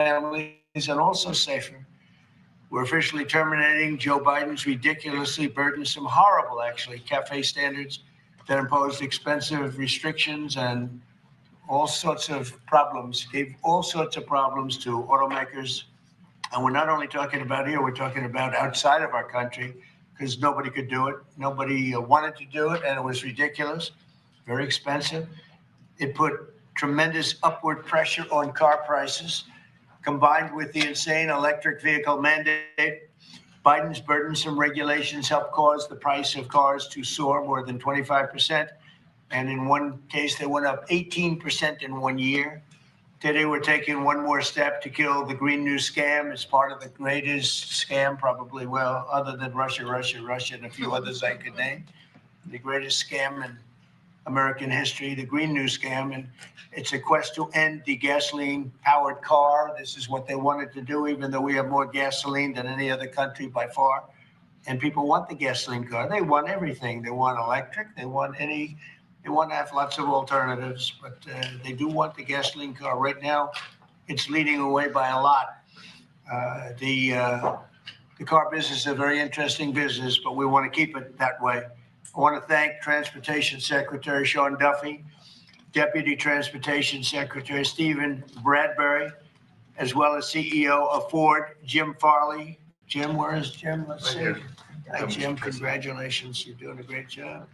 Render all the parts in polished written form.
families and also safer. We're officially terminating Joe Biden's ridiculously burdensome, horrible, actually, CAFE standards that imposed expensive restrictions and all sorts of problems, gave all sorts of problems to automakers. And we're not only talking about here, we're talking about outside of our country, because nobody could do it. Nobody wanted to do it, and it was ridiculous, very expensive. It put tremendous upward pressure on car prices, combined with the insane electric vehicle mandate. Biden's burdensome regulations helped cause the price of cars to soar more than 25%. And in one case, they went up 18% in 1 year. Today, we're taking one more step to kill the Green New scam. It's part of the greatest scam, probably, well, other than Russia, and a few others I could name. The greatest scam in American history, the Green New scam. And it's a quest to end the gasoline-powered car. This is what they wanted to do, even though we have more gasoline than any other country by far. And people want the gasoline car. They want everything. They want electric. They want to have lots of alternatives, but they do want the gasoline car. Right now, it's leading away by a lot. The car business is a very interesting business, but we want to keep it that way. I want to thank Transportation Secretary Sean Duffy, Deputy Transportation Secretary Stephen Bradbury, as well as CEO of Ford, Jim Farley. Jim, where is Jim? Let's see. Hi, Jim. Congratulations. You're doing a great job.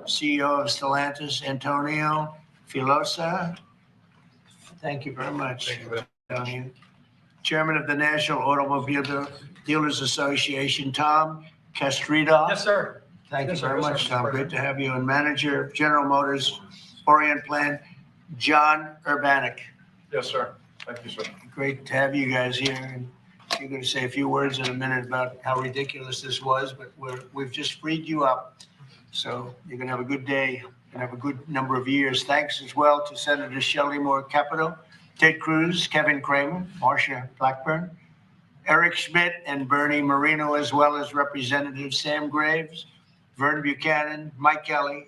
CEO of Stellantis, Antonio Filosa. Thank you very much. Thank you, Antonio. Chairman of the National Automobile Dealers Association, Tom Castrida. Yes, sir. Thank you Yes, sir. very Yes, much, sir. Tom. Great to have you. And Manager, General Motors, Orient Plan, John Urbanek. Yes, sir. Thank you, sir. Great to have you guys here. And you're going to say a few words in a minute about how ridiculous this was, but we've just freed you up. So you're going to have a good day and have a good number of years. Thanks as well to Senator Shelley Moore Capito, Ted Cruz, Kevin Cramer, Marcia Blackburn, Eric Schmidt, and Bernie Marino, as well as Representatives Sam Graves, Vern Buchanan, Mike Kelly,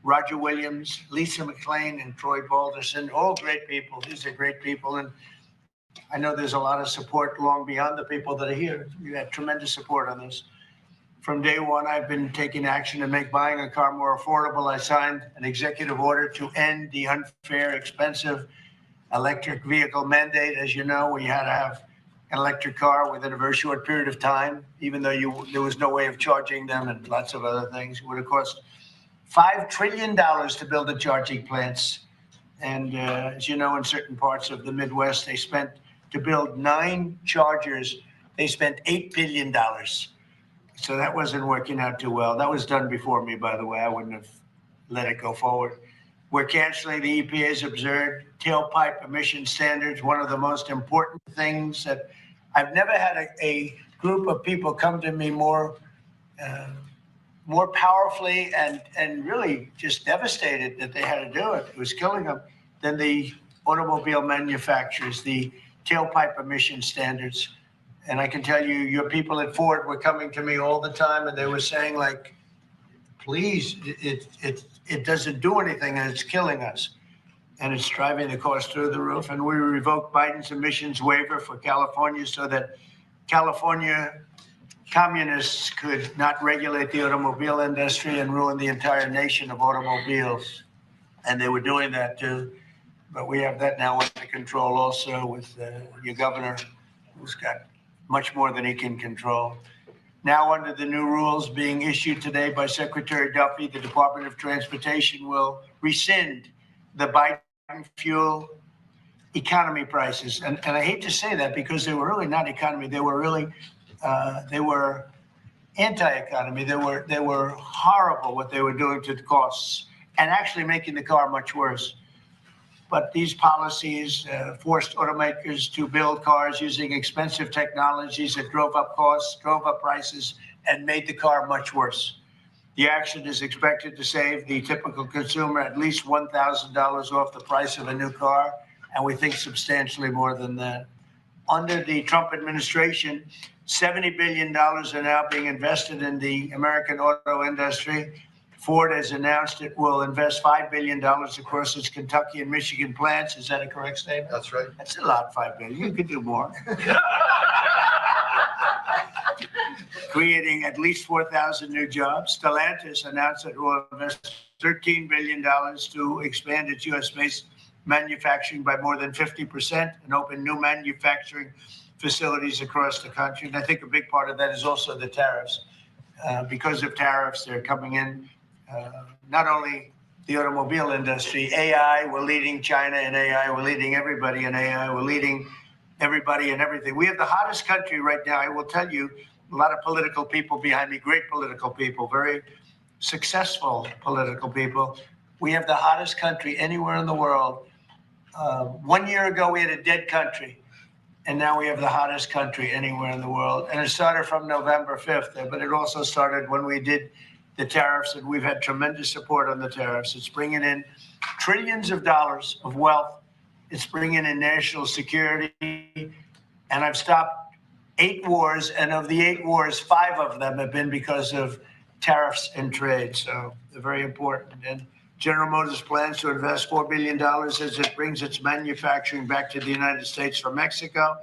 Roger Williams, Lisa McClain, and Troy Balderson. All great people. These are great people. And I know there's a lot of support long beyond the people that are here. You had tremendous support on this. From day one, I've been taking action to make buying a car more affordable. I signed an executive order to end the unfair, expensive electric vehicle mandate. As you know, we had to have an electric car within a very short period of time, even though there was no way of charging them and lots of other things. It would have cost $5 trillion to build the charging plants. And as you know, in certain parts of the Midwest, they spent to build 9 chargers. They spent $8 billion. So that wasn't working out too well. That was done before me, by the way. I wouldn't have let it go forward. We're canceling the EPA's absurd tailpipe emission standards, one of the most important things that I've never had a group of people come to me more powerfully and really just devastated that they had to do it. It was killing them than the automobile manufacturers, the tailpipe emission standards. And I can tell you, your people at Ford were coming to me all the time, and they were saying, like, please, it doesn't do anything, and it's killing us. And it's driving the cost through the roof. And we revoked Biden's emissions waiver for California so that California communists could not regulate the automobile industry and ruin the entire nation of automobiles. And they were doing that too. But we have that now under control also with your governor, who's got much more than he can control. Now, under the new rules being issued today by Secretary Duffy, the Department of Transportation will rescind the Biden fuel economy prices. And I hate to say that because they were really not economy. They were really, they were anti-economy. They were horrible what they were doing to the costs and actually making the car much worse. But these policies forced automakers to build cars using expensive technologies that drove up costs, drove up prices, and made the car much worse. The action is expected to save the typical consumer at least $1,000 off the price of a new car, and we think substantially more than that. Under the Trump administration, $70 billion are now being invested in the American auto industry. Ford has announced it will invest $5 billion across its Kentucky and Michigan plants. Is that a correct statement? That's right. That's a lot, $5 billion. You could do more. Creating at least 4,000 new jobs. Stellantis announced it will invest $13 billion to expand its U.S.-based manufacturing by more than 50% and open new manufacturing facilities across the country. And I think a big part of that is also the tariffs. Because of tariffs, they're coming in, not only the automobile industry, AI, we're leading China in AI, we're leading everybody in AI, we're leading everybody in everything. We have the hottest country right now. I will tell you, a lot of political people behind me, great political people, very successful political people. We have the hottest country anywhere in the world. 1 year ago, we had a dead country, and now we have the hottest country anywhere in the world. And it started from November 5th, but it also started when we did the tariffs, and we've had tremendous support on the tariffs. It's bringing in trillions of dollars of wealth. It's bringing in national security. And I've stopped 8 wars, and of the 8 wars, 5 of them have been because of tariffs and trade. So they're very important. And General Motors plans to invest $4 billion as it brings its manufacturing back to the United States from Mexico.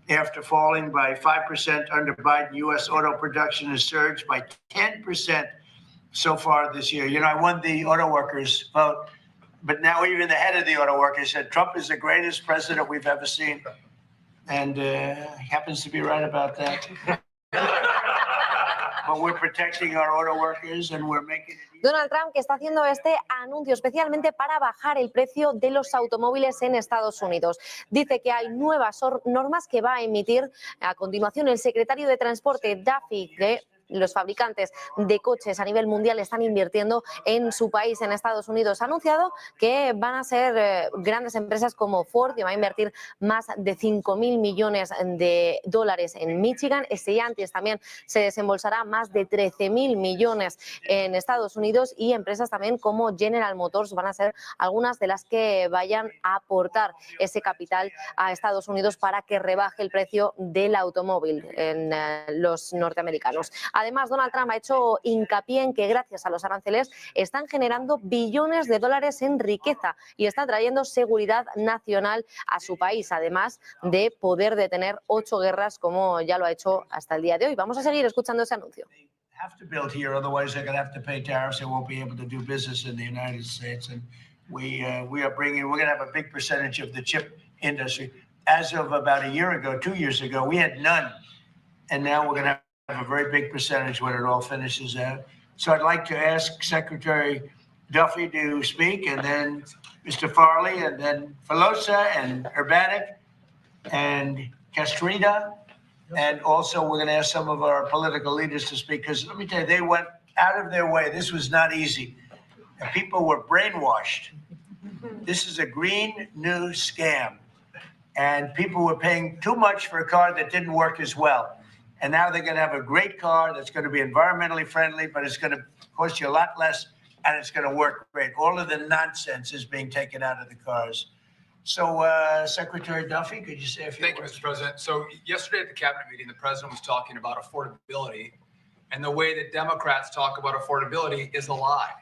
After falling by 5% under Biden, U.S. auto production has surged by 10% so far this year. You know, I won the auto workers vote, but now even the head of the auto workers said Trump is the greatest president we've ever seen. And he happens to be right about that. But we're protecting our auto workers and we're making it. Donald Trump, que está haciendo este anuncio especialmente para bajar el precio de los automóviles en Estados Unidos. Dice que hay nuevas normas que va a emitir a continuación el secretario de Transporte, Duffy, que los fabricantes de coches a nivel mundial están invirtiendo en su país, en Estados Unidos. Ha anunciado que van a ser grandes empresas como Ford, que va a invertir más de 5.000 millones de dólares en Michigan. Stellantis también se desembolsará más de 13.000 millones en Estados Unidos, y empresas también como General Motors van a ser algunas de las que vayan a aportar ese capital a Estados Unidos para que rebaje el precio del automóvil en los norteamericanos. Además, Donald Trump ha hecho hincapié en que gracias a los aranceles están generando billones de dólares en riqueza y están trayendo seguridad nacional a su país, además de poder detener 8 guerras como ya lo ha hecho hasta el día de hoy. Vamos a seguir escuchando ese anuncio. Have to build here, otherwise they're going to have to pay tariffs. They won't be able to do business in the United States. And we're going to have a big percentage of the chip industry. As of about a year ago, 2 years ago, we had none. And now we're going to have a very big percentage when it all finishes out. So I'd like to ask Secretary Duffy to speak, and then Mr. Farley, and then Filosa, and Urbanik, and Castrina. And also we're going to ask some of our political leaders to speak, because let me tell you, they went out of their way. This was not easy. And people were brainwashed. This is a green new scam. And people were paying too much for a car that didn't work as well. And now they're going to have a great car that's going to be environmentally friendly, but it's going to cost you a lot less, and it's going to work great. All of the nonsense is being taken out of the cars. So, Secretary Duffy, could you say a few words? Thank you, Mr. President. So yesterday at the cabinet meeting, the president was talking about affordability, and the way that Democrats talk about affordability is a lie.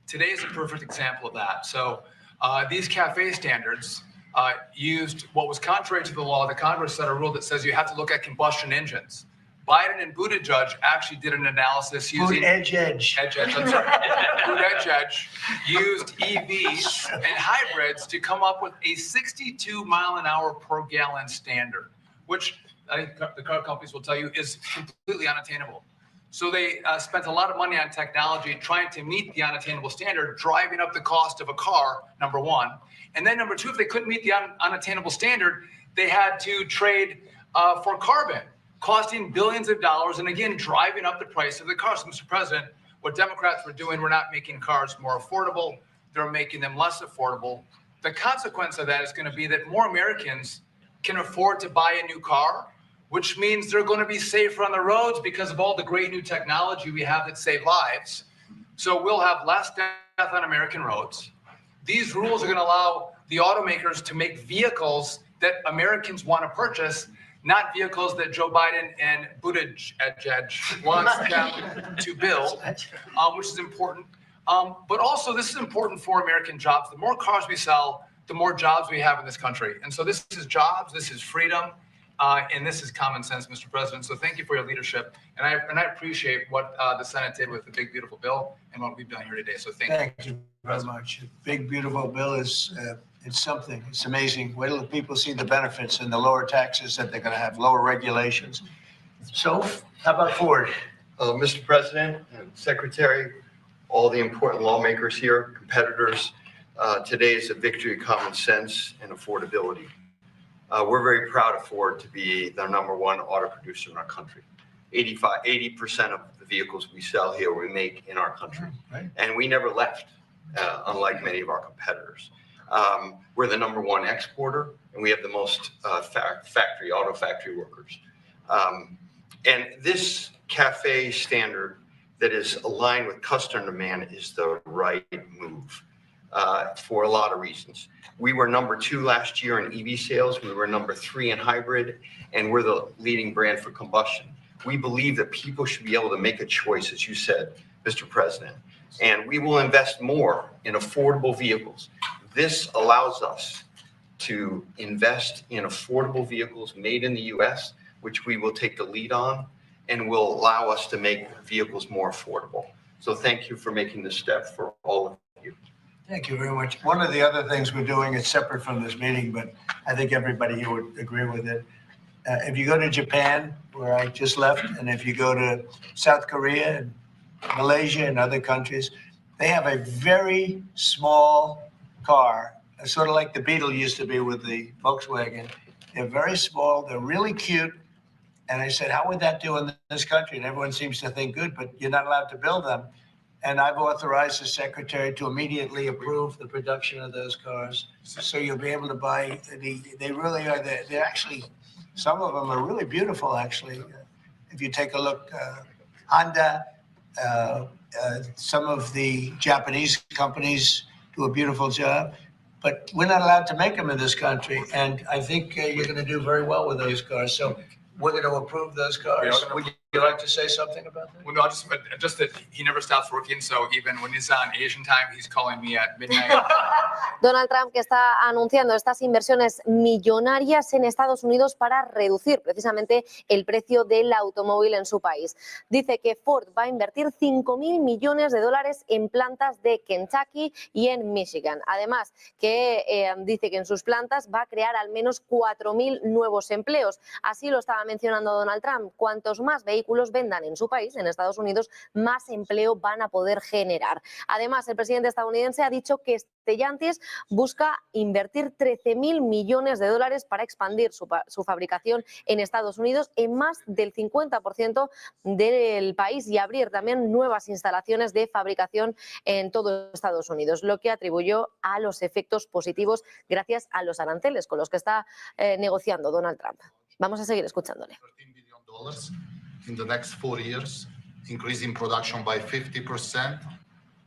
Today is a perfect example of that. So these CAFE standards used what was contrary to the law. The Congress set a rule that says you have to look at combustion engines. Biden and Buttigieg actually did an analysis using I'm sorry. Buttigieg used EVs and hybrids to come up with a 62 mile an hour per gallon standard, which I think the car companies will tell you is completely unattainable. So they spent a lot of money on technology trying to meet the unattainable standard, driving up the cost of a car, number one. And then number two, if they couldn't meet the unattainable standard, they had to trade for carbon, costing billions of dollars, and again, driving up the price of the cars. So, Mr. President, what Democrats were doing, we're not making cars more affordable. They're making them less affordable. The consequence of that is going to be that more Americans can afford to buy a new car, which means they're going to be safer on the roads because of all the great new technology we have that save lives. So we'll have less death on American roads. These rules are going to allow the automakers to make vehicles that Americans want to purchase not vehicles that Joe Biden and Buttigieg wants them to build, which is important. But also, this is important for American jobs. The more cars we sell, the more jobs we have in this country. And so this is jobs, this is freedom, and this is common sense, Mr. President. So thank you for your leadership. And I appreciate what the Senate did with the big, beautiful bill and what we've done here today. So thank you. Thank you very much. The big, beautiful bill is, it's something. It's amazing. Wait till the people see the benefits and the lower taxes that they're going to have, lower regulations. So how about Ford? Mr. President and Secretary, all the important lawmakers here, competitors, today is a victory of common sense and affordability. We're very proud of Ford to be the #1 auto producer in our country. 80% of the vehicles we sell here, we make in our country. Right. And we never left, unlike many of our competitors. We're the #1 exporter, and we have the most auto factory workers. And this CAFE standard that is aligned with customer demand is the right move for a lot of reasons. We were #2 last year in EV sales. We were #3 in hybrid, and we're the leading brand for combustion. We believe that people should be able to make a choice, as you said, Mr. President, and we will invest more in affordable vehicles. This allows us to invest in affordable vehicles made in the U.S., which we will take the lead on, and will allow us to make vehicles more affordable. So thank you for making this step for all of you. Thank you very much. One of the other things we're doing is separate from this meeting, but I think everybody here would agree with it. If you go to Japan, where I just left, and if you go to South Korea and Malaysia and other countries, they have a very small car, sort of like the Beetle used to be with the Volkswagen. They're very small. They're really cute. And I said, how would that do in this country? And everyone seems to think good, but you're not allowed to build them. And I've authorized the secretary to immediately approve the production of those cars. So you'll be able to buy, they really are, they're actually, some of them are really beautiful, actually. If you take a look, Honda, some of the Japanese companies do a beautiful job. But we're not allowed to make them in this country. And I think you're going to do very well with those cars. So we're going to approve those cars. Would you like to say something about that? Well, no, just that he never stops working, so even when he's on Asian time, he's calling me at midnight. Donald Trump, que está anunciando estas inversiones millonarias en Estados Unidos para reducir precisamente el precio del automóvil en su país. Dice que Ford va a invertir $5.000 millones en plantas de Kentucky y en Michigan. Además, que dice que en sus plantas va a crear al menos 4.000 nuevos empleos. Así lo estaba mencionando Donald Trump. Cuantos más vehículos vendan en su país, en Estados Unidos, más empleo van a poder generar. Además, el presidente estadounidense ha dicho que Stellantis busca invertir $13.000 millones para expandir su fabricación en Estados Unidos en más del 50% del país y abrir también nuevas instalaciones de fabricación en todo Estados Unidos, lo que atribuyó a los efectos positivos gracias a los aranceles con los que está negociando Donald Trump. Vamos a seguir escuchándole. $13 billion in the next 4 years, increasing production by 50%,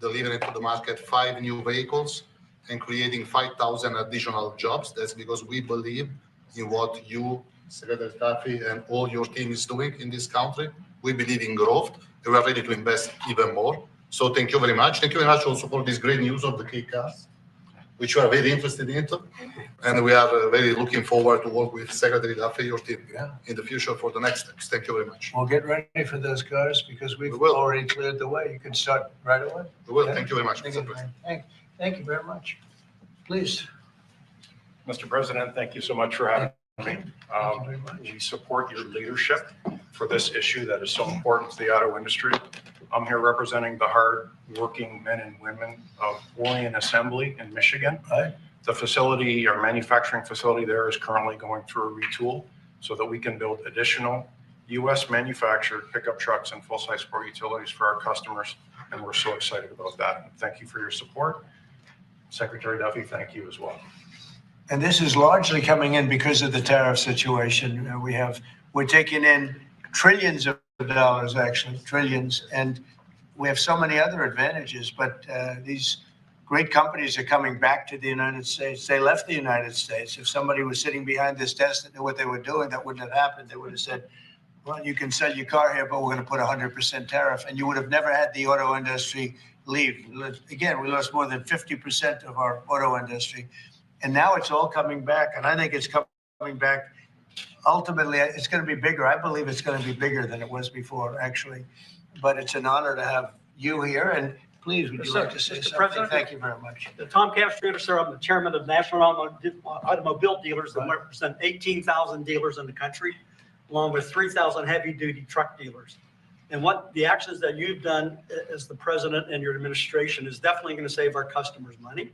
delivering to the market 5 new vehicles, and creating 5,000 additional jobs. That's because we believe in what you, Secretary Duffy, and all your team is doing in this country. We believe in growth, and we are ready to invest even more. So thank you very much. Thank you very much also for this great news of the K-Cars, which we are very interested in. And we are very looking forward to work with Secretary Duffy, your team, in the future for the next steps. Thank you very much. We'll get ready for those cars because we've We will. already cleared the way. You can start right away. We will. Yeah. Thank you very much, Thank Mr. you, President. thank you very much. Please. Mr. President, thank you so much for having me. Thank you very much. We support your leadership for this issue that is so important to the auto industry. I'm here representing the hard-working men and women of Orion Assembly in Michigan. Right. The facility, our manufacturing facility there is currently going through a retool so that we can build additional U.S. manufactured pickup trucks and full-size sport utilities for our customers. And we're so excited about that. Thank you for your support. Secretary Duffy, thank you as well. And this is largely coming in because of the tariff situation. We're taking in trillions of dollars, actually, trillions, and we have so many other advantages. But these great companies are coming back to the United States. They left the United States. If somebody was sitting behind this desk that knew what they were doing, that wouldn't have happened. They would have said, well, you can sell your car here, but we're going to put 100% tariff. And you would have never had the auto industry leave. Again, we lost more than 50% of our auto industry. And now it's all coming back. And I think it's coming back. Ultimately, it's going to be bigger. I believe it's going to be bigger than it was before, actually. But it's an honor to have you here. And please, would you like to say something? President, Thank you very much. Tom Castrator, sir. I'm the chairman of National Automobile Dealers that represent 18,000 dealers in the country, along with 3,000 heavy-duty truck dealers. And what the actions that you've done as the president and your administration is definitely going to save our customers money.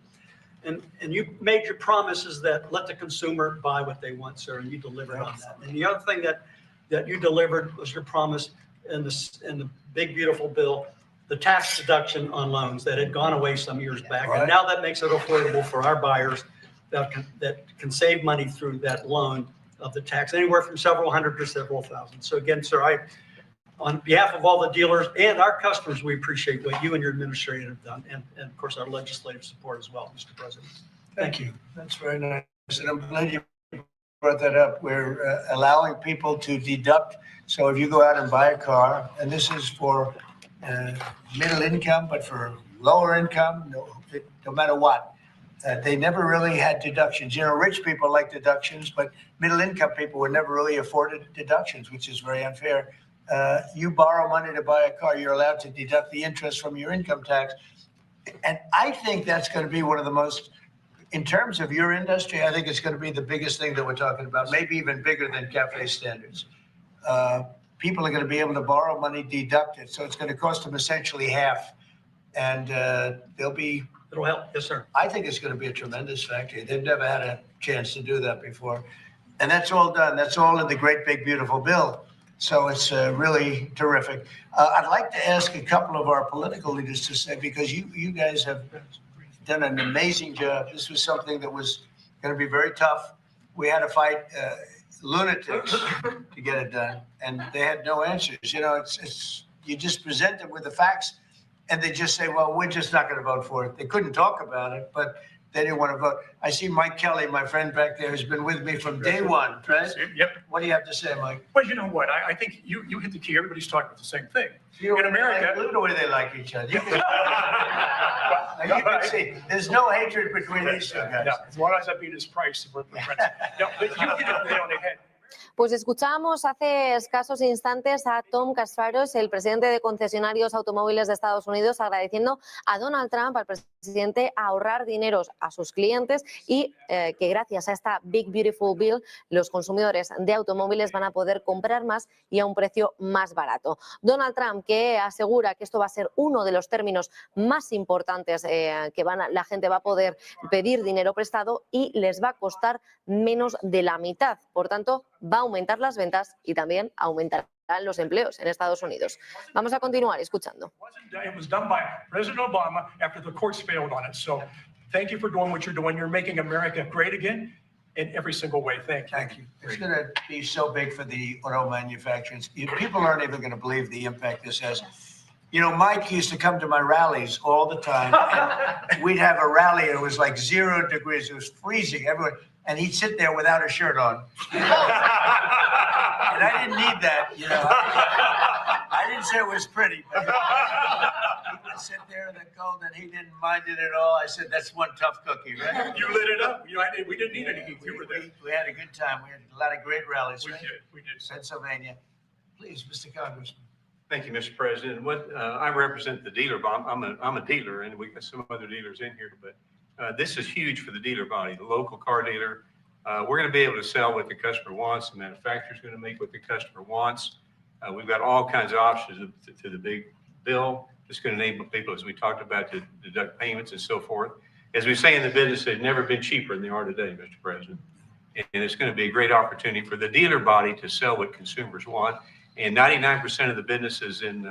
And you made your promises that let the consumer buy what they want, sir, and you delivered on that. And the other thing that you delivered was your promise in the big, beautiful bill, the tax deduction on loans that had gone away some years back. Right. And now that makes it affordable for our buyers that can save money through that loan of the tax, anywhere from several hundred to several thousand. So again, sir, on behalf of all the dealers and our customers, we appreciate what you and your administration have done, and of course, our legislative support as well, Mr. President. Thank you. That's very nice. And I'm glad you brought that up. We're allowing people to deduct. So if you go out and buy a car, and this is for middle income, but for lower income, no matter what, they never really had deductions. You know, rich people like deductions, but middle income people were never really afforded deductions, which is very unfair. You borrow money to buy a car, you're allowed to deduct the interest from your income tax. And I think that's going to be one of the most, in terms of your industry, I think it's going to be the biggest thing that we're talking about, maybe even bigger than cafe standards. People are going to be able to borrow money, deduct it. So it's going to cost them essentially half. And they'll be... It'll help. Yes, sir. I think it's going to be a tremendous factory. They've never had a chance to do that before. And that's all done. That's all in the great, big, beautiful bill. So it's really terrific. I'd like to ask a couple of our political leaders to say, because you guys have done an amazing job. This was something that was going to be very tough. We had to fight lunatics to get it done, and they had no answers. You know, it's you just present them with the facts, and they just say, well, we're just not going to vote for it. They couldn't talk about it, but they didn't want to vote. I see Mike Kelly, my friend back there, has been with me from day one, right? Yep. What do you have to say, Mike? Well, you know what? I think you hit the key. Everybody's talking about the same thing. In America, Look at the way they like each other. You can see, there's no hatred between these two guys. no, as long as I beat his price, we're friends. No, but you hit it nail on the head. Pues escuchamos hace escasos instantes a Tom Castrator, el presidente de concesionarios automóviles de Estados Unidos, agradeciendo a Donald Trump, al presidente, ahorrar dineros a sus clientes y que gracias a esta Big Beautiful Bill los consumidores de automóviles van a poder comprar más y a un precio más barato. Donald Trump, que asegura que esto va a ser uno de los términos más importantes que la gente va a poder pedir dinero prestado y les va a costar menos de la mitad. Por tanto, va a aumentar las ventas y también aumentarán los empleos en Estados Unidos. Vamos a continuar escuchando. It was done by President Obama after the courts failed on it. So thank you for doing what you're doing. You're making America great again in every single way. Thank you. Thank you. It's going to be so big for the auto manufacturers. People aren't even going to believe the impact this has. You know, Mike used to come to my rallies all the time. And we'd have a rally. It was like 0 degrees. It was freezing. Everyone. And he'd sit there without a shirt on. And I didn't need that, you know. I didn't say it was pretty, but he would sit there in the cold and he didn't mind it at all. I said, that's one tough cookie, right? You lit it up. You know, we didn't need any heat. You were there. We had a good time. We had a lot of great rallies. We right? did. We did. Pennsylvania. Please, Mr. Congressman. Thank you, Mr. President. I represent the dealer, but I'm a dealer, and we got some other dealers in here. But this is huge for the dealer body, the local car dealer. We're going to be able to sell what the customer wants. The manufacturer's going to make what the customer wants. We've got all kinds of options to the big bill. It's going to enable people, as we talked about, to deduct payments and so forth. As we say in the business, they've never been cheaper than they are today, Mr. President. And it's going to be a great opportunity for the dealer body to sell what consumers want. And 99% of the businesses in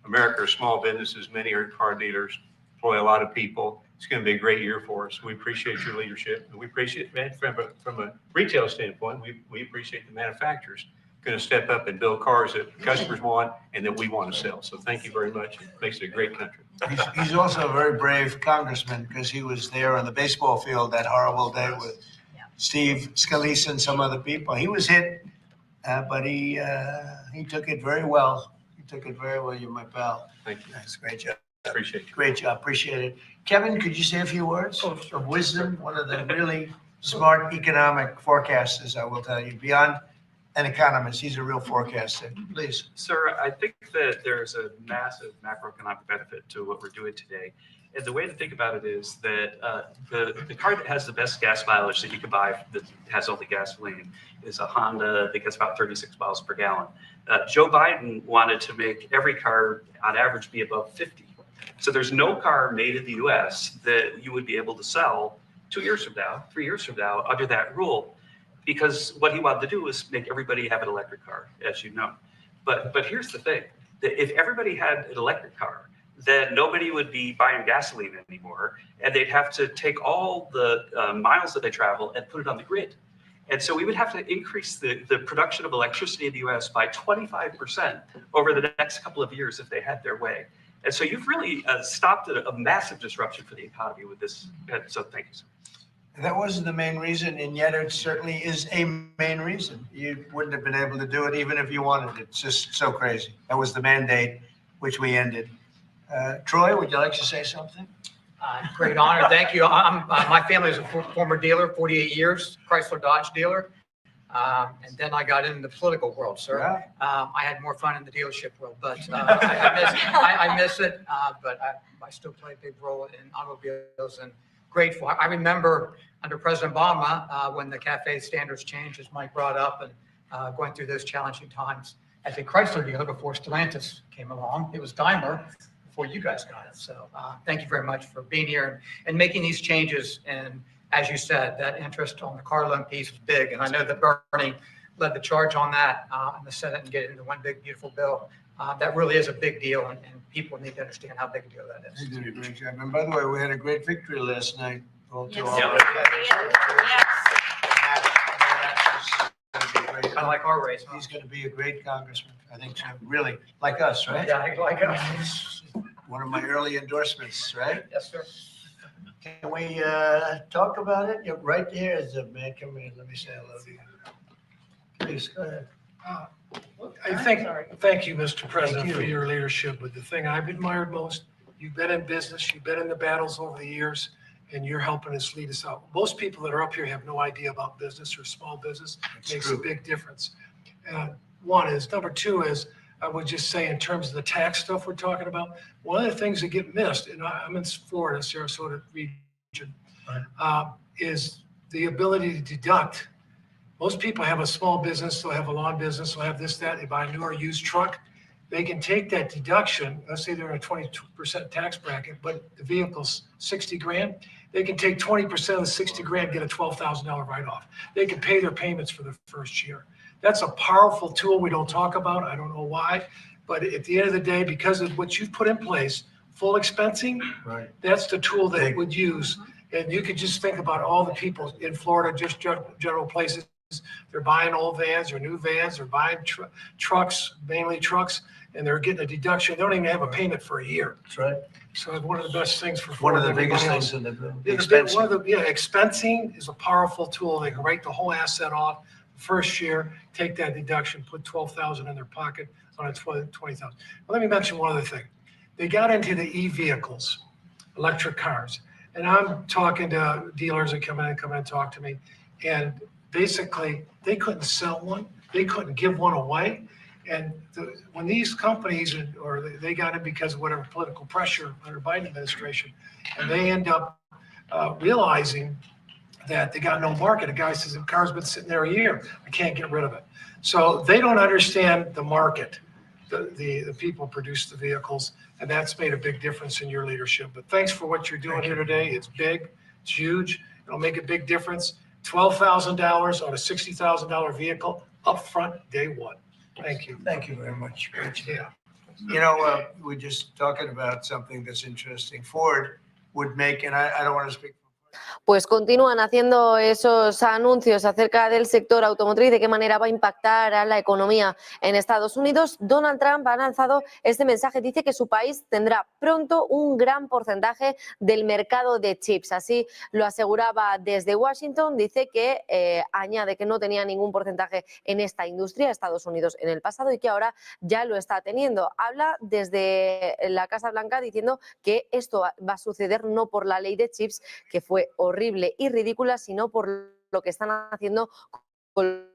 America are small businesses. Many are car dealers, employ a lot of people. It's going to be a great year for us. We appreciate your leadership. And we appreciate, from a retail standpoint, we appreciate the manufacturers going to step up and build cars that customers want and that we want to sell. So thank you very much. It makes it a great country. He's also a very brave congressman because he was there on the baseball field that horrible day with Steve Scalise and some other people. He was hit, but he took it very well. He took it very well. You're my pal. Thank you. That's a great job. Appreciate you. Great job. Appreciate it. Kevin, could you say a few words of wisdom? One of the really smart economic forecasters, I will tell you, beyond an economist. He's a real forecaster. Please. Sir, I think that there's a massive macroeconomic benefit to what we're doing today. And the way to think about it is that the car that has the best gas mileage that you could buy that has only gasoline is a Honda that gets about 36 miles per gallon. Joe Biden wanted to make every car on average be above 50. So there's no car made in the US that you would be able to sell 2 years from now, 3 years from now under that rule, because what he wanted to do was make everybody have an electric car, as you know. But here's the thing, that if everybody had an electric car, then nobody would be buying gasoline anymore, and they'd have to take all the miles that they travel and put it on the grid. And so we would have to increase the production of electricity in the US by 25% over the next couple of years if they had their way. And so you've really stopped a massive disruption for the economy with this. So thank you, sir. That wasn't the main reason, and yet it certainly is a main reason. You wouldn't have been able to do it even if you wanted it. It's just so crazy. That was the mandate, which we ended. Troy, would you like to say something? Great honor. Thank you. My family is a former dealer, 48 years, Chrysler Dodge dealer. And then I got into the political world, sir. Yeah. I had more fun in the dealership world, but I miss it. But I still play a big role in automobiles and grateful. I remember under President Obama when the CAFE standards changed, as Mike brought up, and going through those challenging times as a Chrysler dealer before Stellantis came along. It was Daimler before you guys got it. So thank you very much for being here and making these changes. And as you said, that interest on the car loan piece is big. And I know that Bernie led the charge on that in the Senate and get it into one big, beautiful bill. That really is a big deal, and people need to understand how big a deal that is. You did a great job. And by the way, we had a great victory last night. Kind of like our race. He's going to be a great congressman. I think so. Really, like us, right? Yeah, like us. One of my early endorsements, right? Yes, sir. Can we talk about it? You're right there is a man. Come in. Let me say hello to you. Please go ahead. Thank you, Mr. President, Thank you. for your leadership. But the thing I've admired most, you've been in business, you've been in the battles over the years, and you're helping us lead us out. Most people that are up here have no idea about business or small business. It makes a big difference. One is. Number two is, I would just say in terms of the tax stuff we're talking about, one of the things that get missed, and I'm in Florida, Sarasota region, is the ability to deduct. Most people have a small business, they'll have a lawn business, they'll have this, that, they buy a new or used truck. They can take that deduction, let's say they're in a 22% tax bracket, but the vehicle's 60 grand. They can take 20% of the 60 grand, get a $12,000 write-off. They can pay their payments for the first year. That's a powerful tool we don't talk about. I don't know why, but at the end of the day, because of what you've put in place, full expensing, Right. that's the tool that would use. And you could just think about all the people in Florida, just general places. They're buying old vans or new vans, they're buying trucks, mainly trucks, and they're getting a deduction. They don't even have a payment for a year. That's right. So it's one of the best things for One of Florida. the biggest Everybody things else. in the Yeah, expense. expensing is a powerful tool. They can write the whole asset off the first year, take that deduction, put $12,000 in their pocket on a $20,000. Well, let me mention one other thing. They got into the e-vehicles, electric cars, and I'm talking to dealers that come in and talk to me, and basically they couldn't sell one, they couldn't give one away. And when these companies, or they got it because of whatever political pressure under Biden administration, and they end up realizing that they got no market. A guy says, the car's been sitting there a year, I can't get rid of it. So they don't understand the market. The people produce the vehicles, and that's made a big difference in your leadership. But thanks for what you're doing here today. It's big, it's huge. It'll make a big difference. $12,000 on a $60,000 vehicle up front, day one. Thank you. Thank you very much. Great job. Yeah. You know, we're just talking about something that's interesting. Ford would make, and I don't want to speak for Pues continúan haciendo esos anuncios acerca del sector automotriz, de qué manera va a impactar a la economía en Estados Unidos. Donald Trump ha lanzado este mensaje, dice que su país tendrá pronto un gran porcentaje del mercado de chips. Así lo aseguraba desde Washington, dice que añade que no tenía ningún porcentaje en esta industria, Estados Unidos, en el pasado y que ahora ya lo está teniendo. Habla desde la Casa Blanca diciendo que esto va a suceder no por la ley de chips, que fue horrible y ridícula, sino por lo que están haciendo con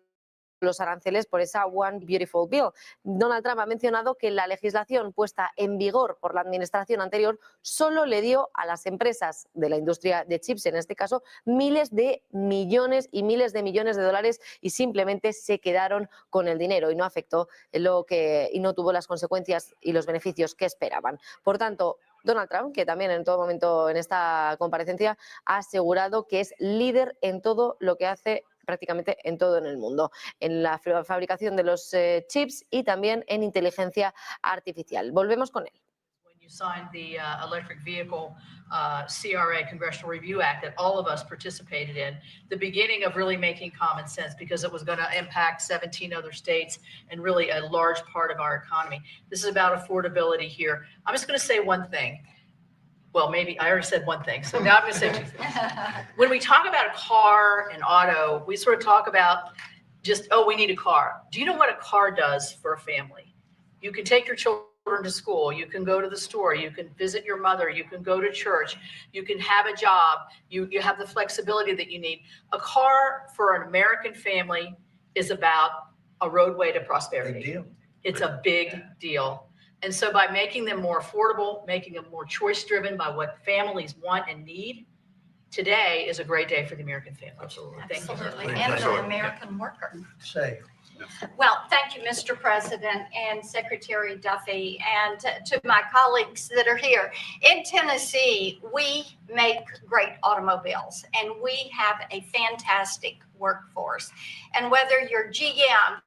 los aranceles por esa One Beautiful Bill. Donald Trump ha mencionado que la legislación puesta en vigor por la administración anterior solo le dio a las empresas de la industria de chips, en este caso, miles de millones y miles de millones de dólares y simplemente se quedaron con el dinero y no afectó y no tuvo las consecuencias y los beneficios que esperaban. Por tanto, Donald Trump, que también en todo momento en esta comparecencia ha asegurado que es líder en todo lo que hace, prácticamente en todo en el mundo, en la fabricación de los chips y también en inteligencia artificial. Volvemos con él. You signed the electric vehicle CRA, Congressional Review Act, that all of us participated in, the beginning of really making common sense because it was going to impact 17 other states and really a large part of our economy. This is about affordability here. I'm just going to say one thing. Well, maybe I already said one thing, so now I'm going to say two things. When we talk about a car and auto, we sort of talk about just, oh, we need a car. Do you know what a car does for a family? You can take your children to school, you can go to the store, you can visit your mother, you can go to church, you can have a job, you have the flexibility that you need. A car for an American family is about a roadway to prosperity. Big deal. It's a big deal. And so by making them more affordable, making them more choice-driven by what families want and need, today is a great day for the American family. Absolutely. Thank you. Absolutely, and for the American worker. Say. Well, thank you, Mr. President and Secretary Duffy, and to my colleagues that are here. In Tennessee, we make great automobiles, and we have a fantastic workforce. And whether you're GM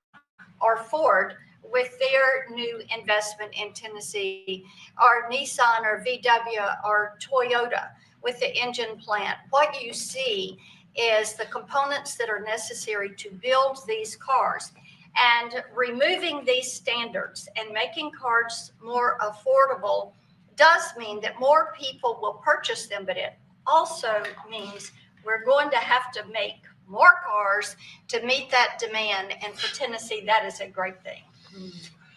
or Ford, with their new investment in Tennessee, or Nissan or VW or Toyota with the engine plant, what you see is the components that are necessary to build these cars. And removing these standards and making cars more affordable does mean that more people will purchase them, but it also means we're going to have to make more cars to meet that demand. And for Tennessee, that is a great thing.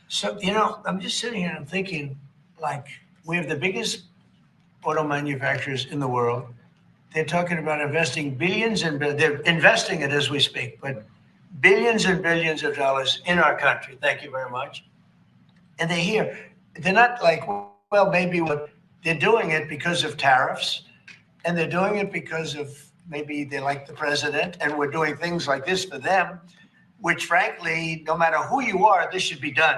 So, you know, I'm just sitting here and I'm thinking, like, we have the biggest auto manufacturers in the world. They're talking about investing billions and they're investing it as we speak, but billions and billions of dollars in our country. Thank you very much. And they're here. They're not like, well, maybe they're doing it because of tariffs, and they're doing it because of maybe they like the president, and we're doing things like this for them, which frankly, no matter who you are, this should be done.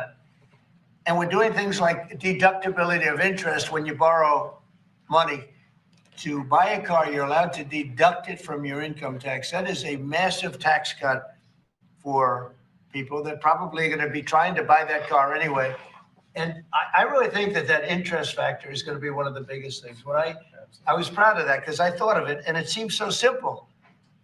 And we're doing things like deductibility of interest. When you borrow money to buy a car, you're allowed to deduct it from your income tax. That is a massive tax cut for people that probably are going to be trying to buy that car anyway. And I really think that that interest factor is going to be one of the biggest things. When I was proud of that because I thought of it and it seems so simple.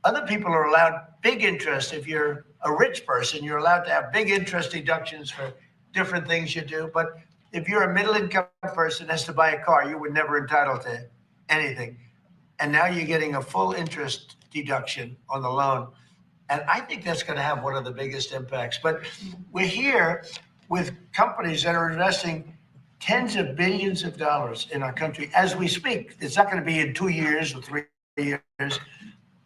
Other people are allowed big interest. If you're a rich person, you're allowed to have big interest deductions for different things you do. But if you're a middle income person that has to buy a car, you were never entitled to anything. And now you're getting a full interest deduction on the loan. And I think that's going to have one of the biggest impacts. But we're here with companies that are investing tens of billions of dollars in our country as we speak. It's not going to be in 2 years or 3 years.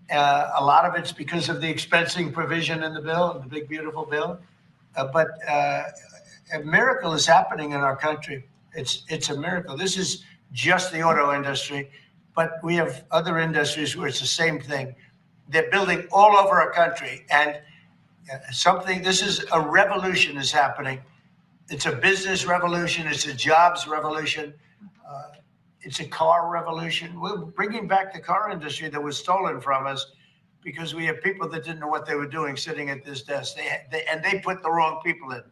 A lot of it's because of the expensing provision in the bill, the big, beautiful bill. But a miracle is happening in our country. It's a miracle. This is just the auto industry, but we have other industries where it's the same thing. They're building all over our country, and this is a revolution is happening. It's a business revolution. It's a jobs revolution. It's a car revolution. We're bringing back the car industry that was stolen from us because we have people that didn't know what they were doing sitting at this desk. They put the wrong people in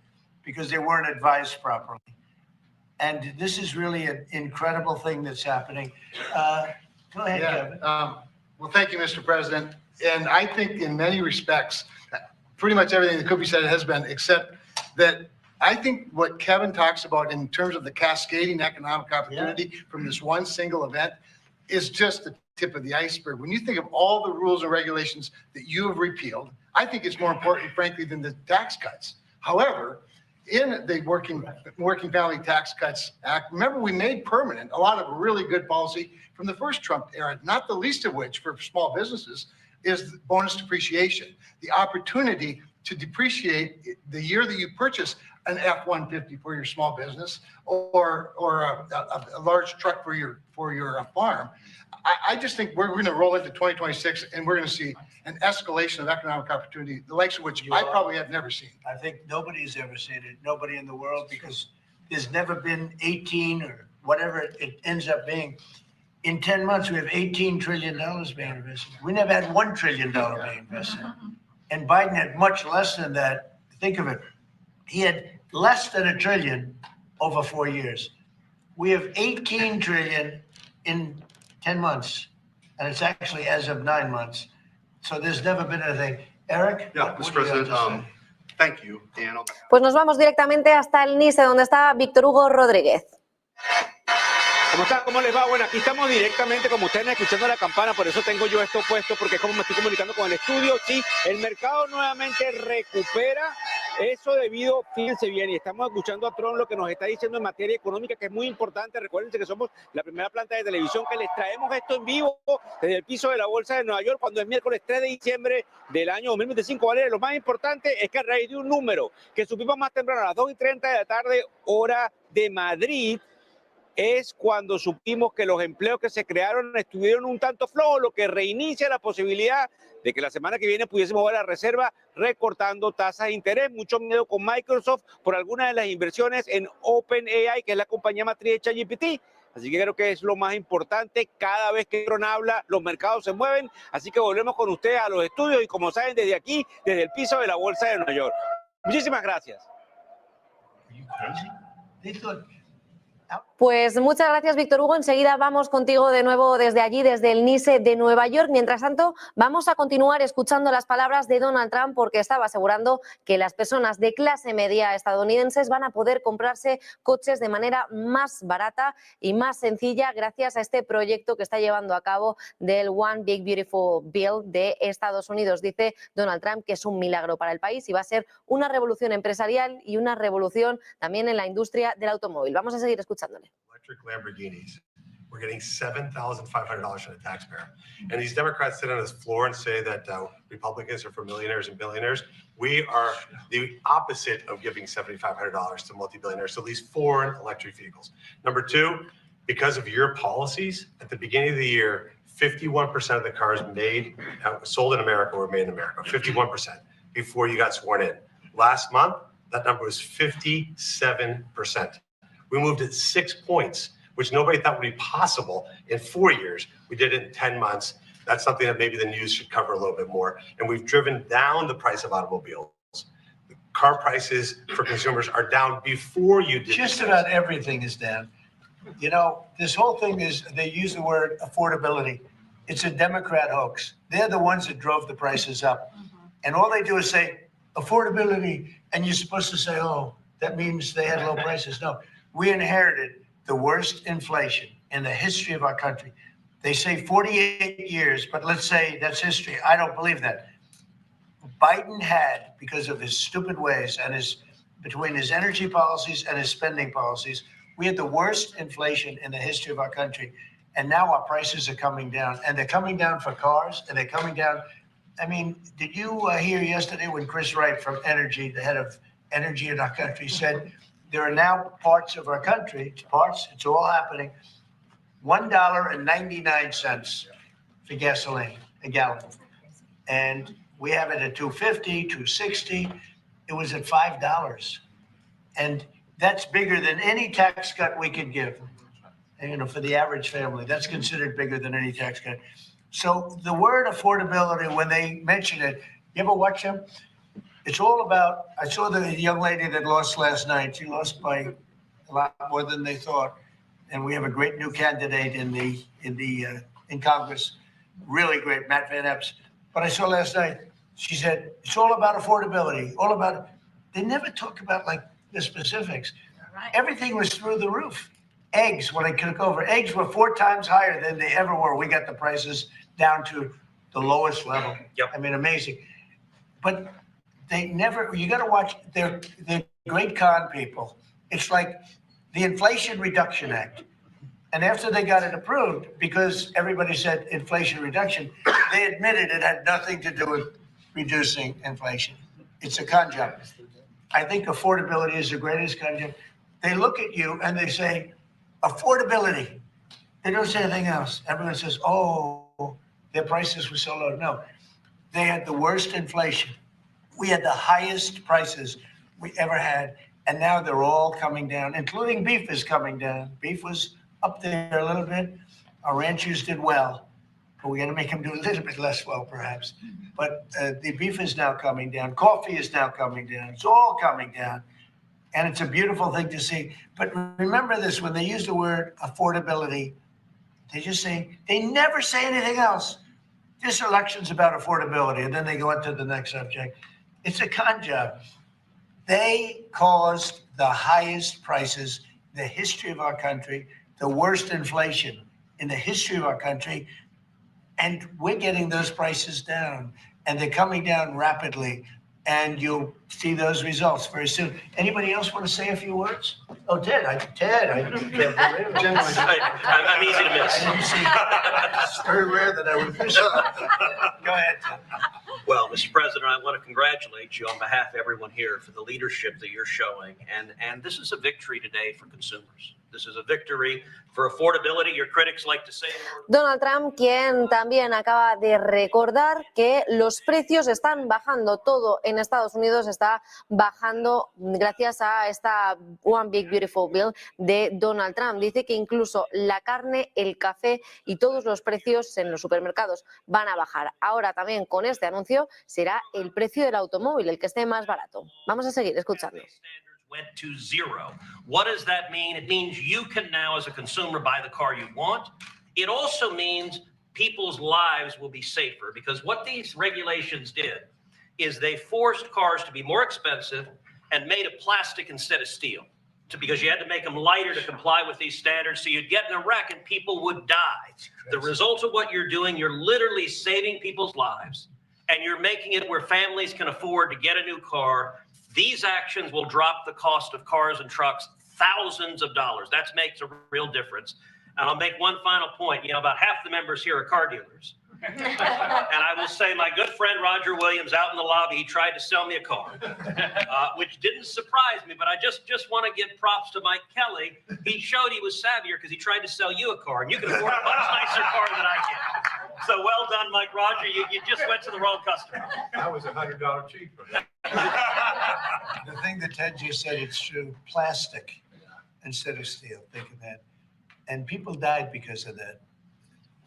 because they weren't advised properly. And this is really an incredible thing that's happening. Go ahead, Kevin. Well, thank you, Mr. President. And I think in many respects, pretty much everything that could be said has been, except that I think what Kevin talks about in terms of the cascading economic opportunity from this one single event is just the tip of the iceberg. When you think of all the rules and regulations that you have repealed, I think it's more important, frankly, than the tax cuts. However, in the Working Family Tax Cuts Act, remember, we made permanent a lot of really good policy from the first Trump era, not the least of which for small businesses is bonus depreciation, the opportunity to depreciate the year that you purchase an F-150 for your small business or a large truck for your farm. I just think we're going to roll into 2026 and we're going to see an escalation of economic opportunity, the likes of which I probably have never seen. I think nobody's ever seen it, nobody in the world, because there's never been 18 or whatever it ends up being. In 10 months, we have $18 trillion being invested. We never had $1 trillion being invested. And Biden had much less than that. Think of it. He had less than $1 trillion over 4 years. We have 18 trillion in 10 months. And it's actually as of 9 months. So there's never been anything. Eric? Yeah, Mr. President, thank you. Pues nos vamos directamente hasta el NICE, donde está Víctor Hugo Rodríguez. ¿Cómo están? ¿Cómo les va? Bueno, aquí estamos directamente, como ustedes escuchando la campana, por eso tengo yo esto puesto, porque es como me estoy comunicando con el estudio. Sí, el mercado nuevamente recupera, eso debido, fíjense bien, y estamos escuchando a Trump lo que nos está diciendo en materia económica, que es muy importante. Recuérdense que somos la primera planta de televisión que les traemos esto en vivo desde el piso de la Bolsa de Nueva York, cuando es miércoles 3 de diciembre del año 2025. ¿Vale? Lo más importante es que a raíz de un número que supimos más temprano a las 2:30 de la tarde, hora de Madrid, es cuando supimos que los empleos que se crearon estuvieron un tanto flojos, lo que reinicia la posibilidad de que la semana que viene pudiésemos ver la reserva recortando tasas de interés. Mucho miedo con Microsoft por algunas de las inversiones en OpenAI, que es la compañía matriz de ChatGPT. Así que creo que es lo más importante. Cada vez que Trump habla, los mercados se mueven. Así que volvemos con ustedes a los estudios y, como saben, desde aquí, desde el piso de la Bolsa de Nueva York. Muchísimas gracias. Pues muchas gracias, Víctor Hugo. Enseguida vamos contigo de nuevo desde allí, desde el NICE de Nueva York. Mientras tanto, vamos a continuar escuchando las palabras de Donald Trump, porque estaba asegurando que las personas de clase media estadounidenses van a poder comprarse coches de manera más barata y más sencilla gracias a este proyecto que está llevando a cabo del One Big Beautiful Bill de Estados Unidos. Dice Donald Trump que es un milagro para el país y va a ser una revolución empresarial y una revolución también en la industria del automóvil. Vamos a seguir escuchándole. Electric Lamborghinis, we're getting $7,500 from the taxpayer. And these Democrats sit on this floor and say that Republicans are for millionaires and billionaires. We are the opposite of giving $7,500 to multi-billionaires, to these foreign electric vehicles. Number two, because of your policies, at the beginning of the year, 51% of the cars sold in America were made in America, 51% before you got sworn in. Last month, that number was 57%. We moved it 6 points, which nobody thought would be possible in 4 years. We did it in 10 months. That's something that maybe the news should cover a little bit more. And we've driven down the price of automobiles. The car prices for consumers are down before you did. Just about everything is down. You know, this whole thing is, they use the word affordability. It's a Democrat hoax. They're the ones that drove the prices up. And all they do is say affordability. And you're supposed to say, oh, that means they had low prices. No. We inherited the worst inflation in the history of our country. They say 48 years, but let's say that's history. I don't believe that. Biden had, because of his stupid ways and between his energy policies and his spending policies, we had the worst inflation in the history of our country. And now our prices are coming down, and they're coming down for cars, and they're coming down. I mean, did you hear yesterday when Chris Wright from Energy, the head of energy in our country, said, there are now parts of our country, it's all happening, $1.99 for gasoline, a gallon. And we have it at $2.50, $2.60. It was at $5. And that's bigger than any tax cut we could give. And, you know, for the average family, that's considered bigger than any tax cut. So the word affordability, when they mention it, you ever watch them? It's all about, I saw the young lady that lost last night. She lost by a lot more than they thought. And we have a great new candidate in Congress. really great, Matt Van Epps. But I saw last night, she said, it's all about affordability, all about, they never talk about like the specifics. Right. Everything was through the roof. Eggs, when I took over, eggs were 4 times higher than they ever were. We got the prices down to the lowest level. Yep. I mean, amazing. But they never, you got to watch, they're great con people. It's like the Inflation Reduction Act. And after they got it approved, because everybody said inflation reduction, they admitted it had nothing to do with reducing inflation. It's a con job. I think affordability is the greatest con job. They look at you and they say, affordability. They don't say anything else. Everyone says, oh, their prices were so low. No, they had the worst inflation. We had the highest prices we ever had. And now they're all coming down, including beef is coming down. Beef was up there a little bit. Our ranchers did well, but we got to make them do a little bit less well, perhaps. But the beef is now coming down. Coffee is now coming down. It's all coming down. And it's a beautiful thing to see. But remember this, when they use the word affordability, they just say, they never say anything else. This election's about affordability. And then they go on to the next subject. It's a con job. They caused the highest prices in the history of our country, the worst inflation in the history of our country. And we're getting those prices down, and they're coming down rapidly. And you'll see those results very soon. Anybody else want to say a few words? Oh, Ted, I can't believe it. I'm easy to miss. It's very rare that I would miss it. Go ahead, Ted. Well, Mr. President, I want to congratulate you on behalf of everyone here for the leadership that you're showing. And this is a victory today for consumers. This is a victory for affordability. Your critics like to say. Donald Trump, quien también acaba de recordar que los precios están bajando. Todo en Estados Unidos está bajando gracias a esta One Big Beautiful Bill de Donald Trump. Dice que incluso la carne, el café y todos los precios en los supermercados van a bajar. Ahora también con este anuncio será el precio del automóvil el que esté más barato. Vamos a seguir escuchando. Went to zero. What does that mean? It means you can now, as a consumer, buy the car you want. It also means people's lives will be safer, because what these regulations did is they forced cars to be more expensive and made of plastic instead of steel, because you had to make them lighter to comply with these standards. So you'd get in a wreck and people would die. The result of what you're doing, you're literally saving people's lives, and you're making it where families can afford to get a new car. These actions will drop the cost of cars and trucks thousands of dollars. That makes a real difference. And I'll make one final point. You know, about half the members here are car dealers. And I will say my good friend Roger Williams out in the lobby, he tried to sell me a car, which didn't surprise me, but I just want to give props to Mike Kelly. He showed he was savvier because he tried to sell you a car, and you can afford a much nicer car than I can. So well done, Mike Roger. You just went to the wrong customer. That was $100 cheaper. The thing that Ted just said, it's true. Plastic instead of steel. Think of that. And people died because of that.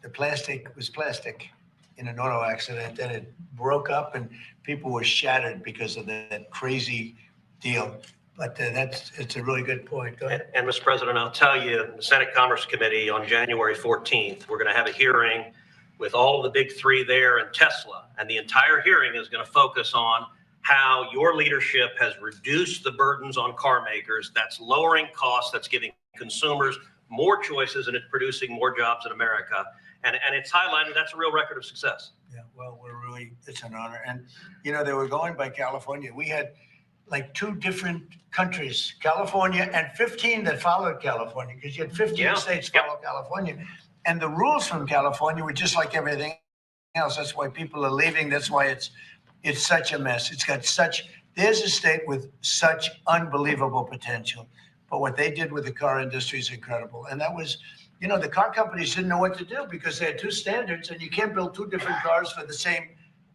The plastic was plastic in an auto accident, and it broke up, and people were shattered because of that crazy deal. But it's a really good point. Go ahead. And Mr. President, I'll tell you, the Senate Commerce Committee on January 14th, we're going to have a hearing with all of the big three there and Tesla. And the entire hearing is going to focus on how your leadership has reduced the burdens on car makers. That's lowering costs. That's giving consumers more choices, and it's producing more jobs in America. And it's highlighted. That's a real record of success. Yeah, well, it's an honor. And, you know, they were going by California. We had like 2 different countries, California and 15 that followed California, because you had 15 states follow California. And the rules from California were just like everything else. That's why people are leaving. That's why it's such a mess. It's got there's a state with such unbelievable potential. But what they did with the car industry is incredible. And that was, you know, the car companies didn't know what to do because they had 2 standards, and you can't build 2 different cars for the same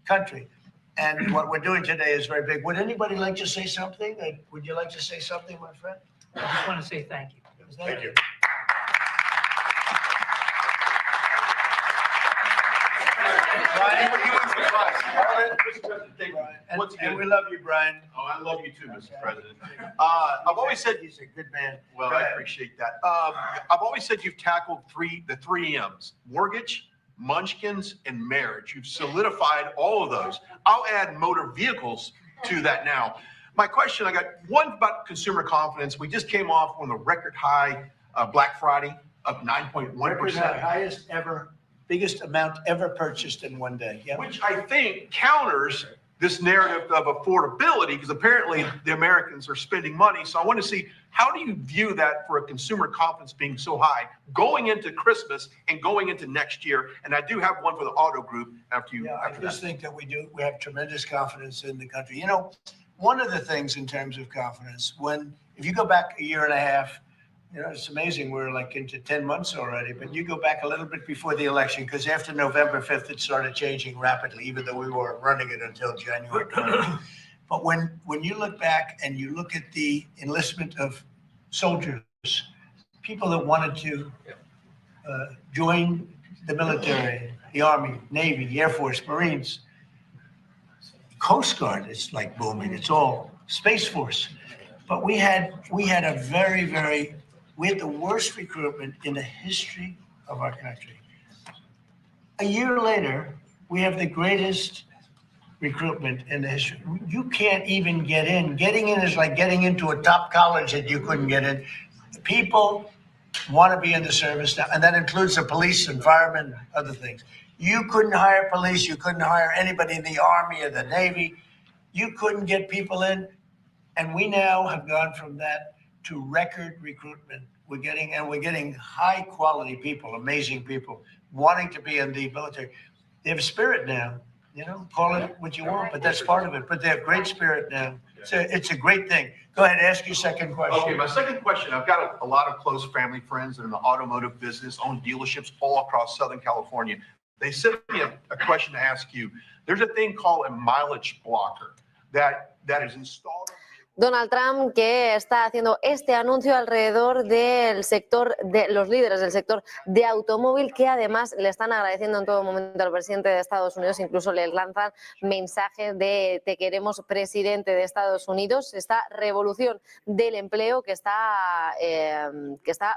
country. And what we're doing today is very big. Would anybody like to say something? Would you like to say something, my friend? I just want to say thank you. Thank you. Brian, and we love you, Brian. Oh, I love you too, Mr. President. I've always said he's a good man. Well, I appreciate that. I've always said you've tackled the three M's: mortgage, munchkins, and marriage. You've solidified all of those. I'll add motor vehicles to that now. My question, I got one about consumer confidence. We just came off on the record high Black Friday, up 9.1%. Highest ever, biggest amount ever purchased in one day. Yep. Which I think counters this narrative of affordability, because apparently the Americans are spending money. So I want to see, how do you view that for a consumer confidence being so high going into Christmas and going into next year? And I do have one for the auto group after you. Yeah, I just think that we have tremendous confidence in the country. You know, one of the things in terms of confidence, if you go back a year and a half, you know, it's amazing. We're like into 10 months already, but you go back a little bit before the election, because after November 5th, it started changing rapidly, even though we weren't running it until January 20th. But when you look back and you look at the enlistment of soldiers, people that wanted to join the military, the Army, Navy, the Air Force, Marines, Coast Guard, it's like booming. It's all Space Force. But we had the worst recruitment in the history of our country. A year later, we have the greatest recruitment in the history. You can't even get in. Getting in is like getting into a top college that you couldn't get in. People want to be in the service now, and that includes the police and firemen, other things. You couldn't hire police. You couldn't hire anybody in the Army or the Navy. You couldn't get people in. And we now have gone from that to record recruitment. We're getting high quality people, amazing people wanting to be in the military. They have a spirit now, you know, call it what you want, but that's part of it. But they have great spirit now. So it's a great thing. Go ahead, ask your second question. Okay, my second question, I've got a lot of close family friends that are in the automotive business, own dealerships all across Southern California. They sent me a question to ask you. There's a thing called a mileage blocker that is installed. Donald Trump, que está haciendo este anuncio alrededor del sector, de los líderes del sector de automóvil, que además le están agradeciendo en todo momento al presidente de Estados Unidos, incluso les lanzan mensajes de te queremos presidente de Estados Unidos, esta revolución del empleo que está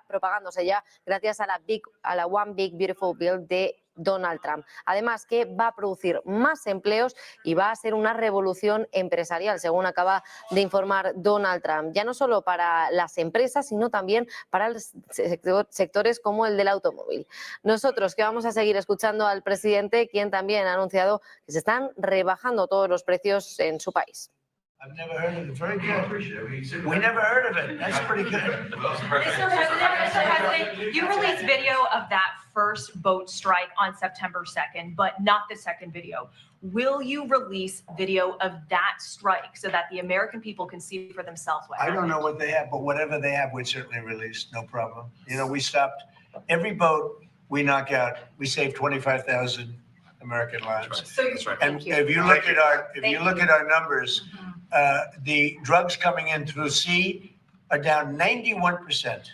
propagándose ya gracias a la One Big Beautiful Bill de Donald Trump. Además, que va a producir más empleos y va a ser una revolución empresarial, según acaba de informar Donald Trump, ya no solo para las empresas, sino también para los sectores como el del automóvil. Nosotros que vamos a seguir escuchando al presidente, quien también ha anunciado que se están rebajando todos los precios en su país. I've never heard of it. Very good. We never heard of it. That's pretty good. Mr. President, you released video of that first boat strike on September 2nd, but not the second video. Will you release video of that strike so that the American people can see for themselves what happened? I don't know what they have, but whatever they have, we'd certainly release. No problem. You know, we stopped every boat we knock out. We save 25,000 American lives. So that's right. And if you look at our numbers, the drugs coming in through sea are down 91%.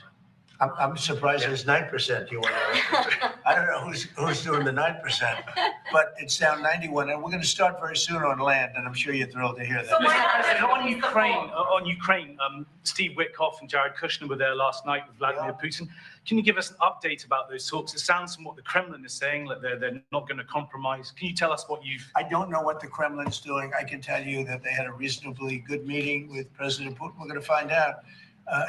I'm surprised there's 9%. You want to? I don't know who's doing the 9%, but it's down 91, and we're going to start very soon on land, and I'm sure you're thrilled to hear that. On Ukraine, Steve Witkoff and Jared Kushner were there last night with Vladimir Putin. Can you give us an update about those talks? It sounds from what the Kremlin is saying that they're not going to compromise. Can you tell us what you've... I don't know what the Kremlin's doing. I can tell you that they had a reasonably good meeting with President Putin. We're going to find out.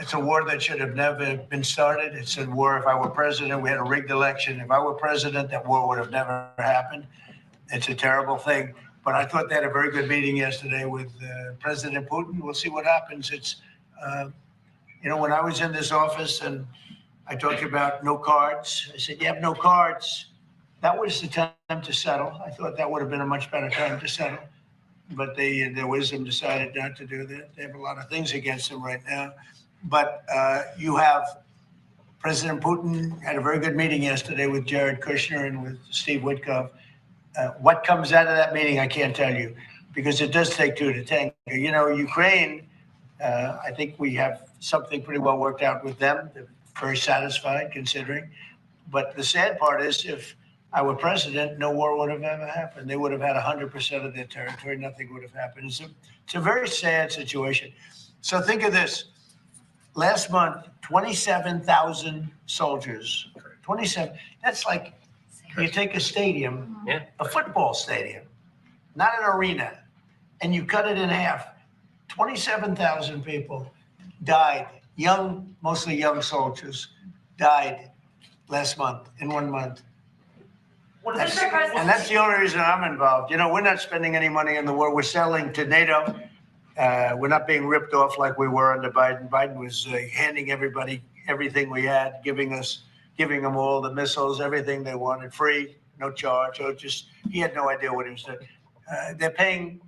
It's a war that should have never been started. It's a war, if I were president, we had a rigged election. If I were president, that war would have never happened. It's a terrible thing. But I thought they had a very good meeting yesterday with President Putin. We'll see what happens. It's, you know, when I was in this office and I talked about no cards, I said, you have no cards. That was the time to settle. I thought that would have been a much better time to settle. But their wisdom decided not to do that. They have a lot of things against them right now. But you have President Putin had a very good meeting yesterday with Jared Kushner and with Steve Witkoff. What comes out of that meeting, I can't tell you, because it does take two to tango. You know, Ukraine, I think we have something pretty well worked out with them. They're very satisfied, considering. But the sad part is, if I were president, no war would have ever happened. They would have had 100% of their territory. Nothing would have happened. It's a very sad situation. So think of this. Last month, 27,000 soldiers. 27. That's like You take a stadium, a football stadium, not an arena, and you cut it in half. 27,000 people died, young, mostly young soldiers, died last month, in 1 month. And that's the only reason I'm involved. You know, we're not spending any money in the war. We're selling to NATO. We're not being ripped off like we were under Biden. Biden was handing everybody everything we had, giving them all the missiles, everything they wanted, free, no charge. Or just he had no idea what he was doing. They're paying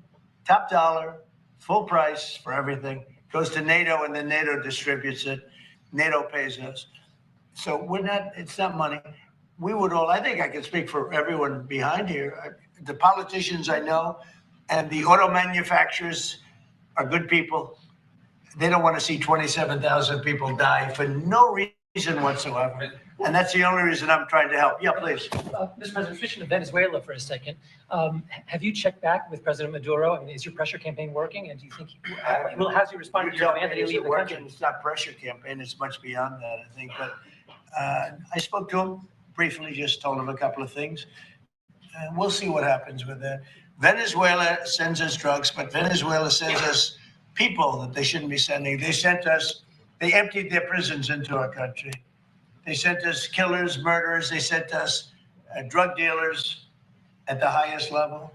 top dollar, full price for everything. Goes to NATO, and then NATO distributes it. NATO pays us. So we're not. It's not money. We would all, I think I can speak for everyone behind here. The politicians I know and the auto manufacturers are good people. They don't want to see 27,000 people die for no reason whatsoever. And that's the only reason I'm trying to help. Yeah, please. Mr. President, switching to Venezuela for a second. Have you checked back with President Maduro? I mean, is your pressure campaign working? And do you think, how's he responded to your demand that he leave the country? It's not pressure campaign. It's much beyond that, I think. But I spoke to him briefly, just told him a couple of things. We'll see what happens with that. Venezuela sends us drugs, but Venezuela sends us people that they shouldn't be sending. They emptied their prisons into our country. They sent us killers, murderers. They sent us drug dealers at the highest level.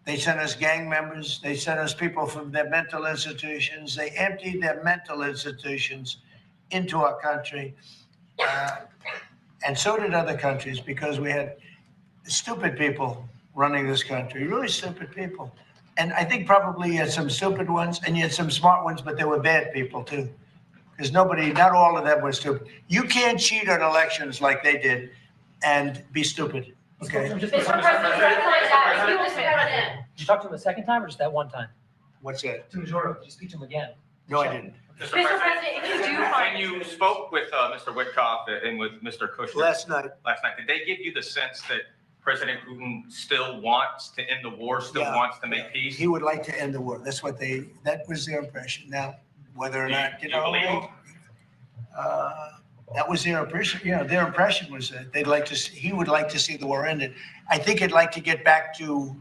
They sent us gang members. They sent us people from their mental institutions. They emptied their mental institutions into our country. And so did other countries, because we had stupid people running this country, really stupid people. And I think probably you had some stupid ones and you had some smart ones, but there were bad people too. Because not all of them were stupid. You can't cheat on elections like they did and be stupid, okay? Did you talk to him a second time or just that one time? What's that? To Maduro, did you speak to him again? No, I didn't. Mr. President, if you do when you spoke with Mr. Witkoff and with Mr. Kushner last night, did they give you the sense that President Putin still wants to end the war, wants to make peace? He would like to end the war. That was their impression. Now, whether or not, that was their impression. You know, their impression was that he would like to see the war ended. I think he'd like to get back to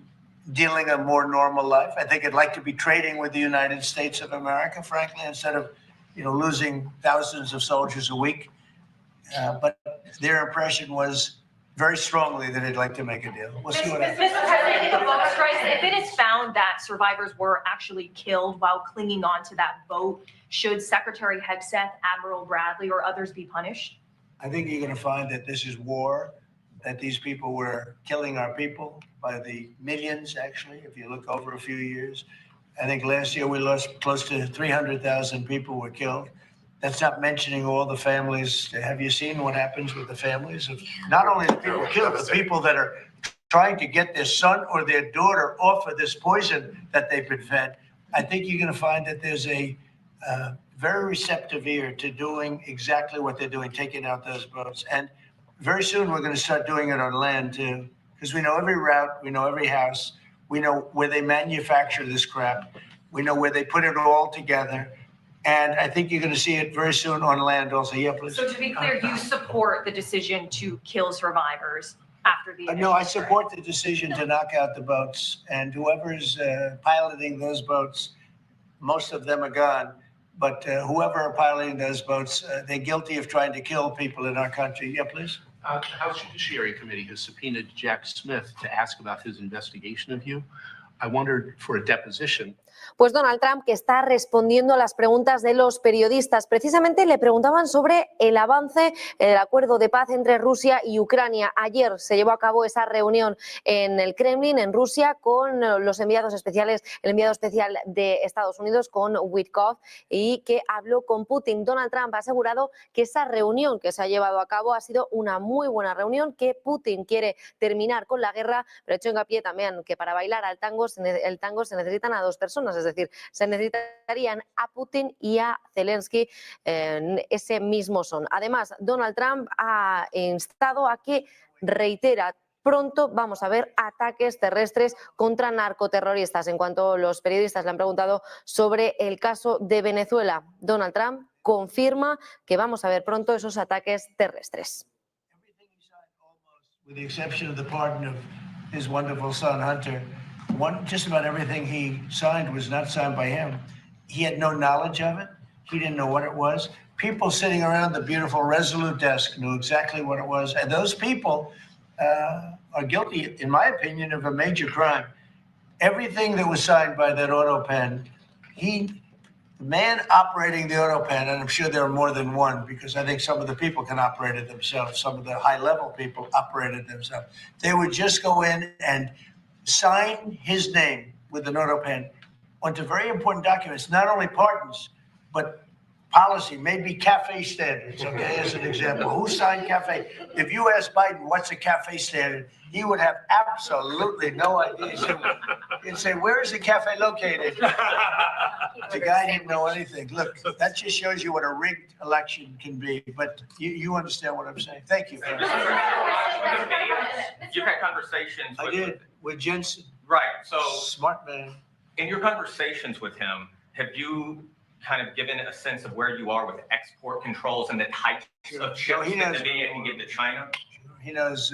dealing a more normal life. I think he'd like to be trading with the United States of America, frankly, instead of, losing thousands of soldiers a week. But their impression was very strongly that he'd like to make a deal. We'll see what happens. Mr. President, if a boat strikes, if it is found that survivors were actually killed while clinging on to that boat, should Secretary Hegseth, Admiral Bradley, or others be punished? I think you're going to find that this is war, that these people were killing our people by the millions, actually, if you look over a few years. I think last year we lost close to 300,000 people were killed. That's not mentioning all the families. Have you seen what happens with the families of not only the people killed, the people that are trying to get their son or their daughter off of this poison that they've been fed? I think you're going to find that there's a very receptive ear to doing exactly what they're doing, taking out those boats. And very soon we're going to start doing it on land too, because we know every route, we know every house, we know where they manufacture this crap, we know where they put it all together. And I think you're going to see it very soon on land also. Yeah, please. So to be clear, you support the decision to kill survivors after the No, I support the decision to knock out the boats. And whoever's piloting those boats, most of them are gone. But whoever are piloting those boats, they're guilty of trying to kill people in our country. Yeah, please. The House Judiciary Committee has subpoenaed Jack Smith to ask about his investigation of you. I wondered for a deposition. Pues Donald Trump, que está respondiendo a las preguntas de los periodistas. Precisamente le preguntaban sobre el avance del acuerdo de paz entre Rusia y Ucrania. Ayer se llevó a cabo esa reunión en el Kremlin, en Rusia, con los enviados especiales, el enviado especial de Estados Unidos, con Witkoff, y que habló con Putin. Donald Trump ha asegurado que esa reunión que se ha llevado a cabo ha sido una muy buena reunión, que Putin quiere terminar con la guerra, pero ha hecho hincapié también que para bailar el tango se necesitan a dos personas. Es decir, se necesitarían a Putin y a Zelensky en ese mismo son. Además, Donald Trump ha instado a que pronto vamos a ver ataques terrestres contra narcoterroristas. En cuanto los periodistas le han preguntado sobre el caso de Venezuela, Donald Trump confirma que vamos a ver pronto esos ataques terrestres. with the exception of the pardon of his wonderful son, Hunter, just about everything he signed was not signed by him. He had no knowledge of it. He didn't know what it was. People sitting around the beautiful Resolute desk knew exactly what it was. And those people are guilty, in my opinion, of a major crime. Everything that was signed by that auto pen, the man operating the auto pen, and I'm sure there are more than one, because I think some of the people can operate it themselves. Some of the high-level people operated themselves. They would just go in and sign his name with an auto pen onto very important documents, not only pardons, but policy, maybe cafe standards, okay, as an example. Who signed cafe? If you ask Biden, what's a cafe standard? He would have absolutely no idea. He'd say, where is the cafe located? The guy didn't know anything. Look, that just shows you what a rigged election can be, but you understand what I'm saying. Thank you. You've had conversations I did, with Jensen. Right, so. Smart man. In your conversations with him, have you kind of given a sense of where you are with export controls and the types of chips that NVIDIA can give to China? He knows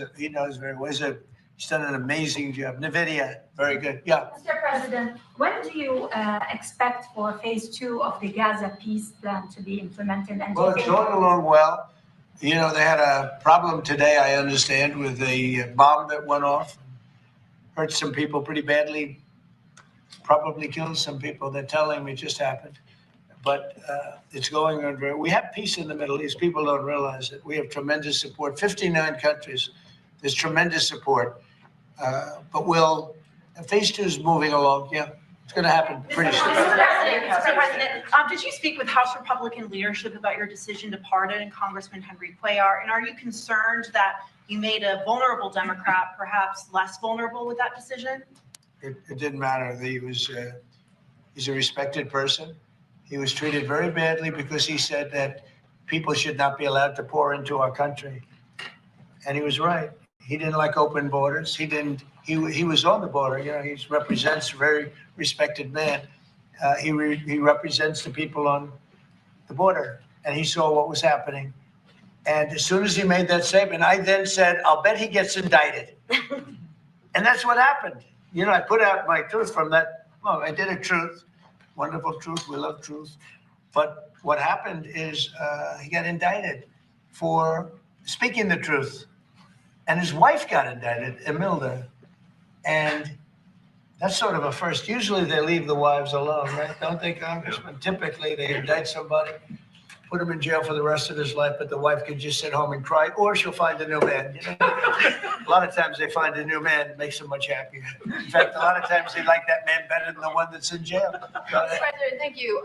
very well. He's done an amazing job. NVIDIA, very good. Yeah. Mr. President, when do you expect for phase 2 of the Gaza peace plan to be implemented? And Well, it's going along well. You know, they had a problem today, I understand, with a bomb that went off. Hurt some people pretty badly. Probably killed some people. They're telling me it just happened. But it's going on very. We have peace in the Middle East. People don't realize it. We have tremendous support. 59 countries. There's tremendous support. But phase 2 is moving along. Yeah, it's going to happen pretty soon. Mr. President, did you speak with House Republican leadership about your decision to pardon Congressman Henry Cuellar? And are you concerned that you made a vulnerable Democrat perhaps less vulnerable with that decision? It didn't matter. He's a respected person. He was treated very badly because he said that people should not be allowed to pour into our country. And he was right. He didn't like open borders. He was on the border. You know, he represents a very respected man. He represents the people on the border, and he saw what was happening. And as soon as he made that statement, I then said, I'll bet he gets indicted. And that's what happened. You know, I put out my truth from that. Well, I did a truth, wonderful truth. We love truth. But what happened is he got indicted for speaking the truth. And his wife got indicted, Imelda. And that's sort of a first. Usually they leave the wives alone, right? Don't they, Congressman? Typically they indict somebody, put him in jail for the rest of his life, but the wife can just sit home and cry, or she'll find a new man. You know? A lot of times they find a new man that makes them much happier. In fact, a lot of times they like that man better than the one that's in jail. President, thank you.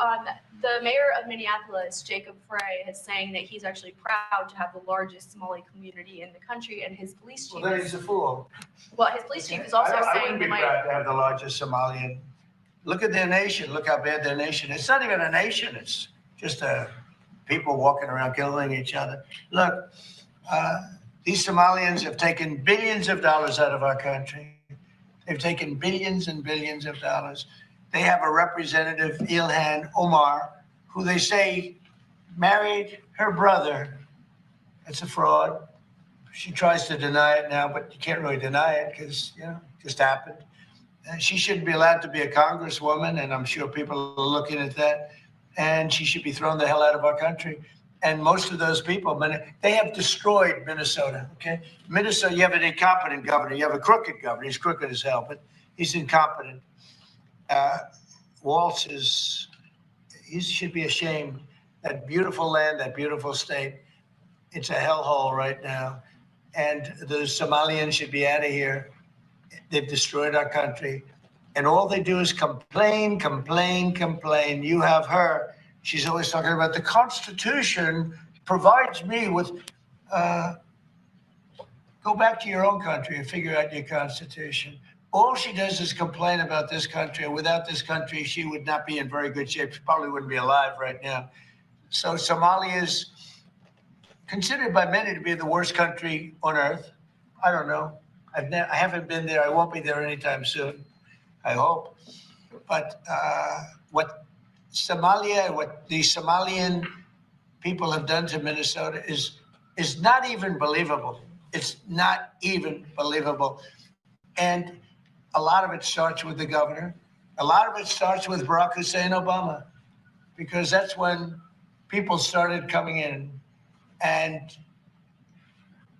The mayor of Minneapolis, Jacob Frey, is saying that he's actually proud to have the largest Somali community in the country, and his police chief. Well, then he's a fool. Well, his police chief is also I saying wouldn't be proud to have the largest Somalian. Look at their nation. Look how bad their nation is. It's not even a nation. It's just people walking around killing each other. Look, these Somalians have taken billions of dollars out of our country. They've taken billions and billions of dollars. They have a representative, Ilhan Omar, who they say married her brother. It's a fraud. She tries to deny it now, but you can't really deny it because, you know, it just happened. She shouldn't be allowed to be a congresswoman, and I'm sure people are looking at that. And she should be thrown the hell out of our country. And most of those people, they have destroyed Minnesota, okay? Minnesota, you have an incompetent governor. You have a crooked governor. He's crooked as hell, but he's incompetent. Waltz he should be ashamed. That beautiful land, that beautiful state, it's a hellhole right now. And the Somalians should be out of here. They've destroyed our country. And all they do is complain, complain, complain. You have her. She's always talking about the Constitution provides me with, go back to your own country and figure out your Constitution. All she does is complain about this country. And without this country, she would not be in very good shape. She probably wouldn't be alive right now. So Somalia is considered by many to be the worst country on earth. I don't know. I haven't been there. I won't be there anytime soon, I hope. But what the Somalian people have done to Minnesota is not even believable. It's not even believable. And a lot of it starts with the governor. A lot of it starts with Barack Hussein Obama, because that's when people started coming in. And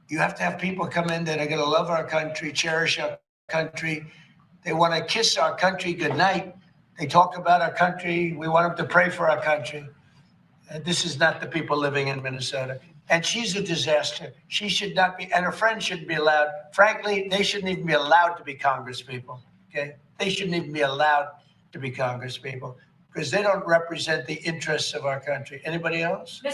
you have to have people come in that are going to love our country, cherish our country. They want to kiss our country goodnight. They talk about our country. We want them to pray for our country. This is not the people living in Minnesota. And she's a disaster. She should not be, and her friends shouldn't be allowed. Frankly, they shouldn't even be allowed to be congresspeople, okay? They shouldn't even be allowed to be congresspeople because they don't represent the interests of our country. Anybody else? The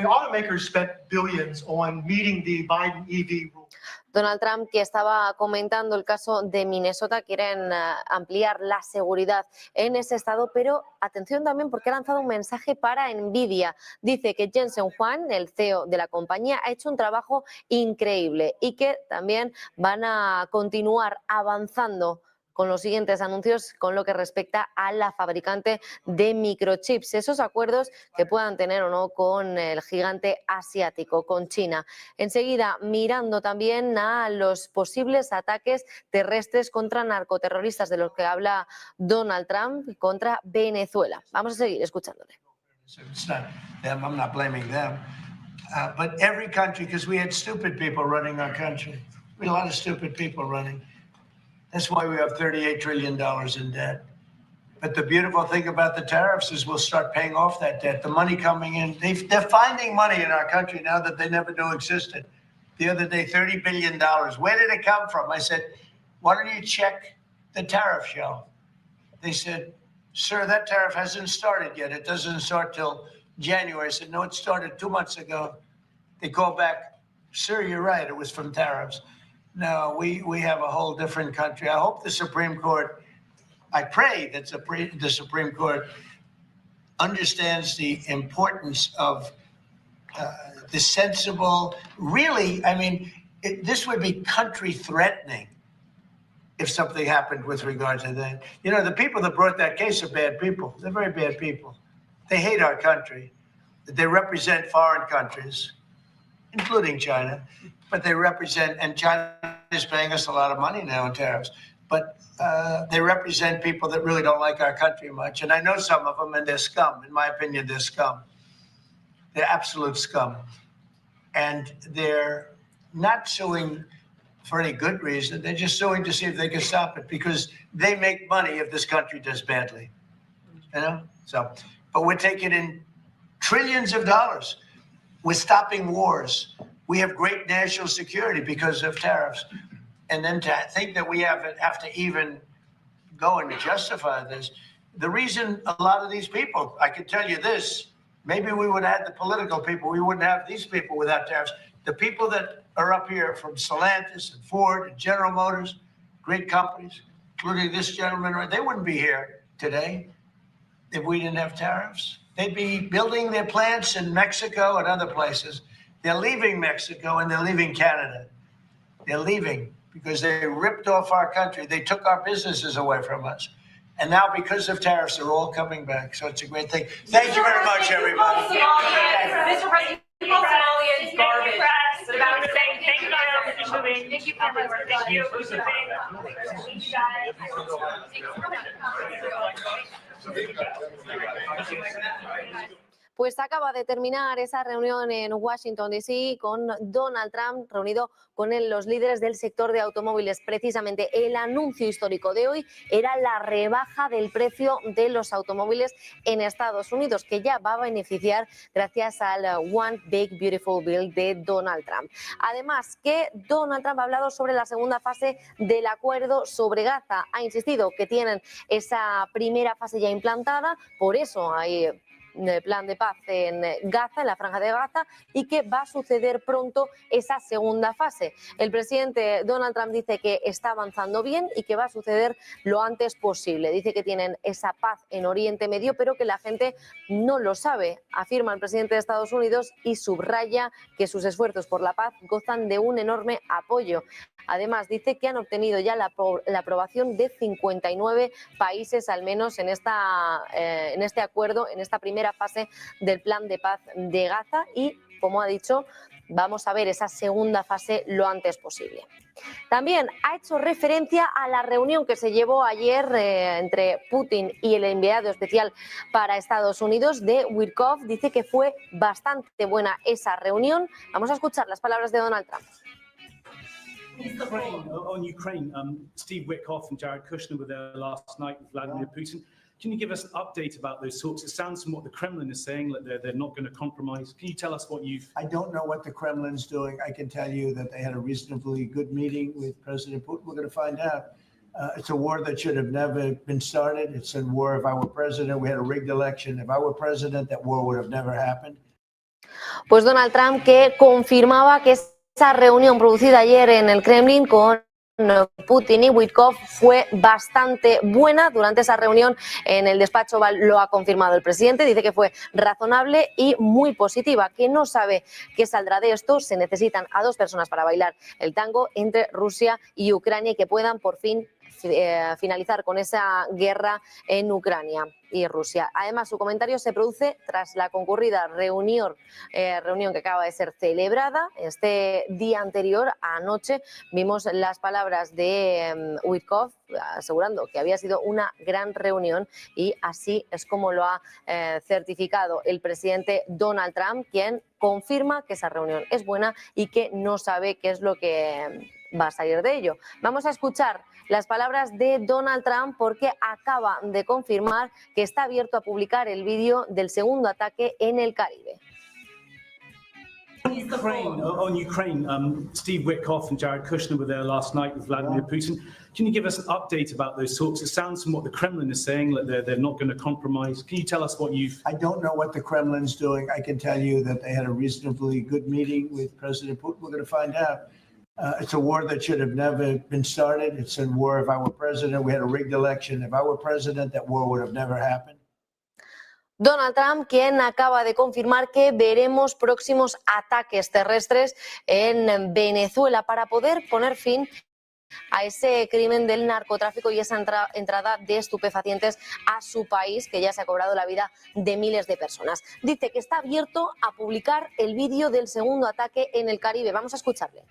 automakers spent billions on meeting the Biden EV rule. Donald Trump, que estaba comentando el caso de Minnesota, quieren ampliar la seguridad en ese estado, pero atención también porque ha lanzado un mensaje para Nvidia. Dice que Jensen Huang, el CEO de la compañía, ha hecho un trabajo increíble y que también van a continuar avanzando con los siguientes anuncios con lo que respecta a la fabricante de microchips, esos acuerdos que puedan tener o no con el gigante asiático, con China. Enseguida, mirando también a los posibles ataques terrestres contra narcoterroristas de los que habla Donald Trump contra Venezuela. Vamos a seguir escuchándole. It's not them, I'm not blaming them. But every country, because we had stupid people running our country. We had a lot of stupid people running. That's why we have $38 trillion in debt. But the beautiful thing about the tariffs is we'll start paying off that debt. The money coming in, they're finding money in our country now that they never knew existed. The other day, $30 billion. Where did it come from? I said, why don't you check the tariff show? They said, sir, that tariff hasn't started yet. It doesn't start till January. I said, no, it started 2 months ago. They called back, sir, you're right. It was from tariffs. No, we have a whole different country. I hope the Supreme Court, I pray that the Supreme Court understands the importance of the sensible, really, I mean, this would be country threatening if something happened with regard to that. You know, the people that brought that case are bad people. They're very bad people. They hate our country. They represent foreign countries, including China. But they represent, and China is paying us a lot of money now in tariffs, but they represent people that really don't like our country much. And I know some of them, and they're scum. In my opinion, they're scum. They're absolute scum. And they're not suing for any good reason. They're just suing to see if they can stop it because they make money if this country does badly. You know? So, but we're taking in trillions of dollars. We're stopping wars. We have great national security because of tariffs. And then to think that we have to even go and justify this. The reason a lot of these people, I can tell you this, maybe we would have the political people, we wouldn't have these people without tariffs. The people that are up here from Stellantis and Ford and General Motors, great companies, including this gentleman, they wouldn't be here today if we didn't have tariffs. They'd be building their plants in Mexico and other places. They're leaving Mexico and they're leaving Canada. They're leaving because they ripped off our country. They took our businesses away from us. And now because of tariffs, they're all coming back. So it's a great thing. Thank you very much, everybody. Mr. President, Somalia is garbage. But about saying thank you guys for moving. Thank you, thank you. Pues acaba de terminar esa reunión en Washington, D.C. con Donald Trump reunido con los líderes del sector de automóviles. Precisamente el anuncio histórico de hoy era la rebaja del precio de los automóviles en Estados Unidos, que ya va a beneficiar gracias al One Big Beautiful Bill de Donald Trump. Además, que Donald Trump ha hablado sobre la segunda fase del acuerdo sobre Gaza. Ha insistido que tienen esa primera fase ya implantada, por eso hay plan de paz en Gaza, en la franja de Gaza, y que va a suceder pronto esa segunda fase. El presidente Donald Trump dice que está avanzando bien y que va a suceder lo antes posible. Dice que tienen esa paz en Oriente Medio, pero que la gente no lo sabe, afirma el presidente de Estados Unidos y subraya que sus esfuerzos por la paz gozan de un enorme apoyo. Además, dice que han obtenido ya la aprobación de 59 países, al menos en este acuerdo, en esta primera fase del plan de paz de Gaza, y, como ha dicho, vamos a ver esa segunda fase lo antes posible. También ha hecho referencia a la reunión que se llevó ayer entre Putin y el enviado especial para Estados Unidos de Witkoff. Dice que fue bastante buena esa reunión. Vamos a escuchar las palabras de Donald Trump. On Ukraine, Steve Witkoff and Jared Kushner were there last night with Vladimir Putin. Can you give us an update about those talks? It sounds from what the Kremlin is saying that they're not going to compromise. Can you tell us what you've... I don't know what the Kremlin's doing. I can tell you that they had a reasonably good meeting with President Putin. We're going to find out. It's a war that should have never been started. It's a war. If I were president, we had a rigged election. If I were president, that war would have never happened. Pues Donald Trump, que confirmaba que esa reunión producida ayer en el Kremlin con Putin y Witkoff fue bastante buena. Durante esa reunión en el despacho Oval lo ha confirmado el presidente. Dice que fue razonable y muy positiva, que no sabe qué saldrá de esto. Se necesitan a dos personas para bailar el tango entre Rusia y Ucrania y que puedan por fin finalizar con esa guerra en Ucrania y Rusia. Además, su comentario se produce tras la concurrida reunión que acaba de ser celebrada. Este día anterior, anoche, vimos las palabras de Witkoff asegurando que había sido una gran reunión y así es como lo ha certificado el presidente Donald Trump, quien confirma que esa reunión es buena y que no sabe qué es lo que va a salir de ello. Vamos a escuchar las palabras de Donald Trump porque acaba de confirmar que está abierto a publicar el vídeo del segundo ataque en el Caribe. On Ukraine, Steve Witkoff and Jared Kushner were there last night with Vladimir Putin. Can you give us an update about those talks? It sounds from what the Kremlin is saying that they're not going to compromise. Can you tell us what you've... I don't know what the Kremlin's doing. I can tell you that they had a reasonably good meeting with President Putin. We're going to find out. It's a war that should have never been started. It's a war. If I were president, we had a rigged election. If I were president, that war would have never happened. Donald Trump, quien acaba de confirmar que veremos próximos ataques terrestres en Venezuela para poder poner fin a ese crimen del narcotráfico y esa entrada de estupefacientes a su país, que ya se ha cobrado la vida de miles de personas. Dice que está abierto a publicar el vídeo del segundo ataque en el Caribe. Vamos a escucharle.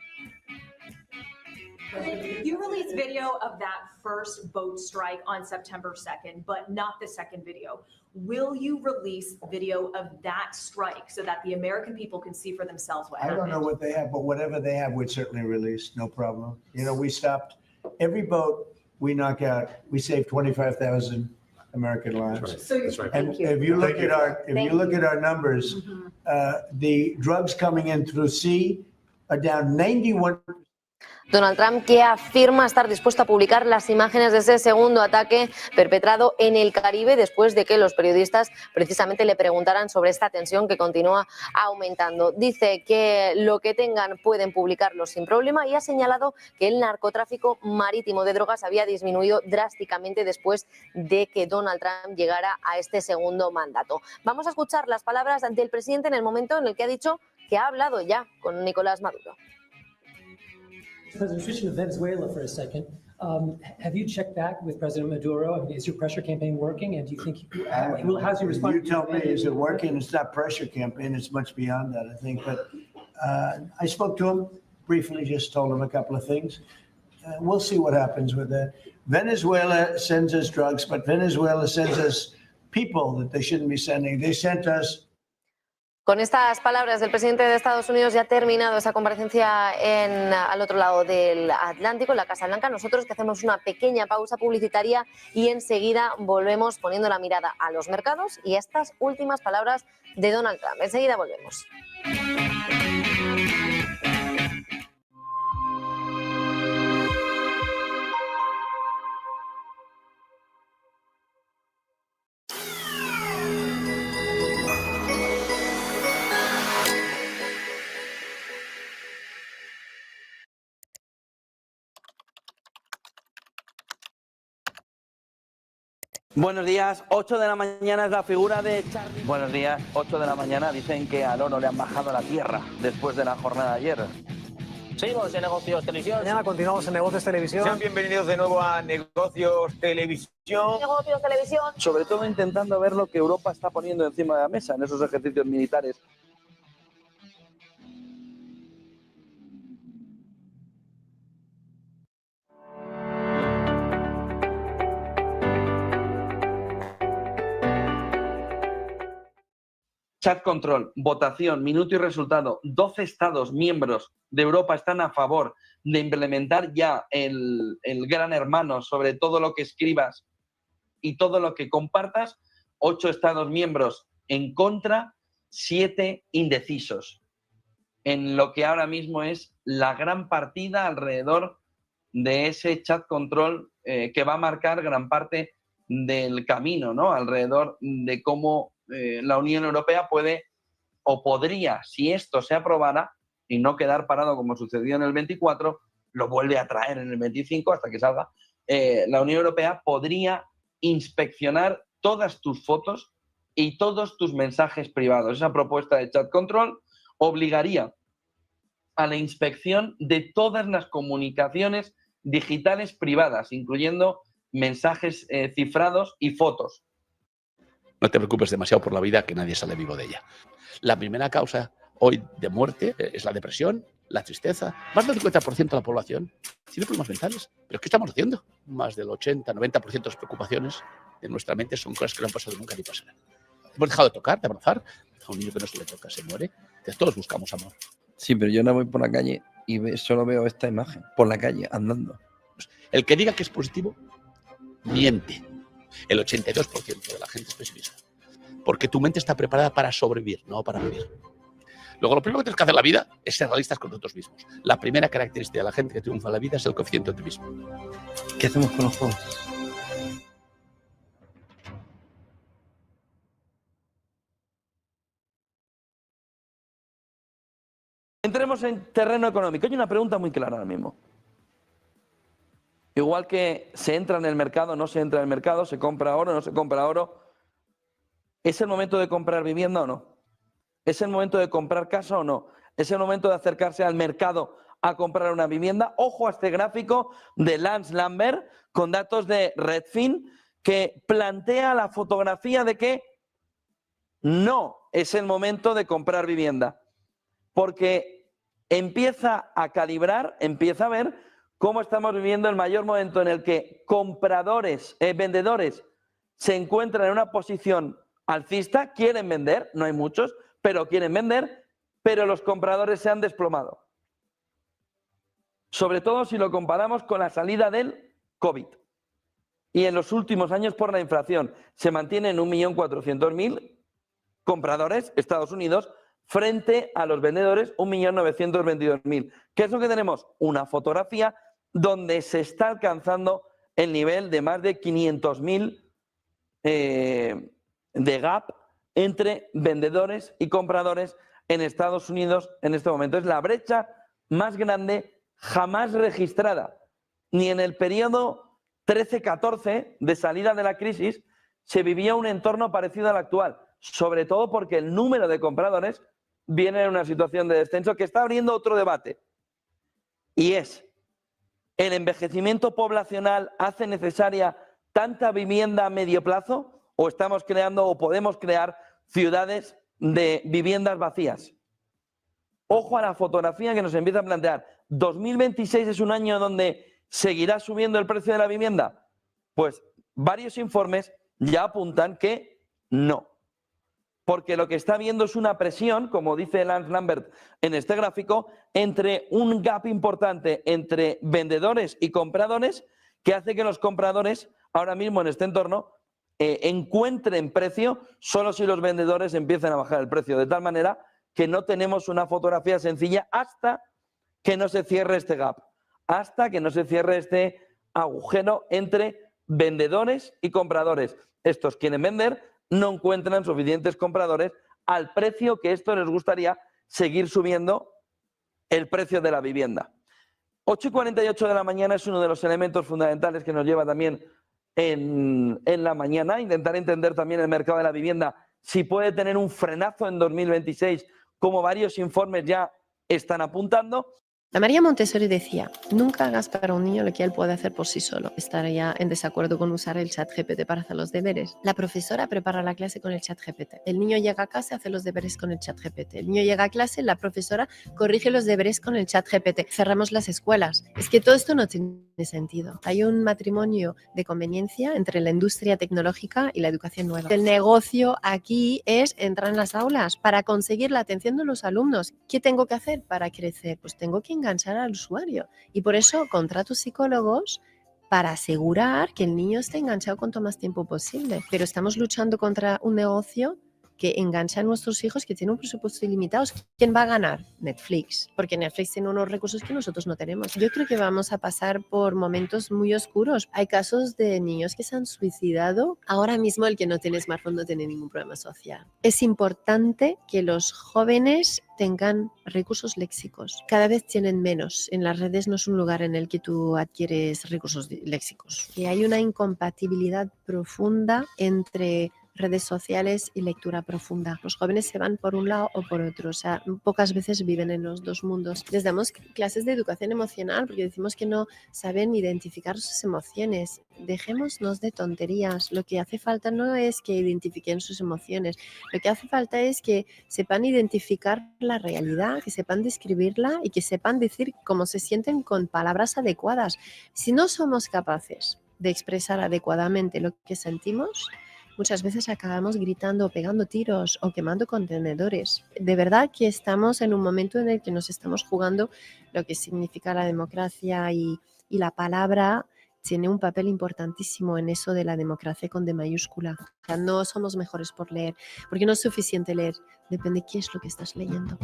You released video of that first boat strike on September 2nd, but not the second video. Will you release video of that strike so that the American people can see for themselves what happened? I don't know what they have, but whatever they have, we'd certainly release, no problem. You know, we stopped every boat we knock out. We save 25,000 American lives. That's right. And if you look at our numbers, the drugs coming in through sea are down 91%. Donald Trump, que afirma estar dispuesto a publicar las imágenes de ese segundo ataque perpetrado en el Caribe después de que los periodistas precisamente le preguntaran sobre esta tensión que continúa aumentando. Dice que lo que tengan pueden publicarlo sin problema y ha señalado que el narcotráfico marítimo de drogas había disminuido drásticamente después de que Donald Trump llegara a este segundo mandato. Vamos a escuchar las palabras del presidente en el momento en el que ha dicho que ha hablado ya con Nicolás Maduro. President, switching to Venezuela for a second, have you checked back with President Maduro? I mean, is your pressure campaign working? And do you think how's he responding? You tell me, is it working? It's not pressure campaign. It's much beyond that, I think. But I spoke to him briefly, just told him a couple of things. We'll see what happens with that. Venezuela sends us drugs, but Venezuela sends us people that they shouldn't be sending. They sent us. Con estas palabras del presidente de Estados Unidos ya ha terminado esa comparecencia al otro lado del Atlántico, en la Casa Blanca. Nosotros que hacemos una pequeña pausa publicitaria y enseguida volvemos poniendo la mirada a los mercados y a estas últimas palabras de Donald Trump. Enseguida volvemos. Buenos días, 8 de la mañana es la figura de Charlie. Buenos días, 8 de la mañana dicen que al oro le han bajado a la tierra después de la jornada de ayer. Seguimos en Negocios Televisión. Mañana continuamos en Negocios Televisión. Sean bienvenidos de nuevo a Negocios Televisión. Negocios Televisión. Sobre todo intentando ver lo que Europa está poniendo encima de la mesa en esos ejercicios militares. Chat control, votación, minuto y resultado. 12 Estados miembros de Europa están a favor de implementar ya el gran hermano sobre todo lo que escribas y todo lo que compartas. 8 Estados miembros en contra, 7 indecisos. En lo que ahora mismo es la gran partida alrededor de ese chat control que va a marcar gran parte del camino, ¿no? Alrededor de cómo la Unión Europea puede o podría, si esto se aprobara y no quedar parado como sucedió en el 24, lo vuelve a traer en el 25 hasta que salga, la Unión Europea podría inspeccionar todas tus fotos y todos tus mensajes privados. Esa propuesta de chat control obligaría a la inspección de todas las comunicaciones digitales privadas, incluyendo mensajes cifrados y fotos. No te preocupes demasiado por la vida, que nadie sale vivo de ella. La primera causa hoy de muerte es la depresión, la tristeza. Más del 50% de la población tiene problemas mentales. ¿Pero qué estamos haciendo? Más del 80-90% de las preocupaciones de nuestra mente son cosas que no han pasado nunca ni pasarán. Hemos dejado de tocar, de abrazar. A un niño que no se le toca se muere. Todos buscamos amor. Sí, pero yo no voy por la calle y solo veo esta imagen, por la calle, andando. El que diga que es positivo, miente. El 82% de la gente es pesimista. Porque tu mente está preparada para sobrevivir, no para vivir. Luego, lo primero que tienes que hacer en la vida es ser realistas con nosotros mismos. La primera característica de la gente que triunfa en la vida es el coeficiente optimismo. ¿Qué hacemos con los juegos? Entremos en terreno económico. Hay una pregunta muy clara ahora mismo. Igual que se entra en el mercado, no se entra en el mercado, se compra oro, no se compra oro. ¿Es el momento de comprar vivienda o no? ¿Es el momento de comprar casa o no? ¿Es el momento de acercarse al mercado a comprar una vivienda? Ojo a este gráfico de Lance Lambert con datos de Redfin que plantea la fotografía de que no es el momento de comprar vivienda. Porque empieza a calibrar, empieza a ver cómo estamos viviendo el mayor momento en el que vendedores se encuentran en una posición alcista, quieren vender, no hay muchos, pero quieren vender, pero los compradores se han desplomado. Sobre todo si lo comparamos con la salida del COVID. Y en los últimos años por la inflación se mantienen 1.400.000 compradores, Estados Unidos, frente a los vendedores 1.922.000. ¿Qué es lo que tenemos? Una fotografía donde se está alcanzando el nivel de más de 500.000 de gap entre vendedores y compradores en Estados Unidos en este momento. Es la brecha más grande jamás registrada. Ni en el periodo 13-14 de salida de la crisis se vivía un entorno parecido al actual, sobre todo porque el número de compradores viene en una situación de descenso que está abriendo otro debate. Y es, ¿el envejecimiento poblacional hace necesaria tanta vivienda a medio plazo? ¿O estamos creando o podemos crear ciudades de viviendas vacías? Ojo a la fotografía que nos empieza a plantear. ¿2026 es un año donde seguirá subiendo el precio de la vivienda? Pues varios informes ya apuntan que no. Porque lo que está viendo es una presión, como dice Lance Lambert en este gráfico, entre un gap importante entre vendedores y compradores que hace que los compradores ahora mismo en este entorno encuentren precio solo si los vendedores empiezan a bajar el precio, de tal manera que no tenemos una fotografía sencilla hasta que no se cierre este gap, hasta que no se cierre este agujero entre vendedores y compradores. Estos quieren vender, no encuentran suficientes compradores al precio que esto les gustaría seguir subiendo el precio de la vivienda. 8:48 de la mañana es uno de los elementos fundamentales que nos lleva también en la mañana, intentar entender también el mercado de la vivienda, si puede tener un frenazo en 2026, como varios informes ya están apuntando. La María Montessori decía, nunca hagas para un niño lo que él puede hacer por sí solo. Estaría en desacuerdo con usar el chat GPT para hacer los deberes. La profesora prepara la clase con el chat GPT. El niño llega a casa y hace los deberes con el chat GPT. El niño llega a clase, la profesora corrige los deberes con el chat GPT. Cerramos las escuelas. Es que todo esto no tiene sentido. Hay un matrimonio de conveniencia entre la industria tecnológica y la educación nueva. El negocio aquí es entrar en las aulas para conseguir la atención de los alumnos. ¿Qué tengo que hacer para crecer? Pues tengo que enganchar al usuario y por eso contrato psicólogos para asegurar que el niño esté enganchado cuanto más tiempo posible. Pero estamos luchando contra un negocio que engancha a nuestros hijos, que tiene un presupuesto ilimitado. ¿Quién va a ganar? Netflix, porque Netflix tiene unos recursos que nosotros no tenemos. Yo creo que vamos a pasar por momentos muy oscuros. Hay casos de niños que se han suicidado. Ahora mismo el que no tiene smartphone no tiene ningún problema social. Es importante que los jóvenes tengan recursos léxicos. Cada vez tienen menos. En las redes no es un lugar en el que tú adquieres recursos léxicos. Y hay una incompatibilidad profunda entre redes sociales y lectura profunda. Los jóvenes se van por un lado o por otro, o sea, pocas veces viven en los dos mundos. Les damos clases de educación emocional porque decimos que no saben identificar sus emociones. Dejémonos de tonterías. Lo que hace falta no es que identifiquen sus emociones, lo que hace falta es que sepan identificar la realidad, que sepan describirla y que sepan decir cómo se sienten con palabras adecuadas. Si no somos capaces de expresar adecuadamente lo que sentimos, muchas veces acabamos gritando o pegando tiros o quemando contenedores. De verdad que estamos en un momento en el que nos estamos jugando lo que significa la democracia y la palabra tiene un papel importantísimo en eso de la democracia con D mayúscula. O sea, no somos mejores por leer, porque no es suficiente leer, depende qué es lo que estás leyendo.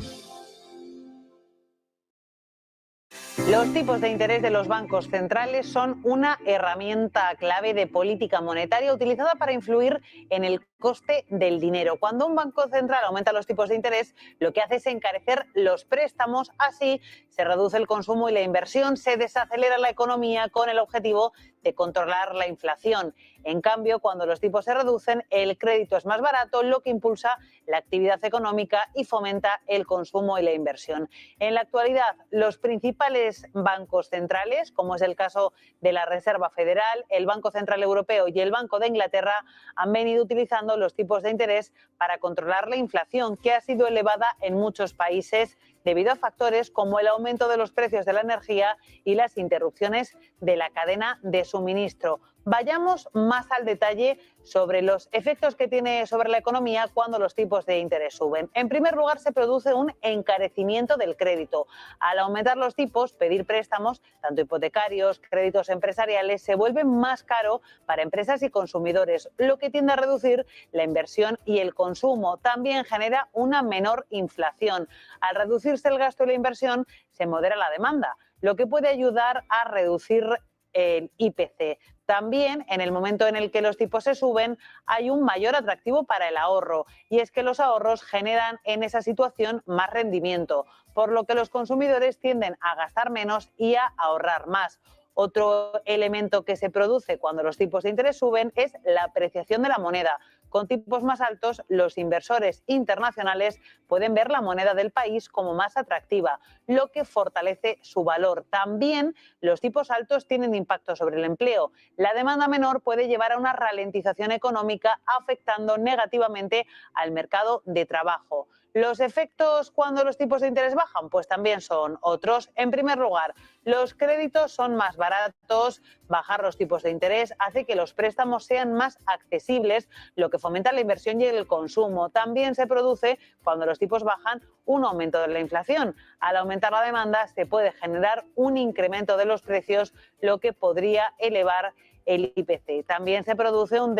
Los tipos de interés de los bancos centrales son una herramienta clave de política monetaria utilizada para influir en el coste del dinero. Cuando un banco central aumenta los tipos de interés, lo que hace es encarecer los préstamos, así se reduce el consumo y la inversión, se desacelera la economía con el objetivo de controlar la inflación. En cambio, cuando los tipos se reducen, el crédito es más barato, lo que impulsa la actividad económica y fomenta el consumo y la inversión. En la actualidad, los principales bancos centrales, como es el caso de la Reserva Federal, el Banco Central Europeo y el Banco de Inglaterra, han venido utilizando los tipos de interés para controlar la inflación, que ha sido elevada en muchos países debido a factores como el aumento de los precios de la energía y las interrupciones de la cadena de suministro. Vayamos más al detalle sobre los efectos que tiene sobre la economía cuando los tipos de interés suben. En primer lugar, se produce un encarecimiento del crédito. Al aumentar los tipos, pedir préstamos, tanto hipotecarios, créditos empresariales, se vuelve más caro para empresas y consumidores, lo que tiende a reducir la inversión y el consumo. También genera una menor inflación. Al reducirse el gasto y la inversión, se modera la demanda, lo que puede ayudar a reducir el IPC. También, en el momento en el que los tipos se suben, hay un mayor atractivo para el ahorro, y es que los ahorros generan en esa situación más rendimiento, por lo que los consumidores tienden a gastar menos y a ahorrar más. Otro elemento que se produce cuando los tipos de interés suben es la apreciación de la moneda. Con tipos más altos, los inversores internacionales pueden ver la moneda del país como más atractiva, lo que fortalece su valor. También los tipos altos tienen impacto sobre el empleo. La demanda menor puede llevar a una ralentización económica, afectando negativamente al mercado de trabajo. ¿Los efectos cuando los tipos de interés bajan? Pues también son otros. En primer lugar, los créditos son más baratos. Bajar los tipos de interés hace que los préstamos sean más accesibles, lo que fomenta la inversión y el consumo. También se produce, cuando los tipos bajan, un aumento de la inflación. Al aumentar la demanda, se puede generar un incremento de los precios, lo que podría elevar el IPC. También se produce un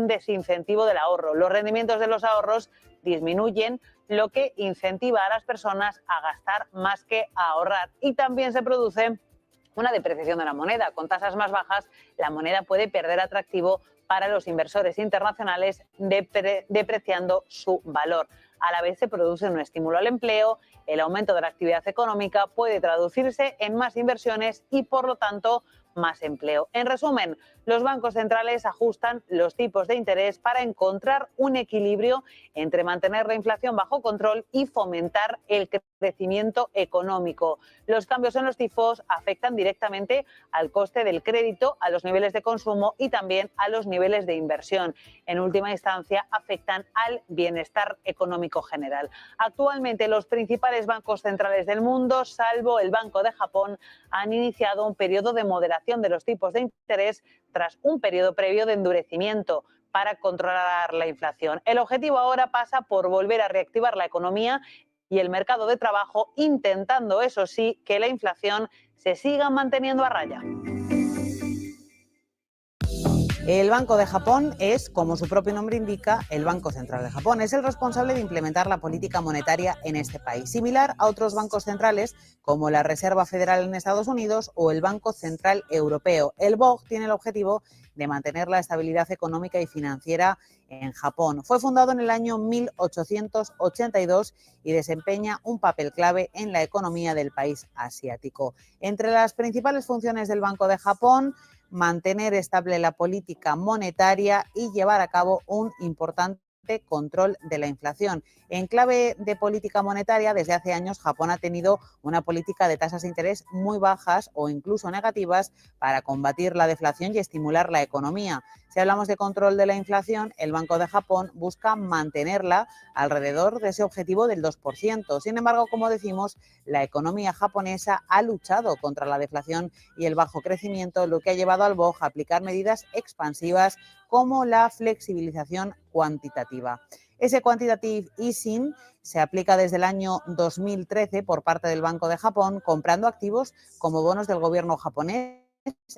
desincentivo del ahorro. Los rendimientos de los ahorros disminuyen, lo que incentiva a las personas a gastar más que a ahorrar. Y también se produce una depreciación de la moneda. Con tasas más bajas, la moneda puede perder atractivo para los inversores internacionales, depreciando su valor. A la vez se produce un estímulo al empleo, el aumento de la actividad económica puede traducirse en más inversiones y, por lo tanto, más empleo. En resumen, los bancos centrales ajustan los tipos de interés para encontrar un equilibrio entre mantener la inflación bajo control y fomentar el crecimiento económico. Los cambios en los tipos afectan directamente al coste del crédito, a los niveles de consumo y también a los niveles de inversión. En última instancia, afectan al bienestar económico general. Actualmente, los principales bancos centrales del mundo, salvo el Banco de Japón, han iniciado un periodo de moderación de los tipos de interés tras un periodo previo de endurecimiento para controlar la inflación. El objetivo ahora pasa por volver a reactivar la economía y el mercado de trabajo, intentando, eso sí, que la inflación se siga manteniendo a raya. El Banco de Japón es, como su propio nombre indica, el Banco Central de Japón. Es el responsable de implementar la política monetaria en este país, similar a otros bancos centrales como la Reserva Federal en Estados Unidos o el Banco Central Europeo. El BOJ tiene el objetivo de mantener la estabilidad económica y financiera en Japón. Fue fundado en el año 1882 y desempeña un papel clave en la economía del país asiático. Entre las principales funciones del Banco de Japón, mantener estable la política monetaria y llevar a cabo un importante control de la inflación. En clave de política monetaria, desde hace años Japón ha tenido una política de tasas de interés muy bajas o incluso negativas para combatir la deflación y estimular la economía. Si hablamos de control de la inflación, el Banco de Japón busca mantenerla alrededor de ese objetivo del 2%. Sin embargo, como decimos, la economía japonesa ha luchado contra la deflación y el bajo crecimiento, lo que ha llevado al BOJ a aplicar medidas expansivas como la flexibilización cuantitativa. Ese quantitative easing se aplica desde el año 2013 por parte del Banco de Japón, comprando activos como bonos del gobierno japonés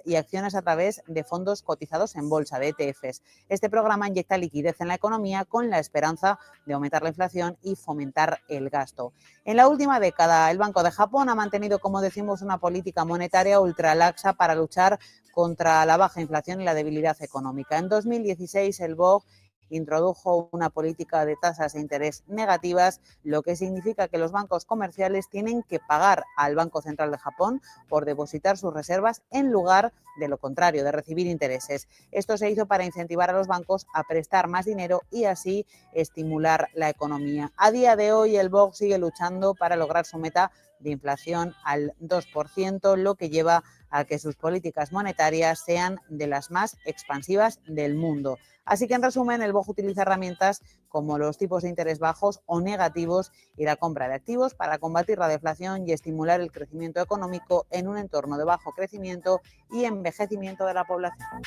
y acciones a través de fondos cotizados en bolsa, de ETFs. Este programa inyecta liquidez en la economía con la esperanza de aumentar la inflación y fomentar el gasto. En la última década, el Banco de Japón ha mantenido, como decimos, una política monetaria ultralaxa para luchar contra la baja inflación y la debilidad económica. En 2016, el BOJ introdujo una política de tasas de interés negativas, lo que significa que los bancos comerciales tienen que pagar al Banco Central de Japón por depositar sus reservas en lugar de lo contrario, de recibir intereses. Esto se hizo para incentivar a los bancos a prestar más dinero y así estimular la economía. A día de hoy, el BOJ sigue luchando para lograr su meta de inflación al 2%, lo que lleva a que sus políticas monetarias sean de las más expansivas del mundo. Así que, en resumen, el BOJ utiliza herramientas como los tipos de interés bajos o negativos y la compra de activos para combatir la deflación y estimular el crecimiento económico en un entorno de bajo crecimiento y envejecimiento de la población.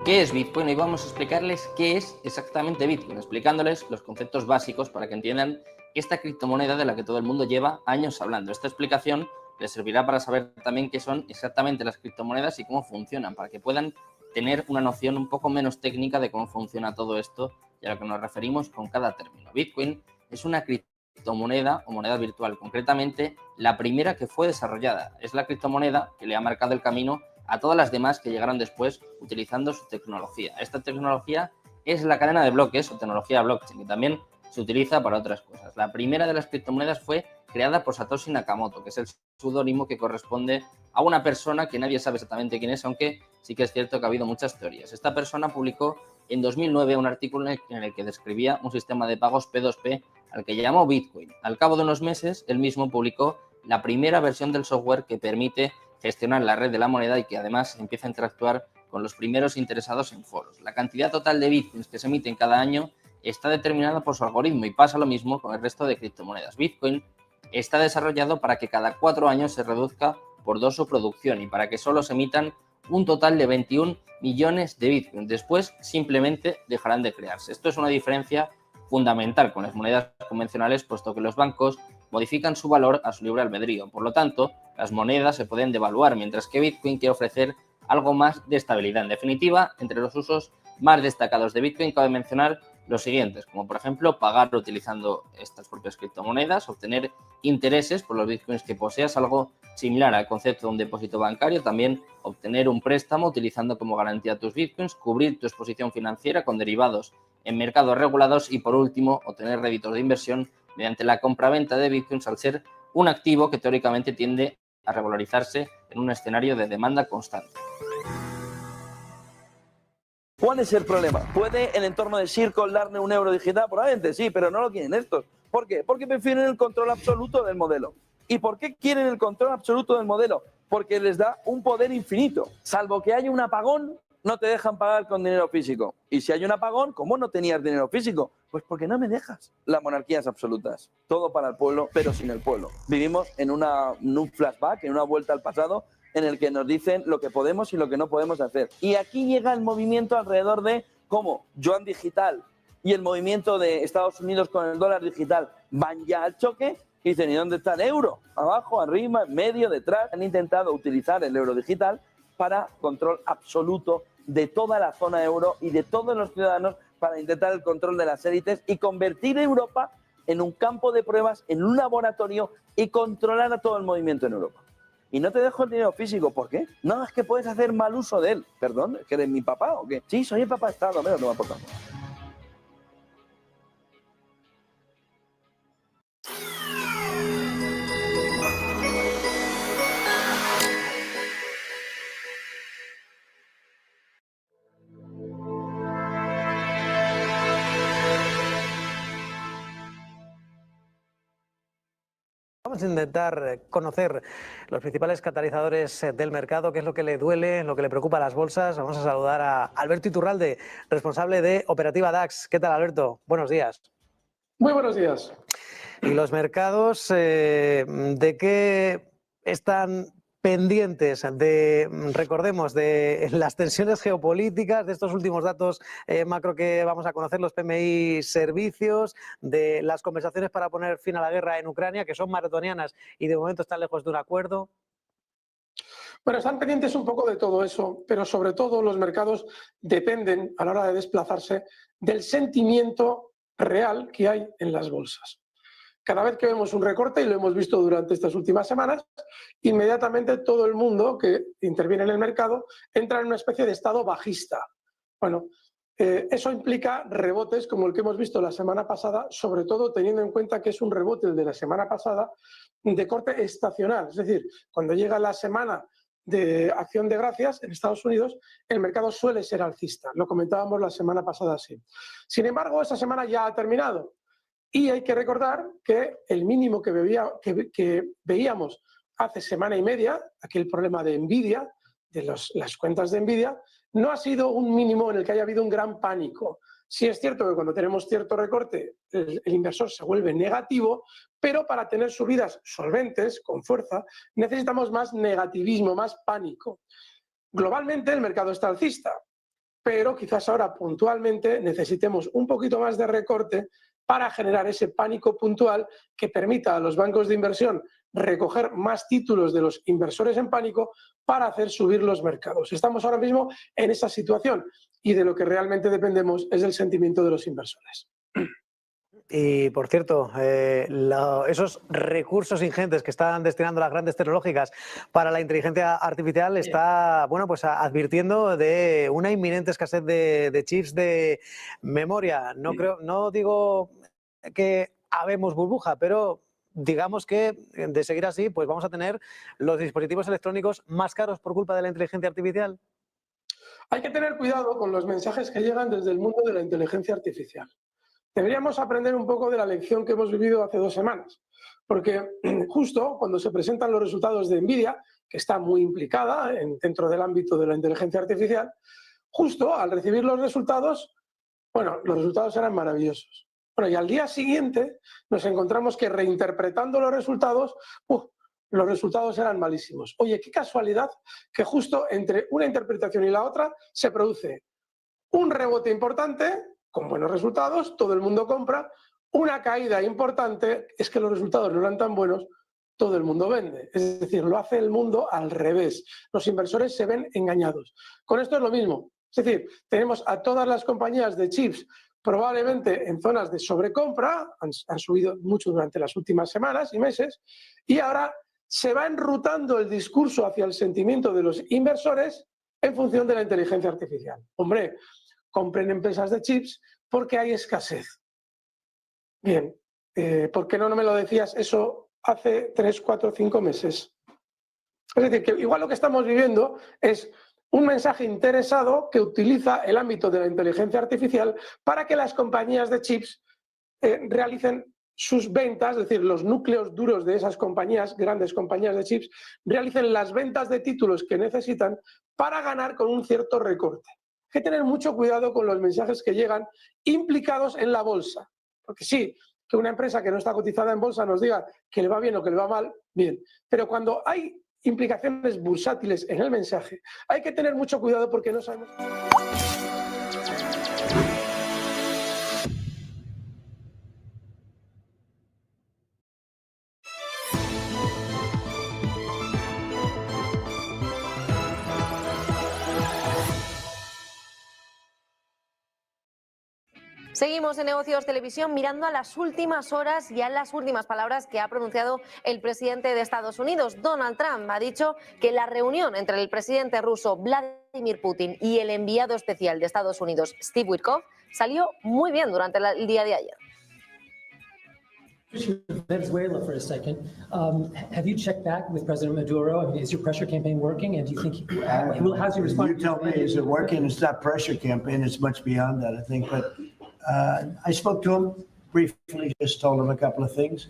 ¿Qué es Bitcoin? Hoy vamos a explicarles qué es exactamente Bitcoin, explicándoles los conceptos básicos para que entiendan esta criptomoneda de la que todo el mundo lleva años hablando. Esta explicación les servirá para saber también qué son exactamente las criptomonedas y cómo funcionan, para que puedan tener una noción un poco menos técnica de cómo funciona todo esto y a lo que nos referimos con cada término. Bitcoin es una criptomoneda o moneda virtual, concretamente la primera que fue desarrollada. Es la criptomoneda que le ha marcado el camino a todas las demás que llegaron después utilizando su tecnología. Esta tecnología es la cadena de bloques o tecnología blockchain, que también se utiliza para otras cosas. La primera de las criptomonedas fue creada por Satoshi Nakamoto, que es el seudónimo que corresponde a una persona que nadie sabe exactamente quién es, aunque sí que es cierto que ha habido muchas teorías. Esta persona publicó en 2009 un artículo en el que describía un sistema de pagos P2P al que llamó Bitcoin. Al cabo de unos meses, él mismo publicó la primera versión del software que permite gestionar la red de la moneda y que además empieza a interactuar con los primeros interesados en foros. La cantidad total de bitcoins que se emiten cada año está determinada por su algoritmo y pasa lo mismo con el resto de criptomonedas. Bitcoin está desarrollado para que cada 4 años se reduzca por 2 su producción y para que solo se emitan un total de 21 millones de bitcoins. Después simplemente dejarán de crearse. Esto es una diferencia fundamental con las monedas convencionales, puesto que los bancos modifican su valor a su libre albedrío. Por lo tanto, las monedas se pueden devaluar, mientras que Bitcoin quiere ofrecer algo más de estabilidad. En definitiva, entre los usos más destacados de Bitcoin cabe mencionar los siguientes, como por ejemplo pagar utilizando estas propias criptomonedas, obtener intereses por los bitcoins que poseas, algo similar al concepto de un depósito bancario, también obtener un préstamo utilizando como garantía tus bitcoins, cubrir tu exposición financiera con derivados en mercados regulados y por último obtener réditos de inversión mediante la compra-venta de bitcoins al ser un activo que teóricamente tiende a revalorizarse en un escenario de demanda constante. ¿Cuál es el problema? ¿Puede el entorno de Circle darle un euro digital? Probablemente sí, pero no lo quieren estos. ¿Por qué? Porque prefieren el control absoluto del modelo. ¿Y por qué quieren el control absoluto del modelo? Porque les da un poder infinito. Salvo que haya un apagón, no te dejan pagar con dinero físico. Y si hay un apagón, ¿cómo no tenías dinero físico? Pues porque no me dejas. Las monarquías absolutas. Todo para el pueblo, pero sin el pueblo. Vivimos en un flashback, en una vuelta al pasado, en el que nos dicen lo que podemos y lo que no podemos hacer. Y aquí llega el movimiento alrededor de cómo Yuan digital y el movimiento de Estados Unidos con el dólar digital van ya al choque y dicen, ¿y dónde está el euro? Abajo, arriba, en medio, detrás. Han intentado utilizar el euro digital para control absoluto de toda la zona euro y de todos los ciudadanos, para intentar el control de las élites y convertir a Europa en un campo de pruebas, en un laboratorio y controlar a todo el movimiento en Europa. Y no te dejo el dinero físico, ¿por qué? No, es que puedes hacer mal uso de él. Perdón, ¿es que eres mi papá o qué? Sí, soy el papá de Estado, me lo toma por tanto. Vamos a intentar conocer los principales catalizadores del mercado, qué es lo que le duele, lo que le preocupa a las bolsas. Vamos a saludar a Alberto Iturralde, responsable de Operativa DAX. ¿Qué tal, Alberto? Buenos días. Muy buenos días. ¿Y los mercados de qué están pendientes? Recordemos, de las tensiones geopolíticas, de estos últimos datos macro que vamos a conocer, los PMI servicios, de las conversaciones para poner fin a la guerra en Ucrania, que son maratonianas y de momento están lejos de un acuerdo. Bueno, están pendientes un poco de todo eso, pero sobre todo los mercados dependen, a la hora de desplazarse, del sentimiento real que hay en las bolsas. Cada vez que vemos un recorte, y lo hemos visto durante estas últimas semanas, inmediatamente todo el mundo que interviene en el mercado entra en una especie de estado bajista. Bueno, eso implica rebotes como el que hemos visto la semana pasada, sobre todo teniendo en cuenta que es un rebote el de la semana pasada de corte estacional. Es decir, cuando llega la semana de Acción de Gracias en Estados Unidos, el mercado suele ser alcista. Lo comentábamos la semana pasada así. Sin embargo, esa semana ya ha terminado. Y hay que recordar que el mínimo que veíamos hace semana y media, aquel problema de Nvidia, de las cuentas de Nvidia, no ha sido un mínimo en el que haya habido un gran pánico. Sí es cierto que cuando tenemos cierto recorte, el inversor se vuelve negativo, pero para tener subidas solventes, con fuerza, necesitamos más negativismo, más pánico. Globalmente el mercado está alcista, pero quizás ahora puntualmente necesitemos un poquito más de recorte para generar ese pánico puntual que permita a los bancos de inversión recoger más títulos de los inversores en pánico para hacer subir los mercados. Estamos ahora mismo en esa situación y de lo que realmente dependemos es del sentimiento de los inversores. Y, por cierto, esos recursos ingentes que están destinando las grandes tecnológicas para la inteligencia artificial está, bueno, pues advirtiendo de una inminente escasez de chips de memoria. No digo que habemos burbuja, pero digamos que de seguir así, pues vamos a tener los dispositivos electrónicos más caros por culpa de la inteligencia artificial. Hay que tener cuidado con los mensajes que llegan desde el mundo de la inteligencia artificial. Deberíamos aprender un poco de la lección que hemos vivido hace 2 semanas, porque justo cuando se presentan los resultados de Nvidia, que está muy implicada dentro del ámbito de la inteligencia artificial, justo al recibir los resultados, bueno, los resultados eran maravillosos. Bueno, y al día siguiente nos encontramos que reinterpretando los resultados eran malísimos. Oye, qué casualidad que justo entre una interpretación y la otra se produce un rebote importante, con buenos resultados, todo el mundo compra, una caída importante, es que los resultados no eran tan buenos, todo el mundo vende. Es decir, lo hace el mundo al revés. Los inversores se ven engañados. Con esto es lo mismo. Es decir, tenemos a todas las compañías de chips probablemente en zonas de sobrecompra, han subido mucho durante las últimas semanas y meses, y ahora se va enrutando el discurso hacia el sentimiento de los inversores en función de la inteligencia artificial. Hombre, compren empresas de chips porque hay escasez. Bien, ¿por qué no me lo decías eso hace 3, 4, 5 meses? Es decir, que igual lo que estamos viviendo es un mensaje interesado que utiliza el ámbito de la inteligencia artificial para que las compañías de chips realicen sus ventas, es decir, los núcleos duros de esas compañías, grandes compañías de chips, realicen las ventas de títulos que necesitan para ganar con un cierto recorte. Hay que tener mucho cuidado con los mensajes que llegan implicados en la bolsa, porque sí, que una empresa que no está cotizada en bolsa nos diga que le va bien o que le va mal, bien, pero cuando hay implicaciones bursátiles en el mensaje, hay que tener mucho cuidado porque no sabemos... Seguimos en Negocios Televisión mirando a las últimas horas y a las últimas palabras que ha pronunciado el presidente de Estados Unidos. Donald Trump ha dicho que la reunión entre el presidente ruso Vladimir Putin y el enviado especial de Estados Unidos, Steve Witkoff, salió muy bien durante el día de ayer. Venezuela for a second. Have you checked back with President Maduro? I mean, is your pressure campaign working? And do you think how's your response? You tell me, is it working? It's not pressure campaign. It's much beyond that, I think. But I spoke to him briefly, just told him a couple of things.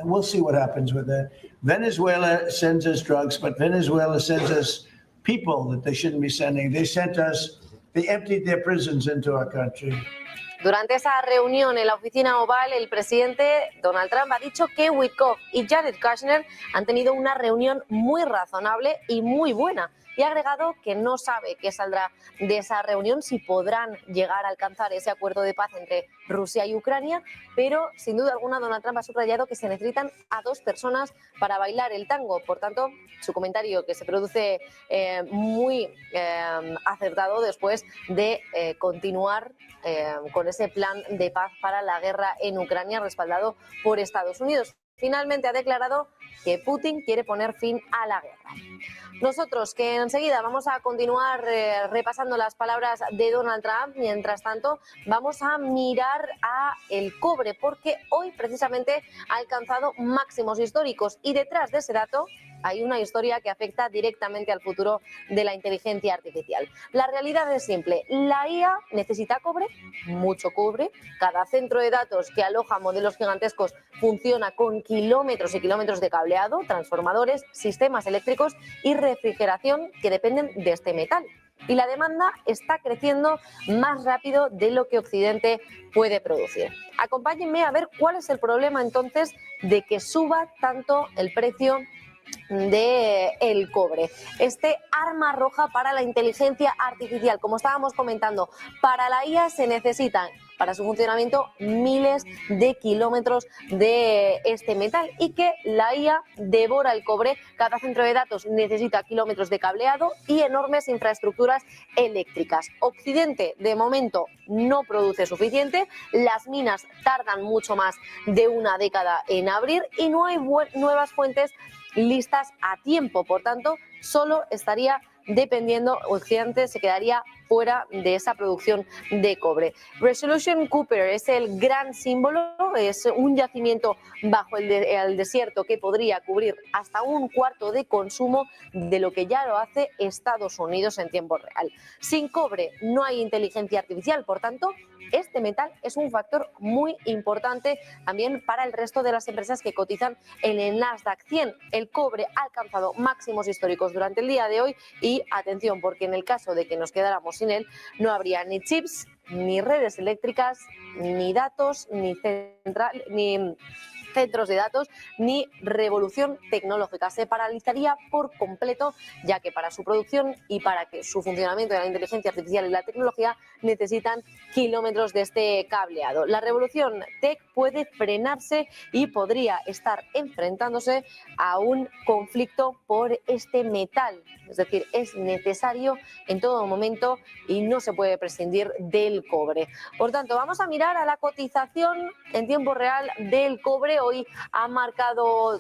We'll see what happens with that. Venezuela sends us drugs, but Venezuela sends us people that they shouldn't be sending. They emptied their prisons into our country. Durante esa reunión en la oficina oval, el presidente Donald Trump ha dicho que Witkoff y Jared Kushner han tenido una reunión muy razonable y muy buena. Y ha agregado que no sabe qué saldrá de esa reunión, si podrán llegar a alcanzar ese acuerdo de paz entre Rusia y Ucrania, pero sin duda alguna Donald Trump ha subrayado que se necesitan a 2 personas para bailar el tango. Por tanto, su comentario que se produce muy acertado después de continuar con ese plan de paz para la guerra en Ucrania respaldado por Estados Unidos. Finalmente ha declarado que Putin quiere poner fin a la guerra. Nosotros, que enseguida vamos a continuar repasando las palabras de Donald Trump, mientras tanto vamos a mirar a el cobre, porque hoy precisamente ha alcanzado máximos históricos y detrás de ese dato hay una historia que afecta directamente al futuro de la inteligencia artificial. La realidad es simple, la IA necesita cobre, mucho cobre, cada centro de datos que aloja modelos gigantescos funciona con kilómetros y kilómetros de cableado, transformadores, sistemas eléctricos y refrigeración que dependen de este metal. Y la demanda está creciendo más rápido de lo que Occidente puede producir. Acompáñenme a ver cuál es el problema entonces de que suba tanto el precio del cobre. Este arma roja para la inteligencia artificial, como estábamos comentando, para la IA se necesitan, para su funcionamiento, miles de kilómetros de este metal y que la IA devora el cobre. Cada centro de datos necesita kilómetros de cableado y enormes infraestructuras eléctricas. Occidente, de momento, no produce suficiente, las minas tardan mucho más de una década en abrir y no hay nuevas fuentes listas a tiempo. Por tanto, solo estaría dependiendo, Occidente se quedaría fuera de esa producción de cobre. Resolution Cooper es el gran símbolo, es un yacimiento bajo el desierto que podría cubrir hasta un cuarto de consumo de lo que ya lo hace Estados Unidos en tiempo real. Sin cobre no hay inteligencia artificial, por tanto, este metal es un factor muy importante también para el resto de las empresas que cotizan en el Nasdaq 100. El cobre ha alcanzado máximos históricos durante el día de hoy y atención, porque en el caso de que nos quedáramos sin él, no habría ni chips, ni redes eléctricas, ni datos, ni centros de datos, ni revolución tecnológica. Se paralizaría por completo, ya que para su producción y para que su funcionamiento de la inteligencia artificial y la tecnología necesitan kilómetros de este cableado. La revolución tech puede frenarse y podría estar enfrentándose a un conflicto por este metal. Es decir, es necesario en todo momento y no se puede prescindir del cobre. Por tanto, vamos a mirar a la cotización en tiempo real del cobre. Hoy ha marcado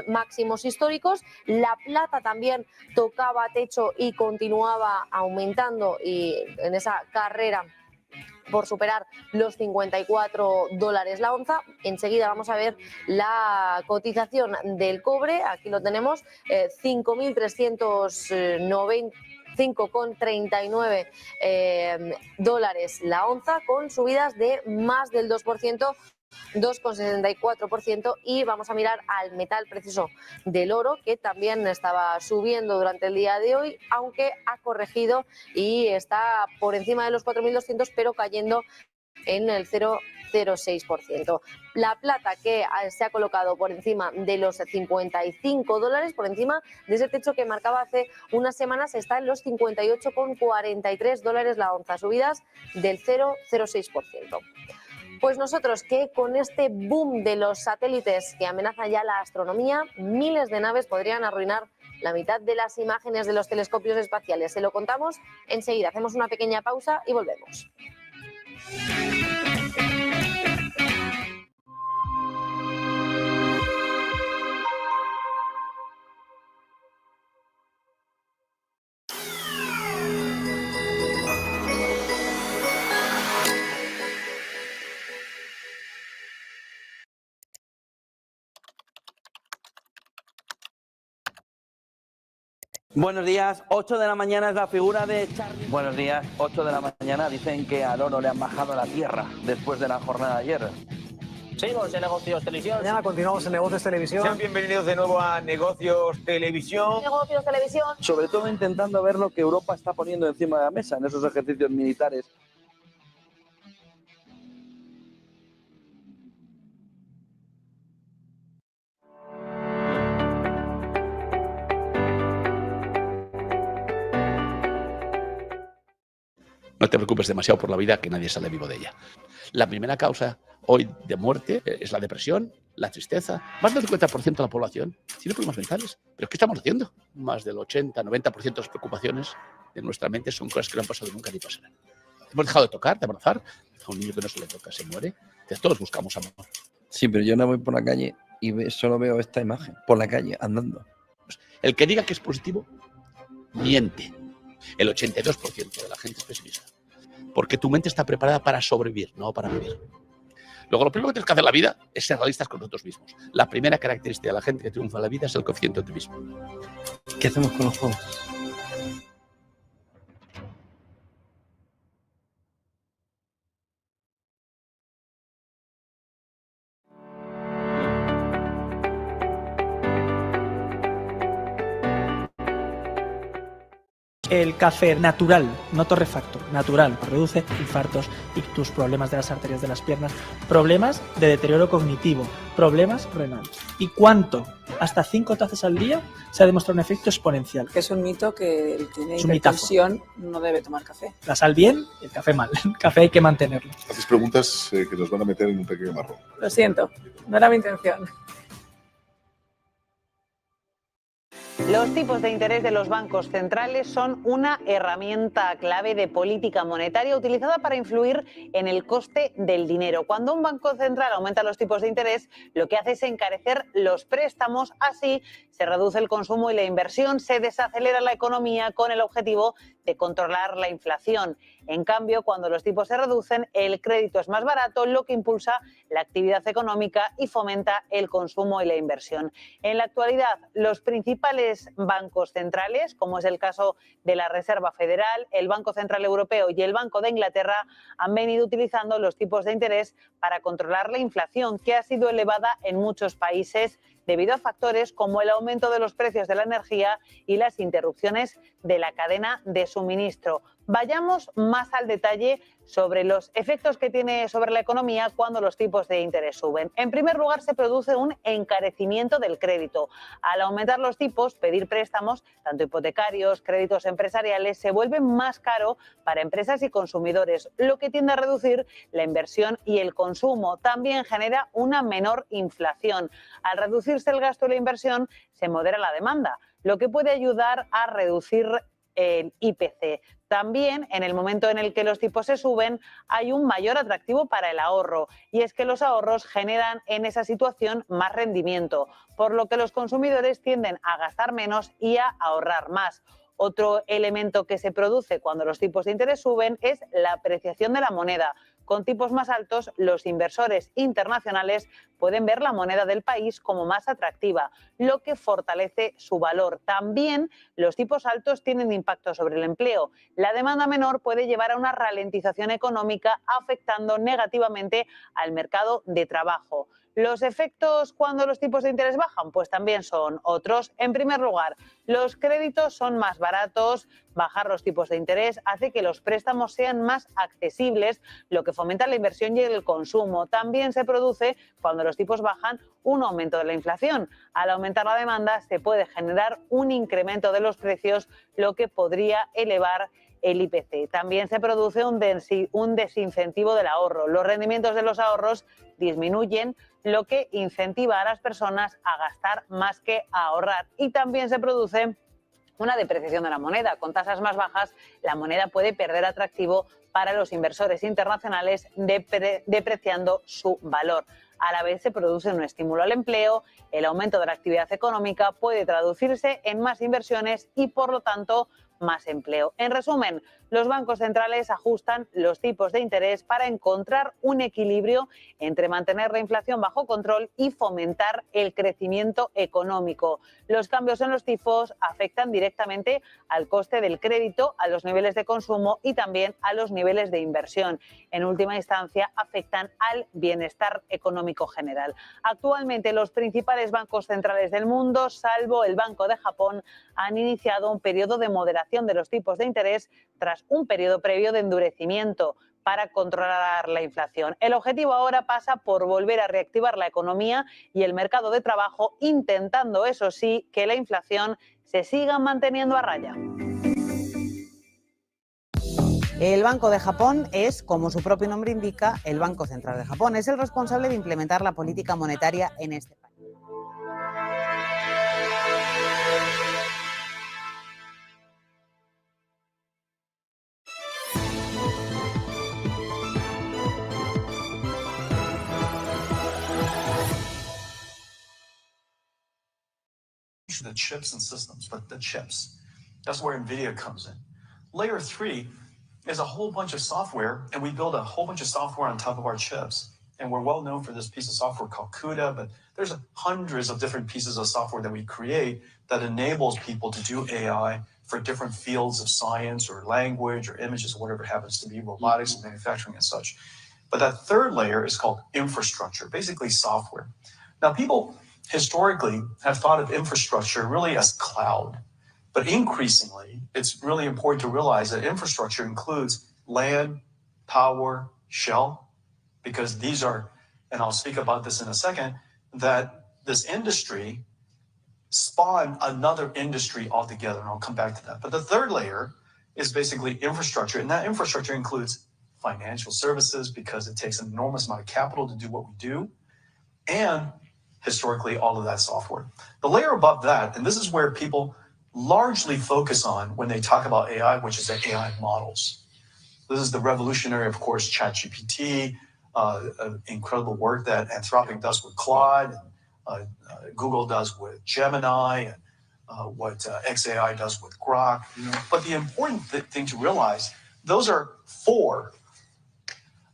máximos históricos. La plata también tocaba techo y continuaba aumentando y en esa carrera por superar los 54 dólares la onza. Enseguida vamos a ver la cotización del cobre. Aquí lo tenemos, 5.395,39 dólares la onza, con subidas de más del 2%. 2,64%, y vamos a mirar al metal precioso del oro, que también estaba subiendo durante el día de hoy, aunque ha corregido y está por encima de los 4.200, pero cayendo en el 0,06%. La plata, que se ha colocado por encima de los 55 dólares, por encima de ese techo que marcaba hace unas semanas, está en los 58,43 dólares la onza, subidas del 0,06%. Pues nosotros, que con este boom de los satélites que amenaza ya la astronomía, miles de naves podrían arruinar la mitad de las imágenes de los telescopios espaciales. Se lo contamos enseguida. Hacemos una pequeña pausa y volvemos. Buenos días, 8 de la mañana es la figura de Charlie. Buenos días, 8 de la mañana. Dicen que al oro le han bajado a la tierra después de la jornada de ayer. Seguimos en Negocios Televisión. Mañana continuamos en Negocios Televisión. Sean bienvenidos de nuevo a Negocios Televisión. Negocios Televisión. Sobre todo intentando ver lo que Europa está poniendo encima de la mesa en esos ejercicios militares. No te preocupes demasiado por la vida, que nadie sale vivo de ella. La primera causa hoy de muerte es la depresión, la tristeza. Más del 50% de la población tiene problemas mentales. ¿Pero qué estamos haciendo? Más del 80-90% de las preocupaciones de nuestra mente son cosas que no han pasado nunca ni pasarán. Hemos dejado de tocar, de abrazar. A un niño que no se le toca se muere. Todos buscamos amor. Sí, pero yo no voy por la calle y solo veo esta imagen, por la calle, andando. El que diga que es positivo, miente. El 82% de la gente es pesimista. Porque tu mente está preparada para sobrevivir, no para vivir. Luego, lo primero que tienes que hacer en la vida es ser realistas con nosotros mismos. La primera característica de la gente que triunfa en la vida es el coeficiente de optimismo. ¿Qué hacemos con los juegos? El café natural, no torrefacto, natural, reduce infartos, ictus, problemas de las arterias de las piernas, problemas de deterioro cognitivo, problemas renales. ¿Y cuánto? Hasta 5 tazas al día se ha demostrado un efecto exponencial. Que es un mito que el que tiene Es un mitazo. hipertensión no debe tomar café. La sal bien, el café mal. El café hay que mantenerlo. Haces preguntas que nos van a meter en un pequeño marrón. Lo siento, no era mi intención. Los tipos de interés de los bancos centrales son una herramienta clave de política monetaria utilizada para influir en el coste del dinero. Cuando un banco central aumenta los tipos de interés, lo que hace es encarecer los préstamos. Así se reduce el consumo y la inversión, se desacelera la economía con el objetivo de controlar la inflación. En cambio, cuando los tipos se reducen, el crédito es más barato, lo que impulsa la actividad económica y fomenta el consumo y la inversión. En la actualidad, los principales bancos centrales, como es el caso de la Reserva Federal, el Banco Central Europeo y el Banco de Inglaterra, han venido utilizando los tipos de interés para controlar la inflación, que ha sido elevada en muchos países debido a factores como el aumento de los precios de la energía y las interrupciones de la cadena de suministro. Vayamos más al detalle sobre los efectos que tiene sobre la economía cuando los tipos de interés suben. En primer lugar, se produce un encarecimiento del crédito. Al aumentar los tipos, pedir préstamos, tanto hipotecarios, créditos empresariales, se vuelve más caro para empresas y consumidores, lo que tiende a reducir la inversión y el consumo. También genera una menor inflación. Al reducirse el gasto y la inversión, se modera la demanda, lo que puede ayudar a reducir el IPC. También, en el momento en el que los tipos se suben, hay un mayor atractivo para el ahorro, y es que los ahorros generan en esa situación más rendimiento, por lo que los consumidores tienden a gastar menos y a ahorrar más. Otro elemento que se produce cuando los tipos de interés suben es la apreciación de la moneda. Con tipos más altos, los inversores internacionales pueden ver la moneda del país como más atractiva, lo que fortalece su valor. También los tipos altos tienen impacto sobre el empleo. La demanda menor puede llevar a una ralentización económica, afectando negativamente al mercado de trabajo. ¿Los efectos cuando los tipos de interés bajan? Pues también son otros. En primer lugar, los créditos son más baratos. Bajar los tipos de interés hace que los préstamos sean más accesibles, lo que fomenta la inversión y el consumo. También se produce, cuando los tipos bajan, un aumento de la inflación. Al aumentar la demanda, se puede generar un incremento de los precios, lo que podría elevar el IPC. También se produce un desincentivo del ahorro. Los rendimientos de los ahorros disminuyen, lo que incentiva a las personas a gastar más que a ahorrar. Y también se produce una depreciación de la moneda. Con tasas más bajas, la moneda puede perder atractivo para los inversores internacionales, depreciando su valor. A la vez se produce un estímulo al empleo, el aumento de la actividad económica puede traducirse en más inversiones y, por lo tanto, más empleo. En resumen, los bancos centrales ajustan los tipos de interés para encontrar un equilibrio entre mantener la inflación bajo control y fomentar el crecimiento económico. Los cambios en los tipos afectan directamente al coste del crédito, a los niveles de consumo y también a los niveles de inversión. En última instancia, afectan al bienestar económico general. Actualmente, los principales bancos centrales del mundo, salvo el Banco de Japón, han iniciado un periodo de moderación de los tipos de interés tras un periodo previo de endurecimiento para controlar la inflación. El objetivo ahora pasa por volver a reactivar la economía y el mercado de trabajo, intentando, eso sí, que la inflación se siga manteniendo a raya. El Banco de Japón es, como su propio nombre indica, el Banco Central de Japón. Es el responsable de implementar la política monetaria en este país. The chips and systems, but the chips. That's where NVIDIA comes in. Layer 3 is a whole bunch of software, and we build a whole bunch of software on top of our chips. And we're well known for this piece of software called CUDA, but there's hundreds of different pieces of software that we create that enables people to do AI for different fields of science or language or images or whatever it happens to be, robotics and manufacturing and such. But that third layer is called infrastructure, basically software. Now, people historically have thought of infrastructure really as cloud. But increasingly, it's really important to realize that infrastructure includes land, power, shell, because these are, and I'll speak about this in a second, that this industry spawned another industry altogether, and I'll come back to that. But the third layer is basically infrastructure, and that infrastructure includes financial services because it takes an enormous amount of capital to do what we do, and historically, all of that software. The layer above that, and this is where people largely focus on when they talk about AI, which is the AI models. This is the revolutionary, of course, ChatGPT, incredible work that Anthropic does with Claude, Google does with Gemini, and what XAI does with Grok. But the important thing to realize, those are 4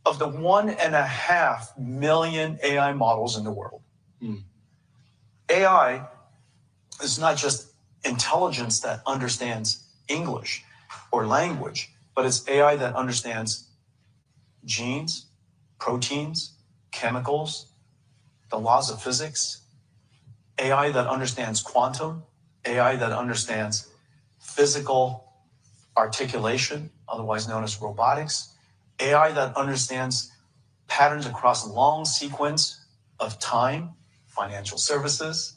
of the 1.5 million AI models in the world. AI is not just intelligence that understands English or language, but it's AI that understands genes, proteins, chemicals, the laws of physics, AI that understands quantum, AI that understands physical articulation, otherwise known as robotics, AI that understands patterns across long sequence of time, financial services,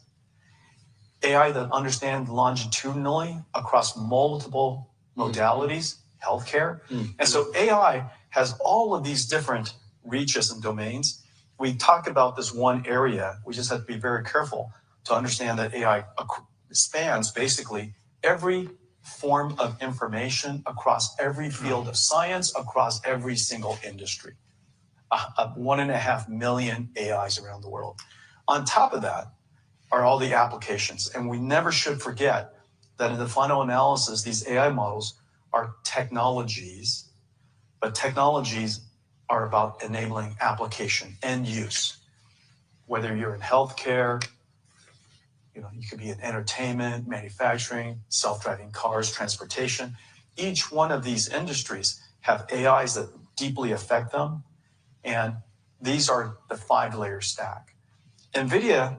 AI that understands longitudinally across multiple modalities, healthcare. And so AI has all of these different reaches and domains. We talk about this one area. We just have to be very careful to understand that AI spans basically every form of information across every field of science, across every single industry. 1.5 million AIs around the world. On top of that are all the applications. And we never should forget that in the final analysis, these AI models are technologies, but technologies are about enabling application and use. Whether you're in healthcare, you could be in entertainment, manufacturing, self-driving cars, transportation. Each one of these industries have AIs that deeply affect them, and these are the 5-layer stack. NVIDIA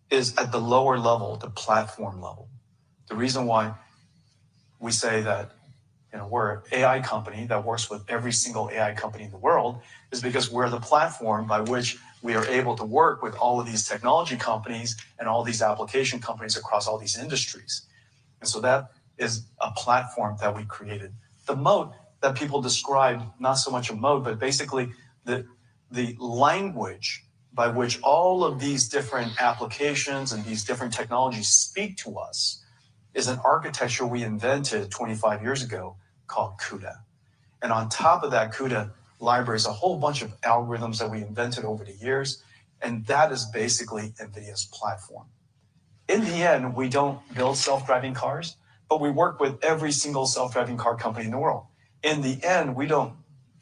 is at the lower level, the platform level. The reason why we say that we're an AI company that works with every single AI company in the world is because we're the platform by which we are able to work with all of these technology companies and all these application companies across all these industries. And so that is a platform that we created. The moat that people describe, not so much a moat, but basically the language by which all of these different applications and these different technologies speak to us is an architecture we invented 25 years ago called CUDA. And on top of that CUDA library is a whole bunch of algorithms that we invented over the years. And that is basically NVIDIA's platform. In the end, we don't build self-driving cars, but we work with every single self-driving car company in the world. In the end, we don't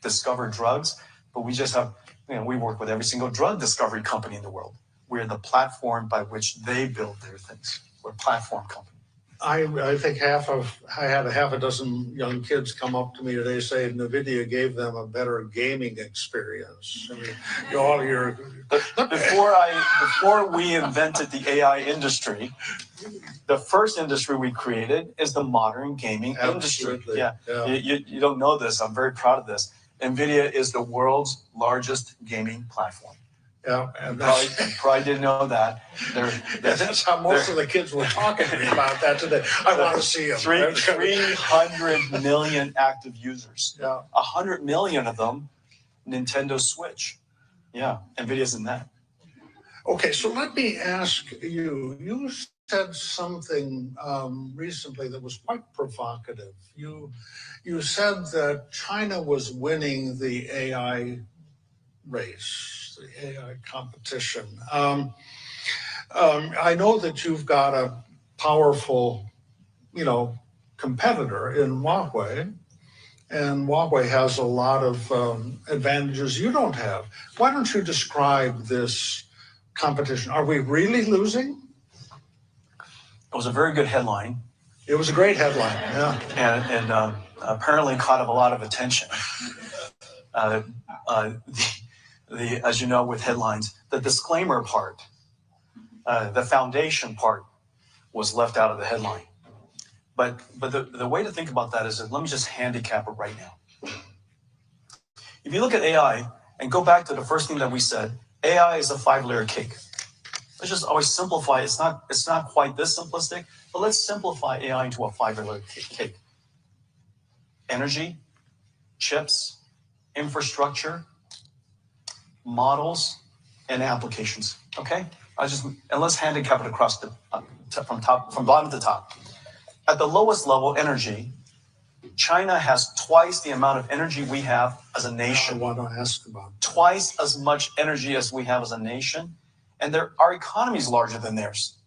discover drugs, but we just have, we work with every single drug discovery company in the world. We're the platform by which they build their things. We're a platform company. I think I had a half a dozen young kids come up to me today saying NVIDIA gave them a better gaming experience. I mean, all your before we invented the AI industry, the first industry we created is the modern gaming industry. Yeah. You don't know this. I'm very proud of this. NVIDIA is the world's largest gaming platform. Yeah, and probably didn't know that. That's how most of the kids were talking to me about that today. I want to see them. 300 million active users. Yeah. 100 million of them, Nintendo Switch. Yeah, NVIDIA's in that. Okay, so let me ask you. You said something recently that was quite provocative. You said that China was winning the AI race, the AI competition. I know that you've got a powerful, competitor in Huawei, and Huawei has a lot of advantages you don't have. Why don't you describe this competition? Are we really losing? It was a very good headline. It was a great headline, yeah. And apparently caught a lot of attention. As you know, with headlines, the disclaimer part, the foundation part was left out of the headline. But the way to think about that is that let me just handicap it right now. If you look at AI and go back to the first thing that we said, AI is a 5-layer cake. Let's just always simplify. It's not quite this simplistic, but let's simplify AI into a 5-layer cake. Energy, chips, infrastructure, models, and applications. Okay, and let's handicap it across from bottom to top. At the lowest level, energy. China has twice the amount of energy we have as a nation. I want to ask about that. Twice as much energy as we have as a nation, and our economy is larger than theirs.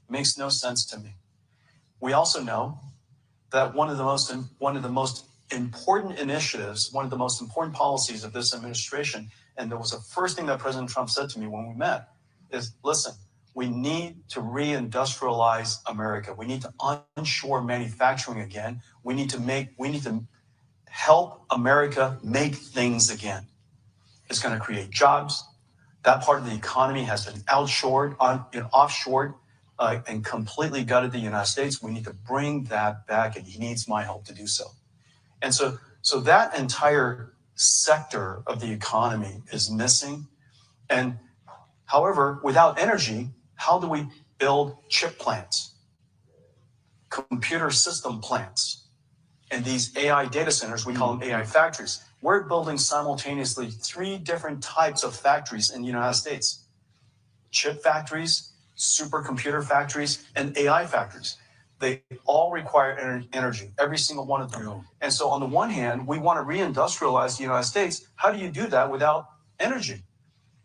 Makes no sense to me. We also know that one of the most important initiatives, one of the most important policies of this administration, and that was the first thing that President Trump said to me when we met, is, listen, we need to reindustrialize America. We need to onshore manufacturing again. We need to help America make things again. It's going to create jobs. That part of the economy has been offshored and completely gutted the United States. We need to bring that back, and he needs my help to do so. And so that entire sector of the economy is missing. And however, without energy, how do we build chip plants, computer system plants, and these AI data centers? We call them AI factories. We're building simultaneously 3 different types of factories in the United States: chip factories, supercomputer factories, and AI factories. They all require energy, every single one of them. And so on the one hand, we want to reindustrialize the United States. How do you do that without energy?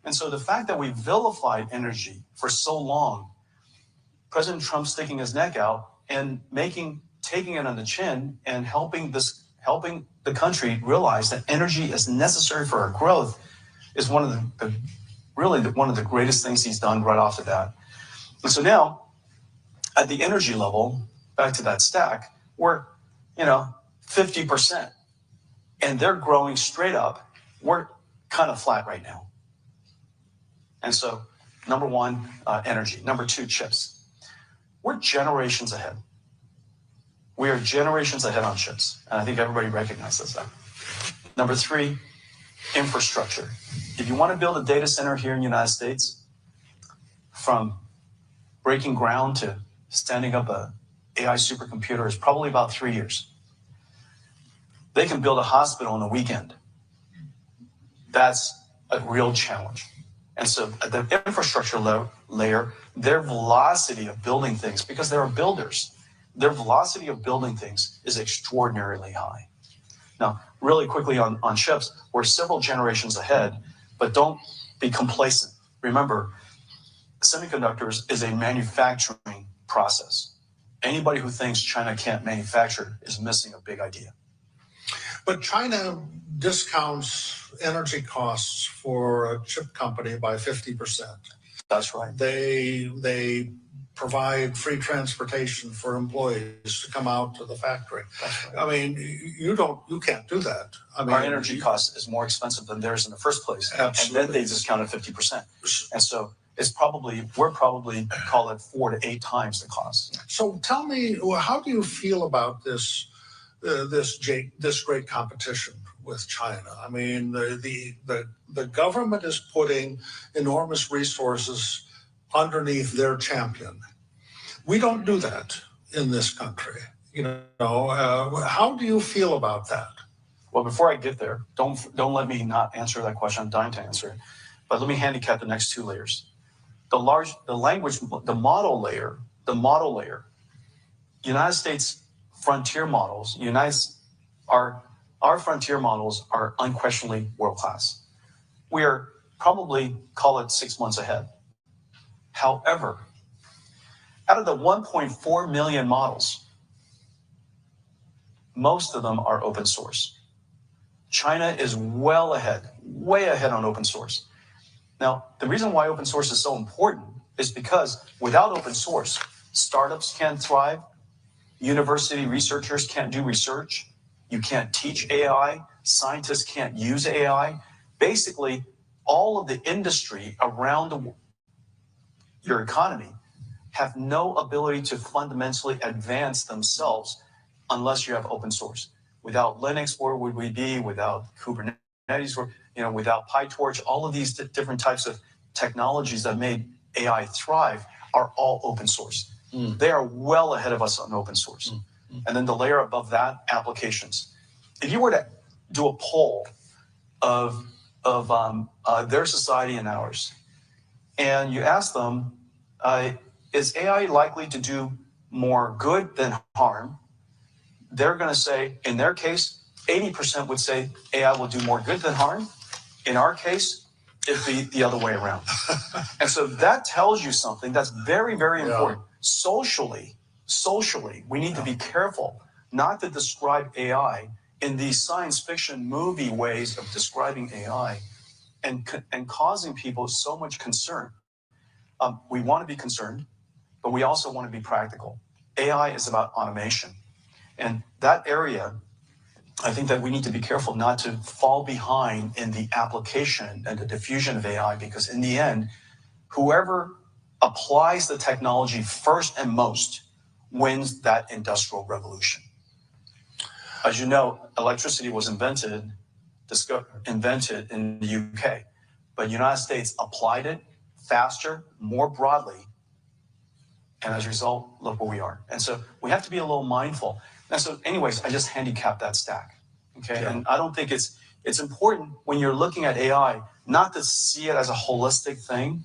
And so the fact that we vilified energy for so long, President Trump sticking his neck out and taking it on the chin and helping the country realize that energy is necessary for our growth is one of one of the greatest things he's done right off the bat. And so now, at the energy level, back to that stack, we're 50%, and they're growing straight up. We're kind of flat right now. And so, number one, energy. Number two, chips. We're generations ahead. We are generations ahead on chips, and I think everybody recognizes that. Number three, infrastructure. If you want to build a data center here in the United States, from breaking ground to standing up a AI supercomputer is probably about 3 years. They can build a hospital in a weekend. That's a real challenge. And so at the infrastructure layer, their velocity of building things, because they are builders, their velocity of building things is extraordinarily high. Now, really quickly on chips, we're several generations ahead, but don't be complacent. Remember, semiconductors is a manufacturing process. Anybody who thinks China can't manufacture is missing a big idea. But China discounts energy costs for a chip company by 50%. That's right. They provide free transportation for employees to come out to the factory. That's right. I mean, you can't do that. I mean, our energy cost is more expensive than theirs in the first place. Absolutely. And then they discounted 50%. And so we're probably call it 4 to 8 times the cost. So tell me, how do you feel about this great competition with China? I mean, the government is putting enormous resources underneath their champion. We don't do that in this country. How do you feel about that? Well, before I get there, don't let me not answer that question. I'm dying to answer it. But let me handicap the next 2 layers. The model layer, United States frontier models, our frontier models are unquestionably world-class. We are probably, call it 6 months ahead. However, out of the 1.4 million models, most of them are open source. China is well ahead, way ahead on open source. Now, the reason why open source is so important is because without open source, startups can't thrive, university researchers can't do research, you can't teach AI, scientists can't use AI. Basically, all of the industry around your economy have no ability to fundamentally advance themselves unless you have open source. Without Linux, where would we be? Without Kubernetes, without PyTorch, all of these different types of technologies that made AI thrive are all open source. They are well ahead of us on open source. And then the layer above that, applications. If you were to do a poll of their society and ours, and you ask them, is AI likely to do more good than harm? They're going to say, in their case, 80% would say AI will do more good than harm. In our case, it'd be the other way around. And so that tells you something that's very, very important. Socially, we need to be careful not to describe AI in these science fiction movie ways of describing AI and causing people so much concern. We want to be concerned, but we also want to be practical. AI is about automation. And that area, I think that we need to be careful not to fall behind in the application and the diffusion of AI, because in the end, whoever applies the technology first and most wins that industrial revolution. As you know, electricity was invented in the UK, but the United States applied it faster, more broadly, and as a result, look where we are. And so we have to be a little mindful. And so anyways, I just handicapped that stack, okay? Yeah. And I don't think it's important when you're looking at AI, not to see it as a holistic thing.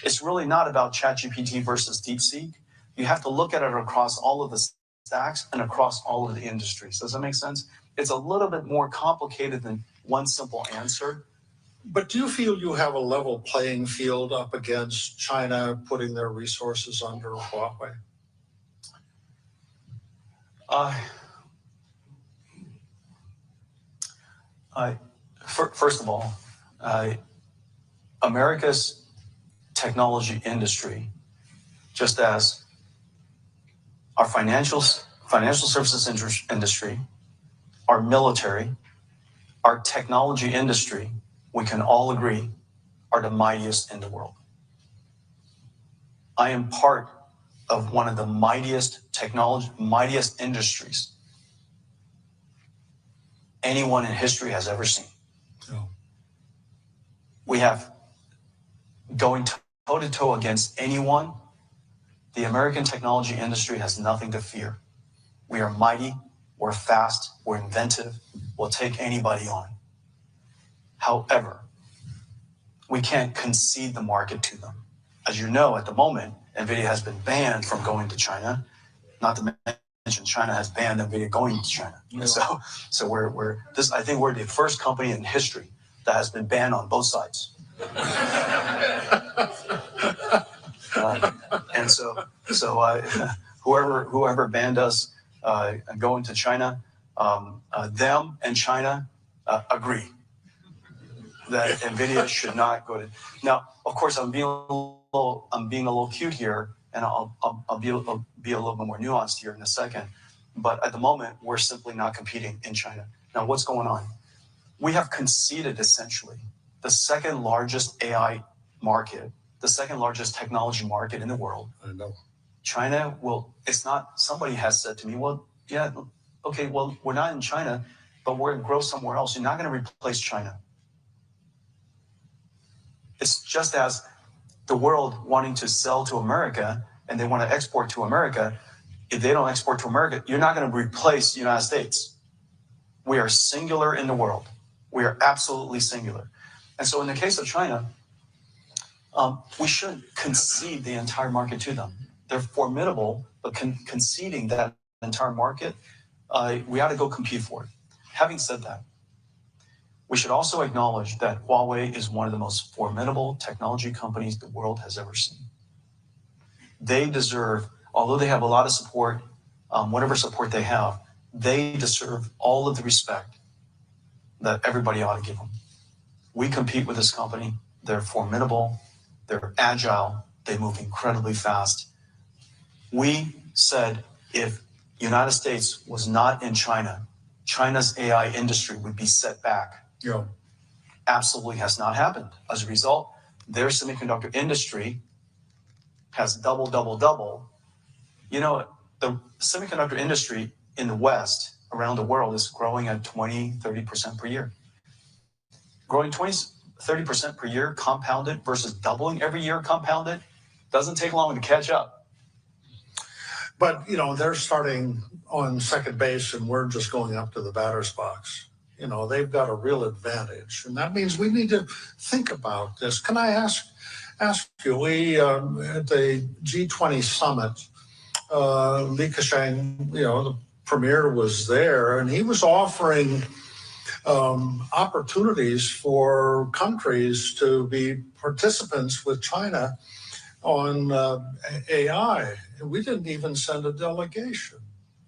It's really not about ChatGPT versus DeepSeek. You have to look at it across all of the stacks and across all of the industries. Does that make sense? It's a little bit more complicated than one simple answer. But do you feel you have a level playing field up against China putting their resources under Huawei? First of all, America's technology industry, just as our financial services industry, our military, our technology industry, we can all agree, are the mightiest in the world. I am part of one of the mightiest industries anyone in history has ever seen. Oh. We have going toe-to-toe against anyone. The American technology industry has nothing to fear. We are mighty, we're fast, we're inventive, we'll take anybody on. However, we can't concede the market to them. As you know, at the moment, NVIDIA has been banned from going to China. Not to mention, China has banned NVIDIA going to China. Yeah. So I think we're the first company in history that has been banned on both sides. And whoever banned us going to China, them and China agree that NVIDIA should not go to. Now, of course, I'm being a little cute here, and I'll be a little bit more nuanced here in a second. But at the moment, we're simply not competing in China. Now, what's going on? We have conceded essentially the second largest AI market, the second largest technology market in the world. I know. China will. It's not. Somebody has said to me, "Well, yeah, okay, well, we're not in China, but we're going to grow somewhere else. You're not going to replace China." It's just as the world wanting to sell to America and they want to export to America. If they don't export to America, you're not going to replace the United States. We are singular in the world. We are absolutely singular. And so in the case of China, we shouldn't concede the entire market to them. They're formidable, but conceding that entire market, we ought to go compete for it. Having said that, we should also acknowledge that Huawei is one of the most formidable technology companies the world has ever seen. They deserve, although they have a lot of support, whatever support they have, they deserve all of the respect that everybody ought to give them. We compete with this company. They're formidable. They're agile. They move incredibly fast. We said if the United States was not in China, China's AI industry would be set back. Yeah. Absolutely has not happened. As a result, their semiconductor industry has double. You know, the semiconductor industry in the West, around the world, is growing at 20-30% per year. Growing 20-30% per year compounded versus doubling every year compounded doesn't take long to catch up. But, you know, they're starting on second base and we're just going up to the batter's box. You know, they've got a real advantage. And that means we need to think about this. Can I ask you, we, at the G20 summit, Li Keqiang, you know, the premier was there, and he was offering opportunities for countries to be participants with China on AI. And we didn't even send a delegation.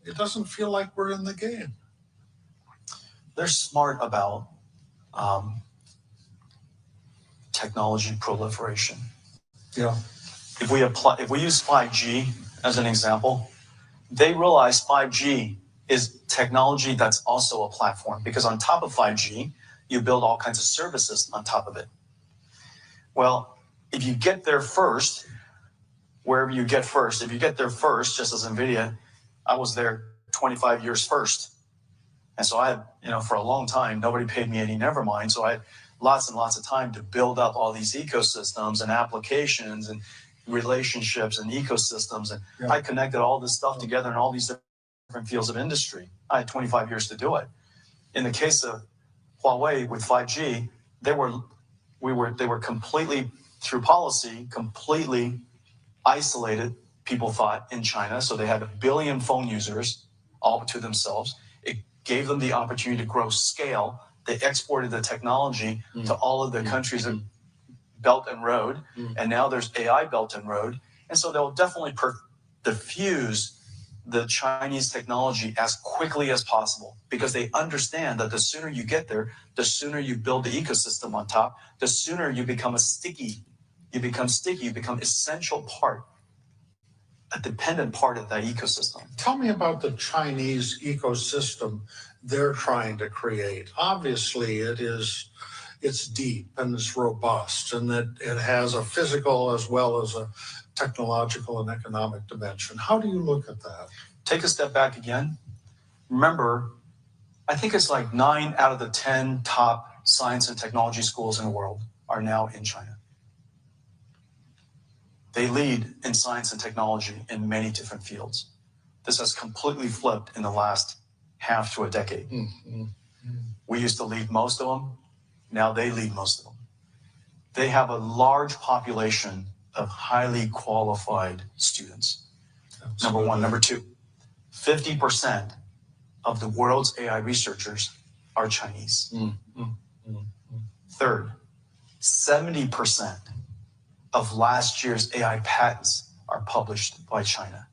It doesn't feel like we're in the game. They're smart about technology proliferation. Yeah. If we use 5G as an example, they realize 5G is technology that's also a platform, because on top of 5G, you build all kinds of services on top of it. Well, if you get there first, wherever you get first, if you get there first, just as NVIDIA, I was there 25 years first. And so I had, you know, for a long time, nobody paid me any never mind. So I had lots and lots of time to build up all these ecosystems and applications and relationships and ecosystems. And Yeah. I connected all this stuff together in all these different fields of industry. I had 25 years to do it. In the case of Huawei with 5G, they were completely, through policy, completely isolated, people thought, in China. So they had 1 billion phone users all to themselves. It gave them the opportunity to grow scale. They exported the technology to all of the countries of Belt and Road, and now there's AI Belt and Road. And so they'll definitely diffuse the Chinese technology as quickly as possible, because they understand that the sooner you get there, the sooner you build the ecosystem on top, the sooner you become you become essential part, a dependent part of that ecosystem. Tell me about the Chinese ecosystem they're trying to create. Obviously, it's deep and it's robust, and that it has a physical as well as a technological and economic dimension. How do you look at that? Take a step back again. Remember, I think it's like 9 out of the 10 top science and technology schools in the world are now in China. They lead in science and technology in many different fields. This has completely flipped in the last half to a decade. We used to lead most of them. Now they lead most of them. They have a large population of highly qualified students. Number one. Number two, 50% of the world's AI researchers are Chinese. Third, 70% of last year's AI patents are published by China.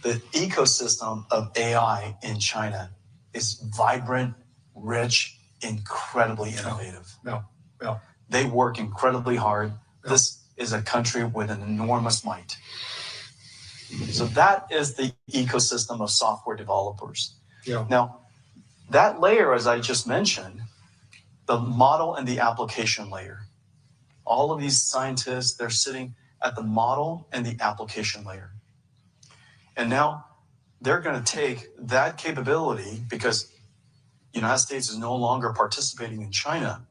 The ecosystem of AI in China is vibrant, rich, incredibly innovative. They work incredibly hard. This is a country with an enormous might. So that is the ecosystem of software developers. Now, that layer, as I just mentioned, the model and the application layer. All of these scientists, they're sitting at the model and the application layer. And now they're going to take that capability, because the United States is no longer participating in China.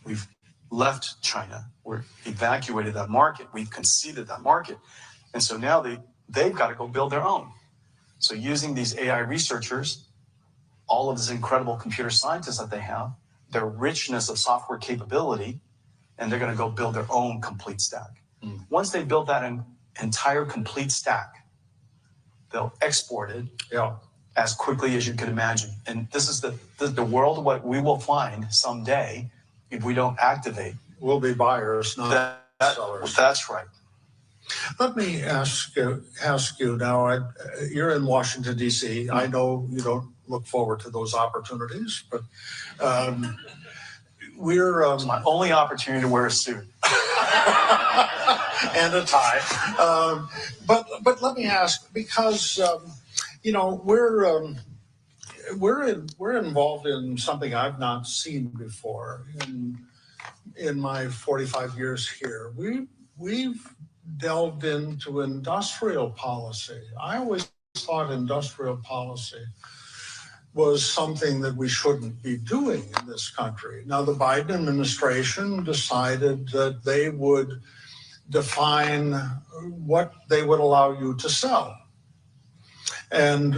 We've left China. We're evacuated that market. We've conceded that market. And so now they've got to go build their own. So using these AI researchers, all of these incredible computer scientists that they have, their richness of software capability, and they're going to go build their own complete stack. Once they build that entire complete stack, they'll export it as quickly as you can imagine. And this is the world what we will find someday if we don't activate. We'll be buyers, not sellers. That's right. Let me ask you now, you're in Washington, D.C. I know you don't look forward to those opportunities, but it's my only opportunity to wear a suit. And a tie. But let me ask, because we're involved in something I've not seen before in my 45 years here. We've delved into industrial policy. I always thought industrial policy was something that we shouldn't be doing in this country. Now, the Biden administration decided that they would define what they would allow you to sell. And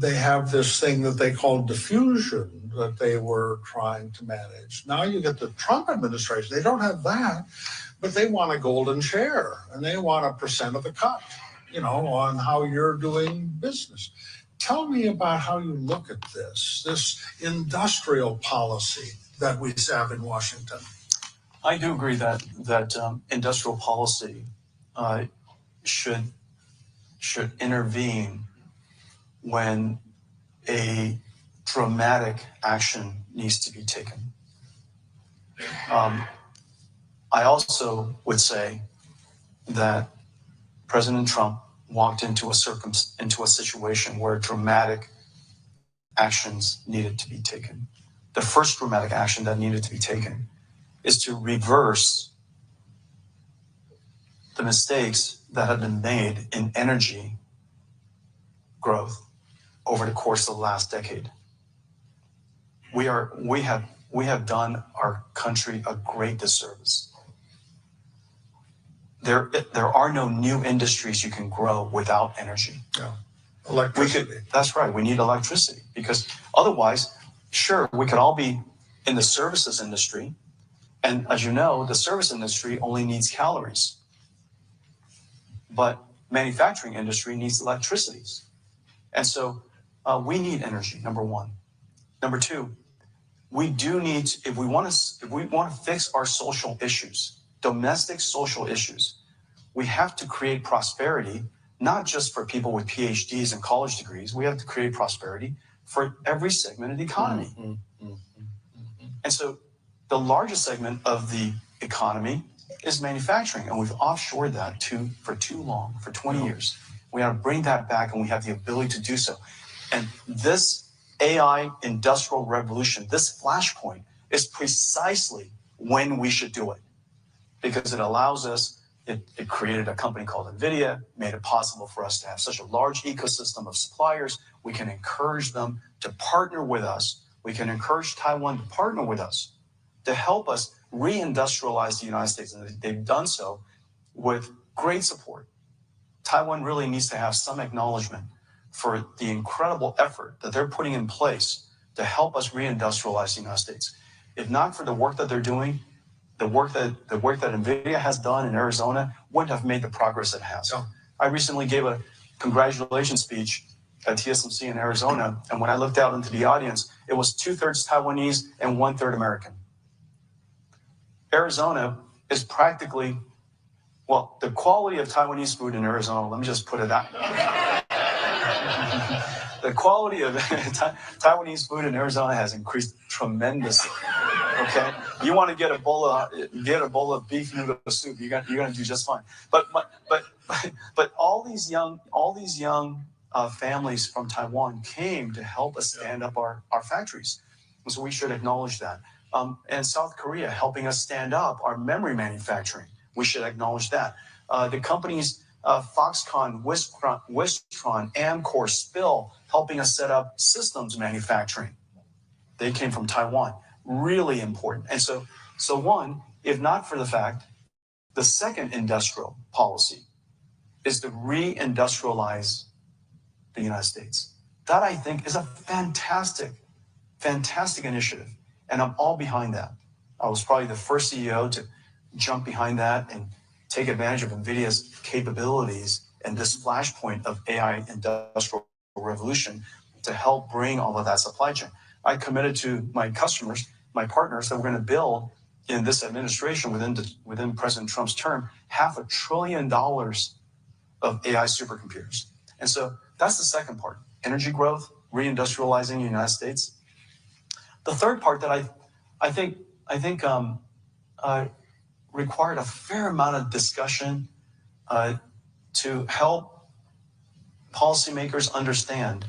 they have this thing that they call diffusion that they were trying to manage. Now you get the Trump administration. They don't have that, but they want a golden share and they want a percent of the cut, on how you're doing business. Tell me about how you look at this industrial policy that we have in Washington. I do agree that industrial policy should intervene when a dramatic action needs to be taken. I also would say that President Trump walked into a situation where dramatic actions needed to be taken. The first dramatic action that needed to be taken is to reverse the mistakes that have been made in energy growth over the course of the last decade. We have done our country a great disservice. There are no new industries you can grow without energy. No. Electricity. That's right. We need electricity, because otherwise, sure, we could all be in the services industry. And as you know, the service industry only needs calories. But manufacturing industry needs electricity. And so we need energy, number one. Number two, we do need, if we want to fix our social issues, domestic social issues, we have to create prosperity not just for people with PhDs and college degrees. We have to create prosperity for every segment of the economy. And so the largest segment of the economy is manufacturing, and we've offshored that for too long, for 20 years. We have to bring that back, and we have the ability to do so. And this AI industrial revolution, this flashpoint, is precisely when we should do it, because it allows us, it created a company called NVIDIA, made it possible for us to have such a large ecosystem of suppliers. We can encourage them to partner with us. We can encourage Taiwan to partner with us to help us reindustrialize the United States. And they've done so with great support. Taiwan really needs to have some acknowledgement for the incredible effort that they're putting in place to help us reindustrialize the United States. If not for the work that they're doing, the work that NVIDIA has done in Arizona wouldn't have made the progress it has. Oh. I recently gave a congratulations speech at TSMC in Arizona, and when I looked out into the audience, it was 2/3 Taiwanese and 1/3 American. Arizona is practically, well, the quality of Taiwanese food in Arizona, let me just put it that the quality of Taiwanese food in Arizona has increased tremendously. Okay, you want to get a bowl of beef noodle soup, you're gonna do just fine. But all these young families from Taiwan came to help us stand up our factories, and so we should acknowledge that. And South Korea helping us stand up our memory manufacturing, we should acknowledge that. The companies Foxconn, Wistron, Amcor, Spill helping us set up systems manufacturing. They came from Taiwan. Really important. And so one, if not for the fact, the second industrial policy is to reindustrialize the United States. That, I think, is a fantastic initiative. And I'm all behind that. I was probably the first CEO to jump behind that and take advantage of NVIDIA's capabilities and this flashpoint of AI industrial revolution to help bring all of that supply chain. I committed to my customers, my partners, that we're going to build in this administration within President Trump's term, $500 billion of AI supercomputers. And so that's the second part, energy growth, reindustrializing the United States. The third part that I think required a fair amount of discussion to help policymakers understand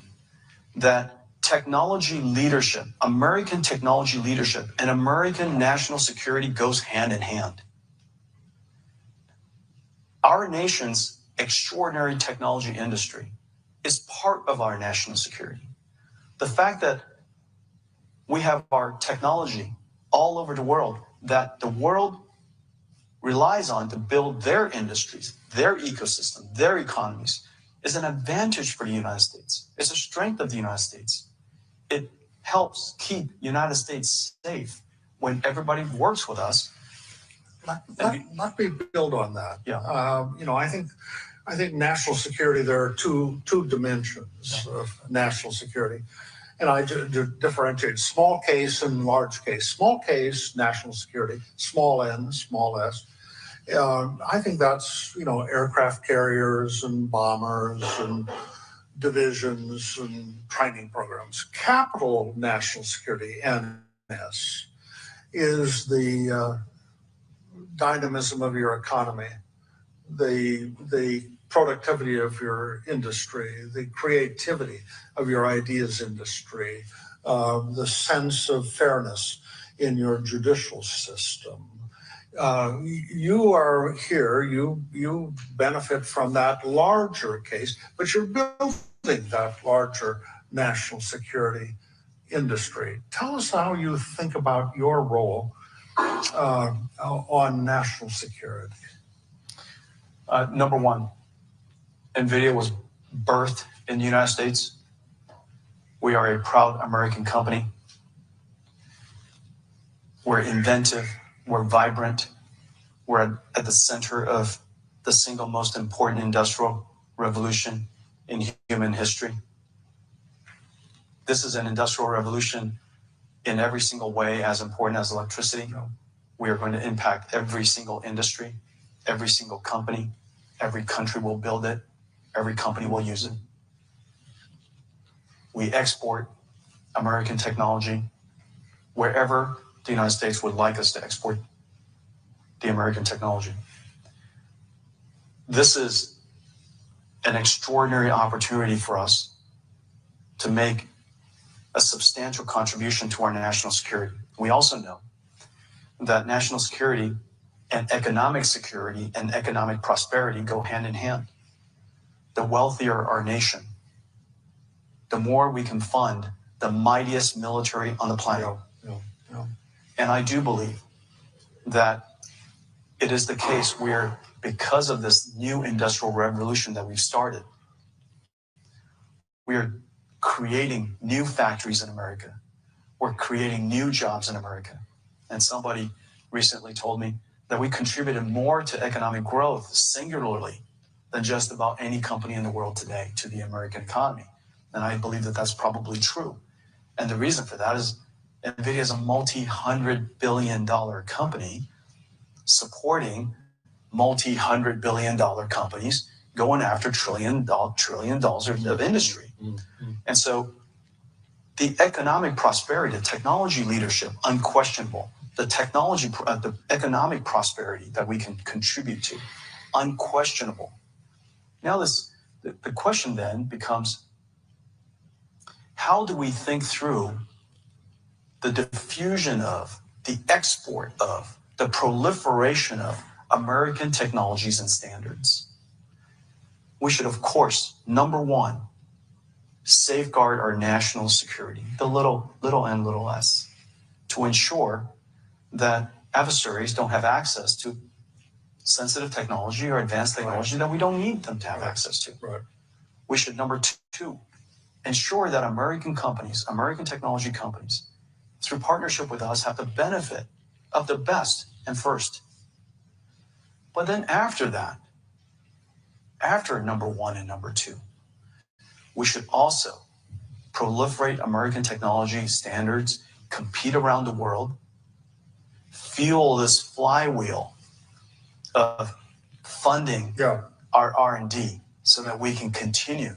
that technology leadership, American technology leadership, and American national security goes hand in hand. Our nation's extraordinary technology industry is part of our national security. The fact that we have our technology all over the world, that the world relies on to build their industries, their ecosystem, their economies, is an advantage for the United States. It's a strength of the United States. It helps keep the United States safe when everybody works with us. Let me build on that. Yeah. I think national security, there are two dimensions of national security. And I differentiate small case and large case. Small case, national security, small n, small s. I think that's, aircraft carriers and bombers and divisions and training programs. Capital national security, NS, is the dynamism of your economy, the productivity of your industry, the creativity of your ideas industry, the sense of fairness in your judicial system. You are here, you benefit from that larger case, but you're building that larger national security industry. Tell us how you think about your role on national security. Number one, NVIDIA was birthed in the United States. We are a proud American company. We're inventive, we're vibrant, we're at the center of the single most important industrial revolution in human history. This is an industrial revolution in every single way as important as electricity. We are going to impact every single industry, every single company, every country will build it. every company will use it. We export American technology wherever the United States would like us to export the American technology. This is an extraordinary opportunity for us to make a substantial contribution to our national security. We also know that national security and economic security and economic prosperity go hand in hand. The wealthier our nation, the more we can fund the mightiest military on the planet. And I do believe that it is the case where, because of this new industrial revolution that we've started, we are creating new factories in America. We're creating new jobs in America. And somebody recently told me that we contributed more to economic growth singularly than just about any company in the world today to the American economy. And I believe that that's probably true. And the reason for that is NVIDIA is a multi-hundred-billion-dollar company supporting multi-hundred-billion-dollar companies going after trillion dollars of industry. And so the economic prosperity, the technology leadership, unquestionable. The economic prosperity that we can contribute to, unquestionable. Now the question then becomes, how do we think through the diffusion of, the export of, the proliferation of American technologies and standards? We should, of course, number one, safeguard our national security, the little n, little s, to ensure that adversaries don't have access to sensitive technology or advanced technology that we don't need them to have access to. Right. We should, number two, ensure that American companies, American technology companies, through partnership with us, have the benefit of the best and first. But then after that, after number one and number two, we should also proliferate American technology standards, compete around the world, fuel this flywheel of funding our R&D so that we can continue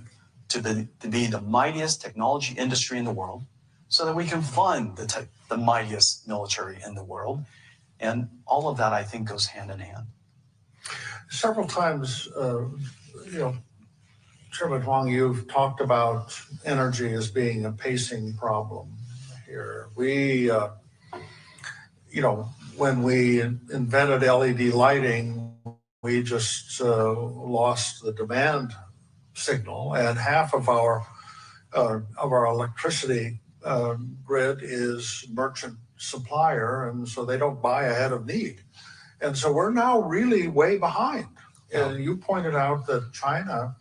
to be the mightiest technology industry in the world, so that we can fund the mightiest military in the world. And all of that, I think, goes hand in hand. Several times, Chairman Huang, you've talked about energy as being a pacing problem here. We, when we invented LED lighting, we just lost the demand signal, and half of our electricity grid is merchant supplier, and so they don't buy ahead of need. And so we're now really way behind. And you pointed out that China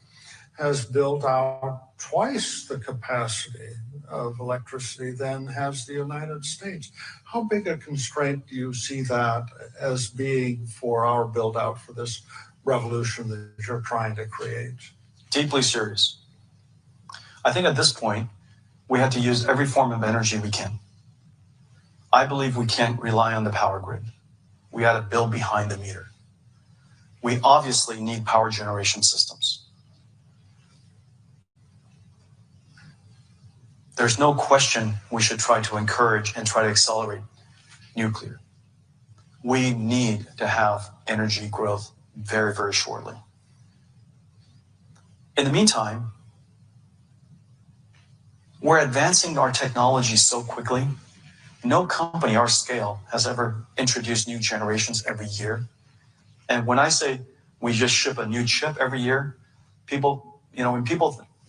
has built out twice the capacity of electricity than has the United States. How big a constraint do you see that as being for our build out for this revolution that you're trying to create? Deeply serious. I think at this point, we have to use every form of energy we can. I believe we can't rely on the power grid. We got to build behind the meter. We obviously need power generation systems. There's no question we should try to encourage and try to accelerate nuclear. We need to have energy growth very, very shortly. In the meantime, we're advancing our technology so quickly. No company our scale has ever introduced new generations every year. And when I say we just ship a new chip every year,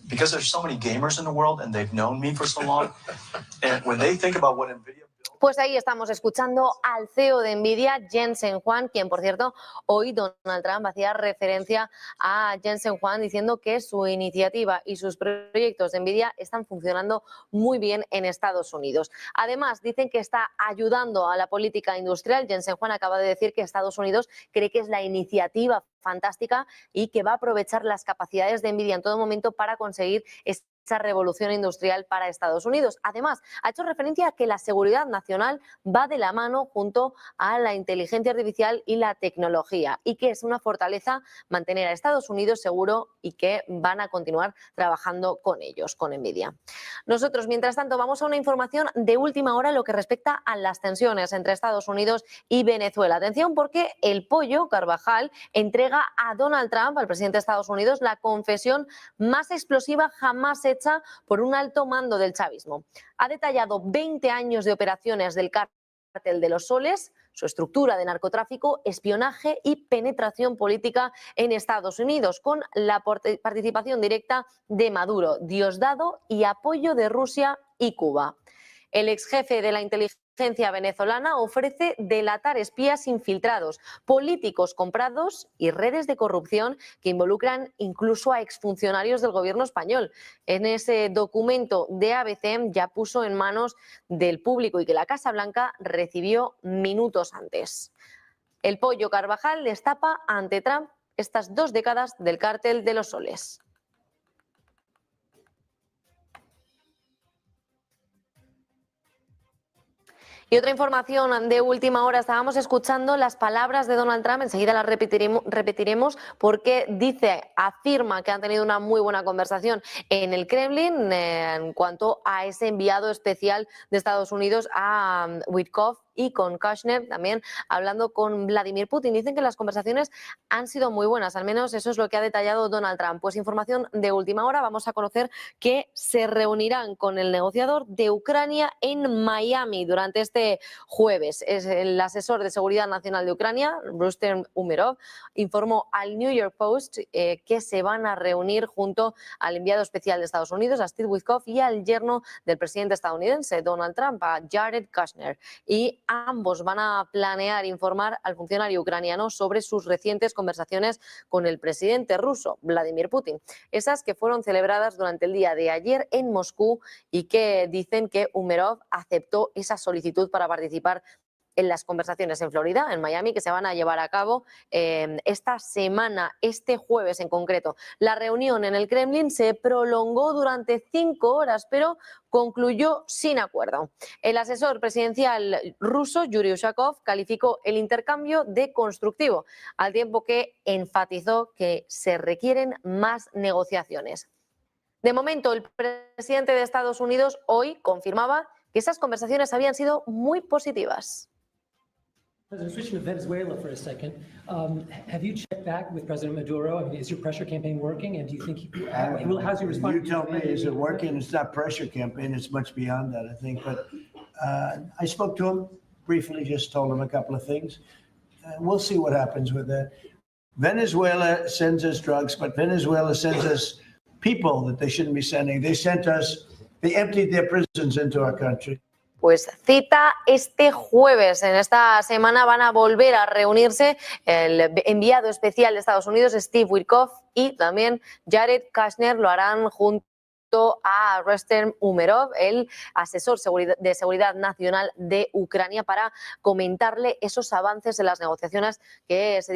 because there's so many gamers in the world and they've known me for so long, and when they think about what NVIDIA... Pues ahí estamos escuchando al CEO de NVIDIA, Jensen Huang, quien, por cierto, hoy Donald Trump hacía referencia a Jensen Huang diciendo que su iniciativa y sus proyectos de NVIDIA están funcionando muy bien en Estados Unidos. Además, dicen que está ayudando a la política industrial. Jensen Huang acaba de decir que Estados Unidos cree que es la iniciativa fantástica y que va a aprovechar las capacidades de NVIDIA en todo momento para conseguir esa revolución industrial para Estados Unidos. Además, ha hecho referencia a que la seguridad nacional va de la mano junto a la inteligencia artificial y la tecnología y que es una fortaleza mantener a Estados Unidos seguro y que van a continuar trabajando con ellos, con Nvidia. Nosotros, mientras tanto, vamos a una información de última hora en lo que respecta a las tensiones entre Estados Unidos y Venezuela. Atención porque el pollo Carvajal entrega a Donald Trump, al presidente de Estados Unidos, la confesión más explosiva jamás hecha por un alto mando del chavismo. Ha detallado 20 años de operaciones del cártel de los soles, su estructura de narcotráfico, espionaje y penetración política en Estados Unidos, con la participación directa de Maduro, Diosdado y apoyo de Rusia y Cuba. El ex jefe de la inteligencia venezolana ofrece delatar espías infiltrados, políticos comprados y redes de corrupción que involucran incluso a exfuncionarios del gobierno español. En ese documento de ABC ya puso en manos del público y que la Casa Blanca recibió minutos antes. El pollo Carvajal destapa ante Trump estas 2 décadas del cártel de los soles. Y otra información de última hora, estábamos escuchando las palabras de Donald Trump, enseguida las repetiremos porque afirma que han tenido una muy buena conversación en el Kremlin en cuanto a ese enviado especial de Estados Unidos a Witkoff y con Kushner también hablando con Vladimir Putin. Dicen que las conversaciones han sido muy buenas, al menos eso es lo que ha detallado Donald Trump. Pues información de última hora, vamos a conocer que se reunirán con el negociador de Ucrania en Miami durante este jueves. Es el asesor de seguridad nacional de Ucrania, Rustem Umerov, informó al New York Post que se van a reunir junto al enviado especial de Estados Unidos, a Steve Witkoff, y al yerno del presidente estadounidense, Donald Trump, a Jared Kushner. Y ambos van a planear informar al funcionario ucraniano sobre sus recientes conversaciones con el presidente ruso, Vladimir Putin. Esas que fueron celebradas durante el día de ayer en Moscú y que dicen que Umerov aceptó esa solicitud para participar en las conversaciones en Florida, en Miami, que se van a llevar a cabo esta semana, este jueves en concreto. La reunión en el Kremlin se prolongó durante 5 horas, pero concluyó sin acuerdo. El asesor presidencial ruso, Yuri Ushakov, calificó el intercambio de constructivo, al tiempo que enfatizó que se requieren más negociaciones. De momento, el presidente de Estados Unidos hoy confirmaba que esas conversaciones habían sido muy positivas. President, switching to Venezuela for a second, have you checked back with President Maduro? I mean, is your pressure campaign working, and do you think how's your response? You tell me, is it working? It's not pressure campaign. It's much beyond that, I think. But I spoke to him briefly, just told him a couple of things. We'll see what happens with that. Venezuela sends us drugs, but Venezuela sends us people that they shouldn't be sending. They emptied their prisons into our country. Pues cita este jueves. En esta semana van a volver a reunirse el enviado especial de Estados Unidos, Steve Witkoff, y también Jared Kushner. Lo harán junto a Rustem Umerov, el asesor de seguridad nacional de Ucrania, para comentarle esos avances en las negociaciones que se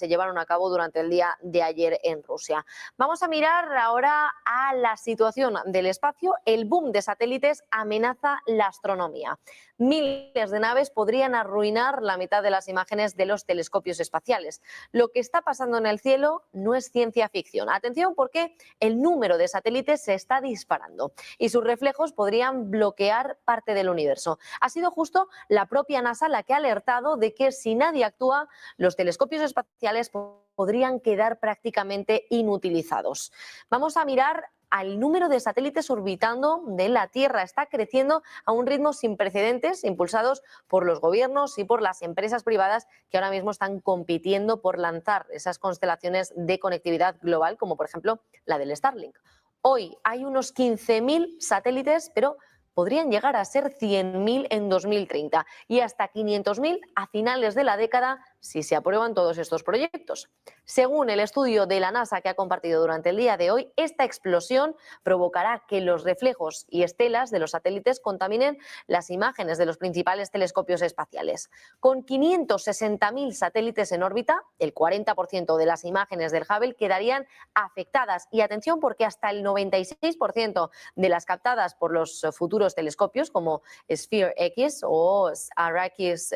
llevaron a cabo durante el día de ayer en Rusia. Vamos a mirar ahora a la situación del espacio. El boom de satélites amenaza la astronomía. Miles de naves podrían arruinar la mitad de las imágenes de los telescopios espaciales. Lo que está pasando en el cielo no es ciencia ficción. Atención, porque el número de satélites se está disparando y sus reflejos podrían bloquear parte del universo. Ha sido justo la propia NASA la que ha alertado de que si nadie actúa, los telescopios espaciales podrían quedar prácticamente inutilizados. Vamos a mirar al número de satélites orbitando de la Tierra. Está creciendo a un ritmo sin precedentes, impulsados por los gobiernos y por las empresas privadas que ahora mismo están compitiendo por lanzar esas constelaciones de conectividad global, como por ejemplo la del Starlink. Hoy hay unos 15.000 satélites, pero podrían llegar a ser 100.000 en 2030 y hasta 500.000 a finales de la década si se aprueban todos estos proyectos. Según el estudio de la NASA que ha compartido durante el día de hoy, esta explosión provocará que los reflejos y estelas de los satélites contaminen las imágenes de los principales telescopios espaciales. Con 560.000 satélites en órbita, el 40% de las imágenes del Hubble quedarían afectadas. Y atención, porque hasta el 96% de las captadas por los futuros telescopios, como Sphere X o Arrakis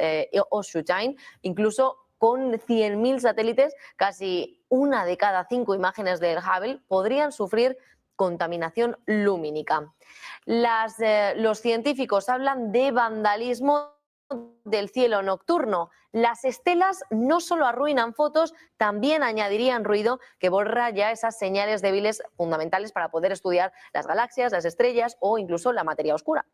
o Shutine, incluso con 100.000 satélites, casi 1 de cada 5 imágenes del Hubble podrían sufrir contaminación lumínica. Los científicos hablan de vandalismo del cielo nocturno. Las estelas no solo arruinan fotos, también añadirían ruido que borra ya esas señales débiles fundamentales para poder estudiar las galaxias, las estrellas o incluso la materia oscura.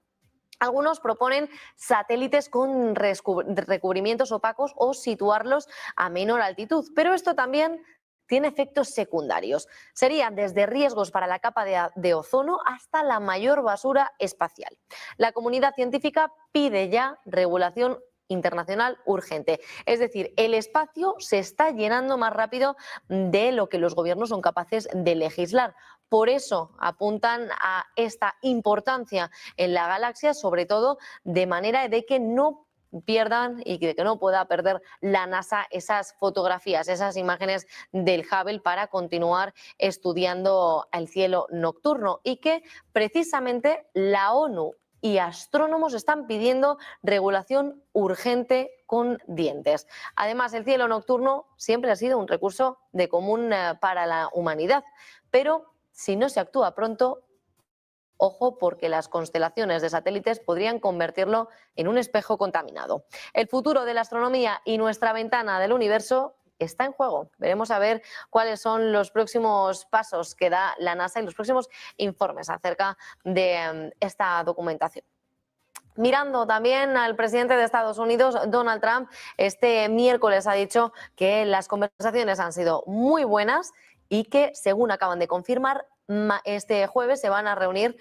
Algunos proponen satélites con recubrimientos opacos o situarlos a menor altitud, pero esto también tiene efectos secundarios. Serían desde riesgos para la capa de ozono hasta la mayor basura espacial. La comunidad científica pide ya regulación internacional urgente. Es decir, el espacio se está llenando más rápido de lo que los gobiernos son capaces de legislar. Por eso apuntan a esta importancia en la galaxia, sobre todo de manera de que no pierdan y de que no pueda perder la NASA esas fotografías, esas imágenes del Hubble para continuar estudiando el cielo nocturno, y que precisamente la ONU y astrónomos están pidiendo regulación urgente con dientes. Además, el cielo nocturno siempre ha sido un recurso de común para la humanidad, pero si no se actúa pronto, ojo, porque las constelaciones de satélites podrían convertirlo en un espejo contaminado. El futuro de la astronomía y nuestra ventana del universo está en juego. Veremos a ver cuáles son los próximos pasos que da la NASA y los próximos informes acerca de esta documentación. Mirando también al presidente de Estados Unidos, Donald Trump, este miércoles ha dicho que las conversaciones han sido muy buenas y que, según acaban de confirmar, este jueves se van a reunir,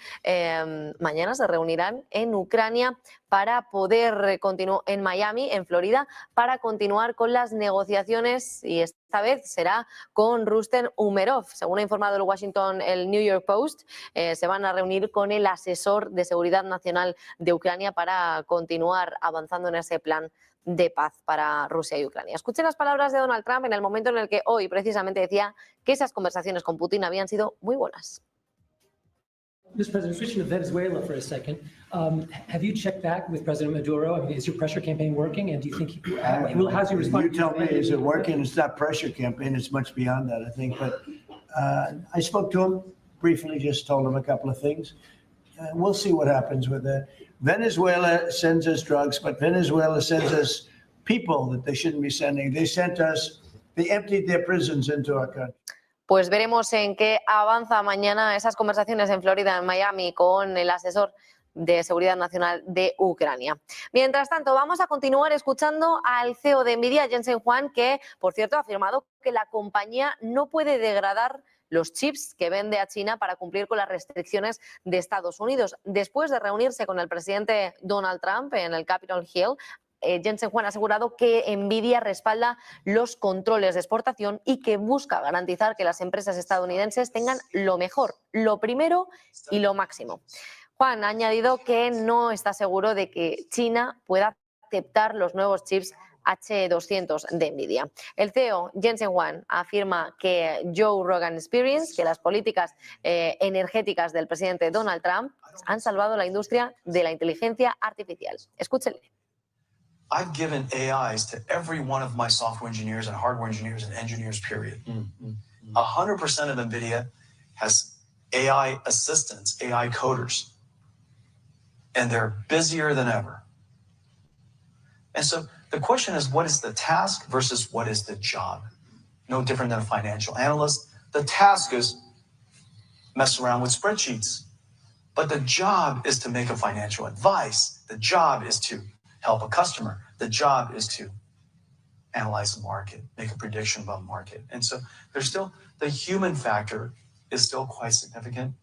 mañana se reunirán en Ucrania para poder continuar en Miami, en Florida, para continuar con las negociaciones, y esta vez será con Rustem Umerov. Según ha informado el New York Post, se van a reunir con el asesor de seguridad nacional de Ucrania para continuar avanzando en ese plan de paz para Rusia y Ucrania. Escuchen las palabras de Donald Trump en el momento en el que hoy precisamente decía que esas conversaciones con Putin habían sido muy buenas. Mr. President, switching to Venezuela for a second, have you checked back with President Maduro? I mean, is your pressure campaign working, and do you think how's your response? You tell me, is it working? It's not pressure campaign. It's much beyond that, I think. But I spoke to him briefly, just told him a couple of things. We'll see what happens with that. Venezuela sends us drugs, but Venezuela sends us people that they shouldn't be sending. They emptied their prisons into our country. Pues veremos en qué avanza mañana esas conversaciones en Florida, en Miami, con el asesor de Seguridad Nacional de Ucrania. Mientras tanto, vamos a continuar escuchando al CEO de Nvidia, Jensen Huang, que, por cierto, ha afirmado que la compañía no puede degradar los chips que vende a China para cumplir con las restricciones de Estados Unidos. Después de reunirse con el presidente Donald Trump en el Capitol Hill, Jensen Huang ha asegurado que Nvidia respalda los controles de exportación y que busca garantizar que las empresas estadounidenses tengan lo mejor, lo primero y lo máximo. Huang ha añadido que no está seguro de que China pueda aceptar los nuevos chips H200 de Nvidia. El CEO Jensen Huang afirma que Joe Rogan Experience, que las políticas energéticas del presidente Donald Trump han salvado la industria de la inteligencia artificial. Escúchenle. I've given AIs to every one of my software engineers and hardware engineers and engineers, period. 100% of NVIDIA has AI assistants, AI coders, and they're busier than ever. And so the question is, what is the task versus what is the job? No different than a financial analyst. The task is mess around with spreadsheets, but the job is to make a financial advice. The job is to help a customer. The job is to analyze the market, make a prediction about the market. And so there's still, the human factor is still quite significant.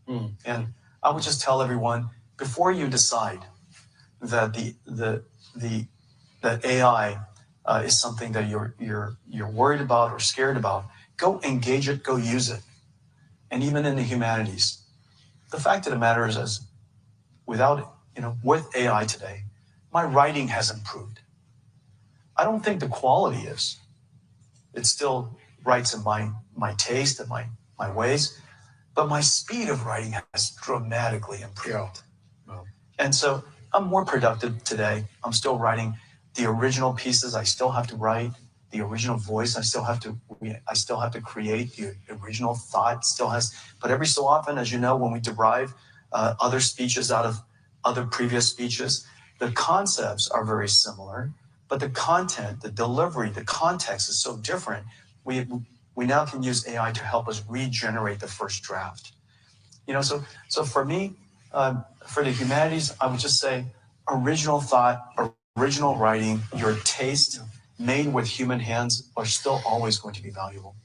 And I would just tell everyone, before you decide that that AI is something that you're worried about or scared about, go engage it, go use it. And even in the humanities, the fact of the matter is without, with AI today, my writing has improved. I don't think the quality is. It still writes in my taste and my ways, but my speed of writing has dramatically improved. Yeah. And so I'm more productive today. I'm still writing the original pieces. I still have to write the original voice. I still have to create the original thought. Still has, but every so often, as you know, when we derive other speeches out of other previous speeches, the concepts are very similar, but the content, the delivery, the context is so different. We now can use AI to help us regenerate the first draft. So for me, for the humanities, I would just say original thought, original writing, your taste made with human hands are still always going to be valuable.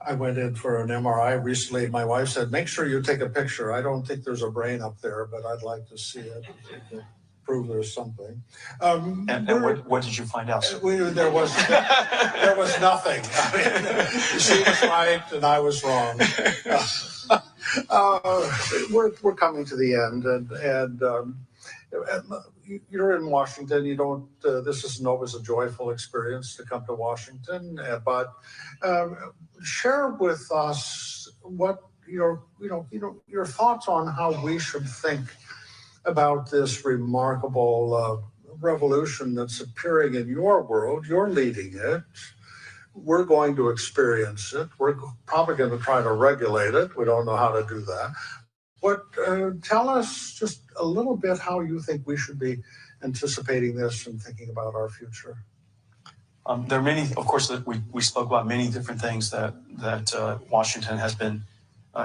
I went in for an MRI recently. My wife said, make sure you take a picture. I don't think there's a brain up there, but I'd like to see it to prove there's something. And what did you find out? There was nothing. I mean, she was right and I was wrong. We're coming to the end, and you're in Washington. You don't. This isn't always a joyful experience to come to Washington, but share with us what your thoughts on how we should think about this remarkable revolution that's appearing in your world. You're leading it. We're going to experience it. We're probably going to try to regulate it. We don't know how to do that. But tell us just a little bit how you think we should be anticipating this and thinking about our future. There are many, of course, that we spoke about many different things that Washington has been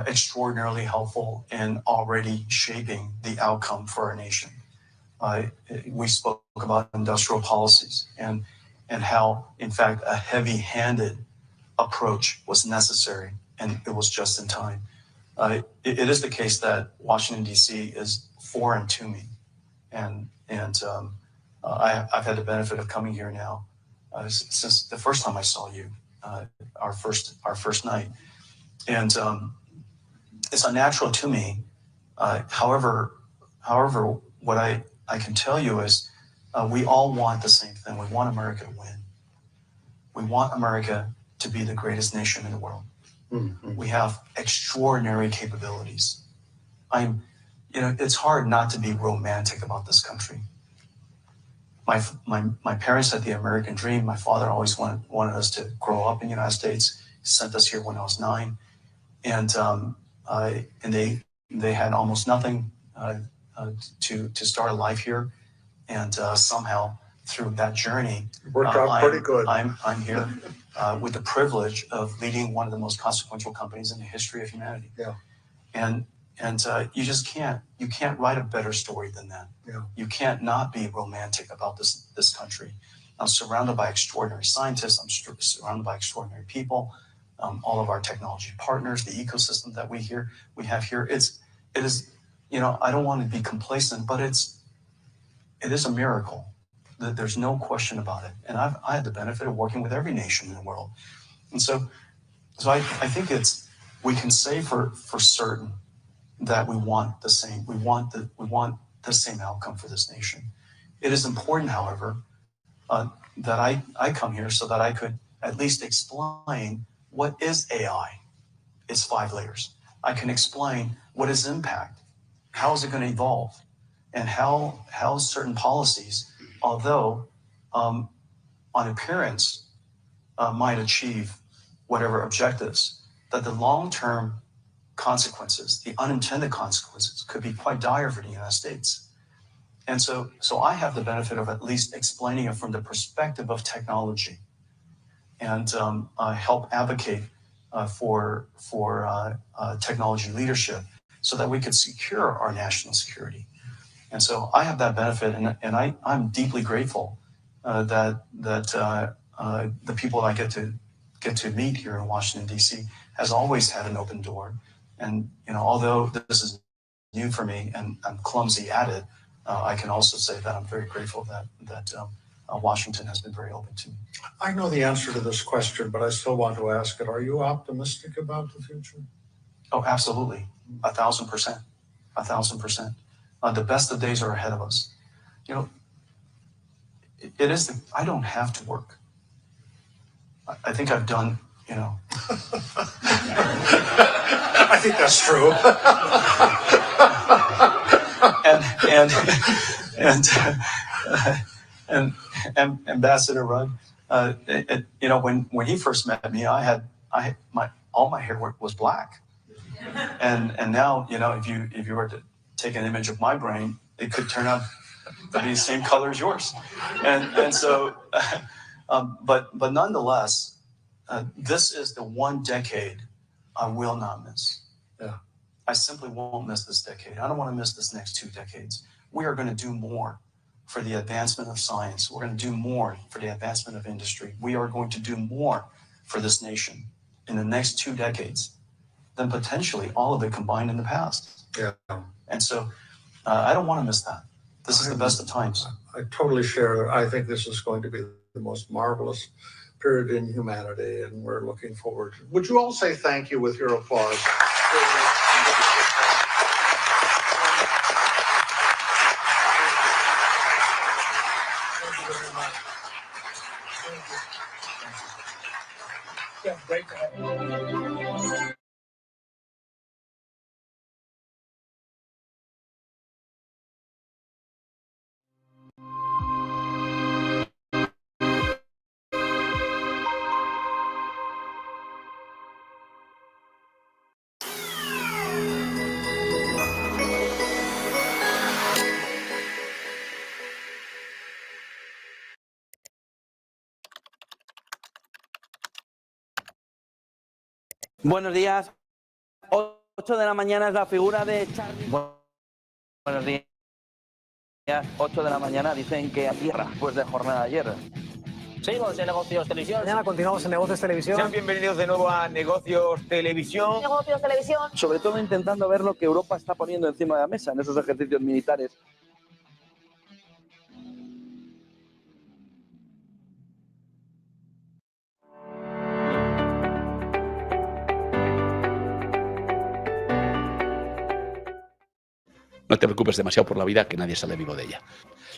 extraordinarily helpful in already shaping the outcome for our nation. We spoke about industrial policies and how, in fact, a heavy-handed approach was necessary, and it was just in time. It is the case that Washington, D.C. is foreign to me, and I've had the benefit of coming here now since the first time I saw you, our first night, and it's unnatural to me. However, what I can tell you is we all want the same thing. We want America to win. We want America to be the greatest nation in the world. Mm-hmm. We have extraordinary capabilities. It's hard not to be romantic about this country. My parents had the American dream. My father always wanted us to grow up in the United States. He sent us here when I was 9, and they had almost nothing to start a life here, and somehow through that journey, worked out pretty good. I'm here with the privilege of leading one of the most consequential companies in the history of humanity. Yeah. And you just can't write a better story than that. Yeah. You can't not be romantic about this country. I'm surrounded by extraordinary scientists. I'm surrounded by extraordinary people. All of our technology partners, the ecosystem that we have here. It is, I don't want to be complacent, but it is a miracle. There's no question about it. And I had the benefit of working with every nation in the world. And so I think we can say for certain that we want the same. We want the same outcome for this nation. It is important, however, that I come here so that I could at least explain what is AI. It's 5 layers. I can explain what is impact, how is it going to evolve, and how certain policies, although on appearance might achieve whatever objectives, that the long-term consequences, the unintended consequences, could be quite dire for the United States. And so I have the benefit of at least explaining it from the perspective of technology, and help advocate for technology leadership so that we could secure our national security. And so I have that benefit, and I'm deeply grateful that the people I get to meet here in Washington, D.C. has always had an open door. And although this is new for me and I'm clumsy at it, I can also say that I'm very grateful that Washington has been very open to me. I know the answer to this question, but I still want to ask it. Are you optimistic about the future? Oh, absolutely. 1,000%. 1,000%. The best of days are ahead of us. You know, I don't have to work. I think I've done, you know. I think that's true. and Ambassador Rudd, you know, when he first met me, all my hair was black, and now, you know, if you were to take an image of my brain, it could turn out to be the same color as yours, and so, but nonetheless, this is the one decade I will not miss. Yeah. I simply won't miss this decade. I don't want to miss this next 2 decades. We are going to do more for the advancement of science. We're going to do more for the advancement of industry. We are going to do more for this nation in the next 2 decades than potentially all of it combined in the past. Yeah. And so I don't want to miss that. This is the best of times. I totally share. I think this is going to be the most marvelous period in humanity, and we're looking forward to it. Would you all say thank you with your applause? Yeah, great to have you. Buenos días. 8 de la mañana es la figura de Charlie. Buenos días. 8 de la mañana dicen que a tierra, después de jornada de ayer. Seguimos en Negocios Televisión. Mañana continuamos en Negocios Televisión. Sean bienvenidos de nuevo a Negocios Televisión. Negocios Televisión. Sobre todo intentando ver lo que Europa está poniendo encima de la mesa en esos ejercicios militares. No te preocupes demasiado por la vida, que nadie sale vivo de ella.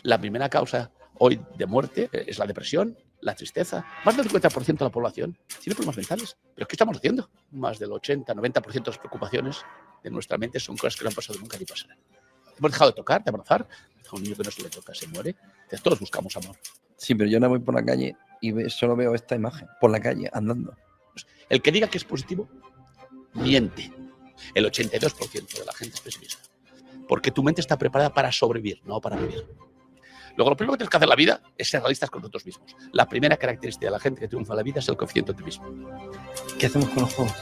La primera causa hoy de muerte es la depresión, la tristeza. Más del 50% de la población tiene problemas mentales. ¿Pero qué estamos haciendo? Más del 80-90% de las preocupaciones de nuestra mente son cosas que no han pasado nunca ni pasarán. Hemos dejado de tocar, de abrazar. A un niño que no se le toca se muere. Todos buscamos amor. Sí, pero yo no voy por la calle y solo veo esta imagen, por la calle, andando. El que diga que es positivo, miente. El 82% de la gente es pesimista. Porque tu mente está preparada para sobrevivir, no para vivir. Luego, lo primero que tienes que hacer en la vida es ser realistas con nosotros mismos. La primera característica de la gente que triunfa en la vida es el coeficiente optimismo. ¿Qué hacemos con los juegos?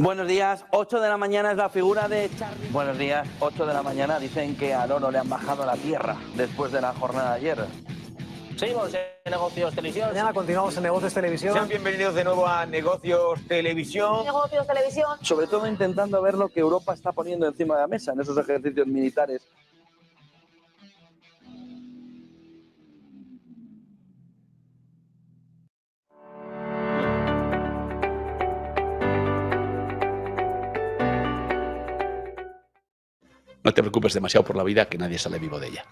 Buenos días. 8 de la mañana es la figura de Charlie. Buenos días. 8 de la mañana dicen que al oro le han bajado a la tierra después de la jornada de ayer. Seguimos en Negocios Televisión. Mañana continuamos en Negocios Televisión. Sean bienvenidos de nuevo a Negocios Televisión. Negocios Televisión. Sobre todo intentando ver lo que Europa está poniendo encima de la mesa en esos ejercicios militares. No te preocupes demasiado por la vida, que nadie sale vivo de ella.